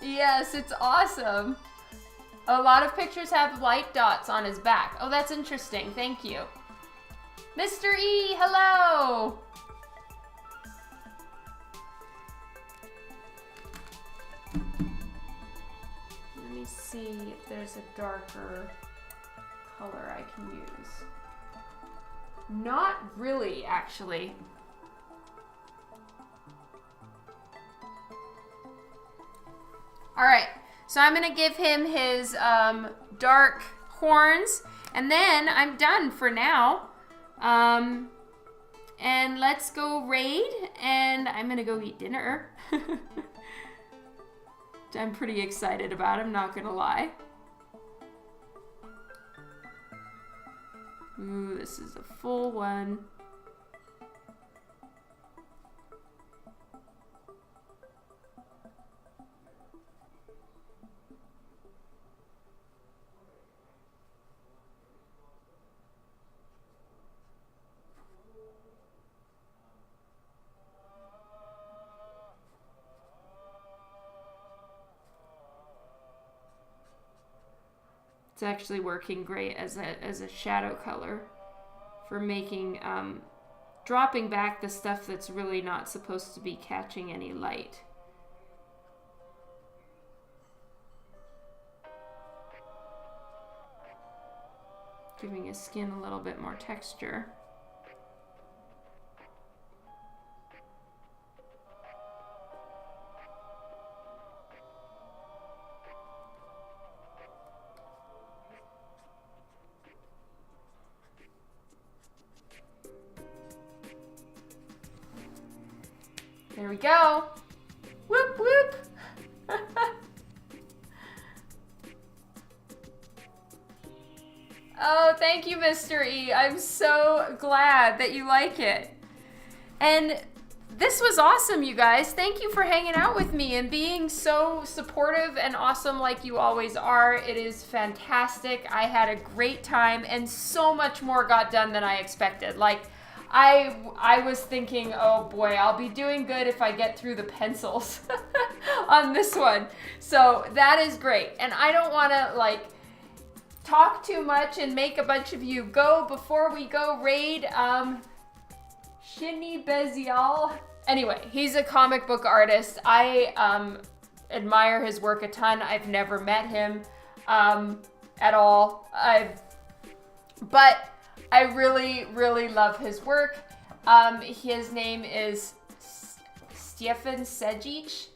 Yes, it's awesome. A lot of pictures have light dots on his back. Oh, that's interesting. Thank you. Mr. E, hello! Let me see if there's a darker color I can use. Not really, actually. Alright, so I'm going to give him his dark horns, and then I'm done for now. And let's go raid, and I'm going to go eat dinner. I'm pretty excited about it, I'm not going to lie. Ooh, this is a full one. It's actually working great as a shadow color for making, dropping back the stuff that's really not supposed to be catching any light. Giving his skin a little bit more texture. There we go. Whoop, whoop. Oh, thank you, Mr. E. I'm so glad that you like it. And this was awesome, you guys. Thank you for hanging out with me and being so supportive and awesome like you always are. It is fantastic. I had a great time and so much more got done than I expected. Like, I was thinking, oh boy, I'll be doing good if I get through the pencils on this one. So that is great. And I don't want to like talk too much and make a bunch of you go before we go raid Shinny Bezial. Anyway, he's a comic book artist. I admire his work a ton. I've never met him at all. But I really, really love his work. His name is Stefan Sejic.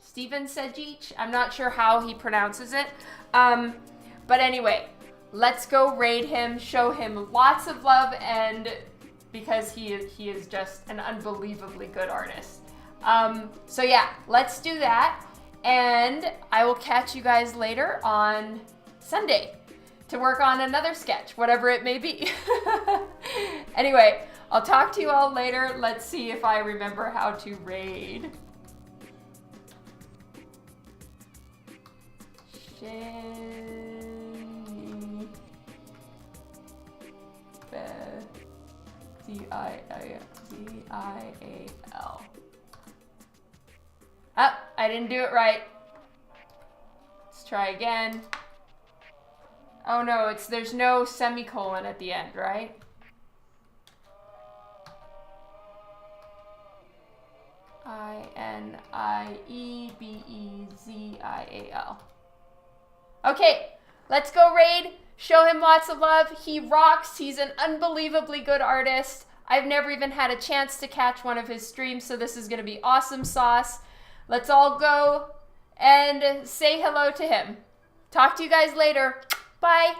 I'm not sure how he pronounces it. But anyway, let's go raid him, show him lots of love, and because he is just an unbelievably good artist. So yeah, let's do that. And I will catch you guys later on Sunday to work on another sketch, whatever it may be. Anyway, I'll talk to you all later. Let's see if I remember how to raid. Shinny Zial. Oh, I didn't do it right. Let's try again. Oh no, there's no semicolon at the end, right? Iniebezial. Okay, let's go raid. Show him lots of love. He rocks. He's an unbelievably good artist. I've never even had a chance to catch one of his streams, so this is going to be awesome sauce. Let's all go and say hello to him. Talk to you guys later. Bye.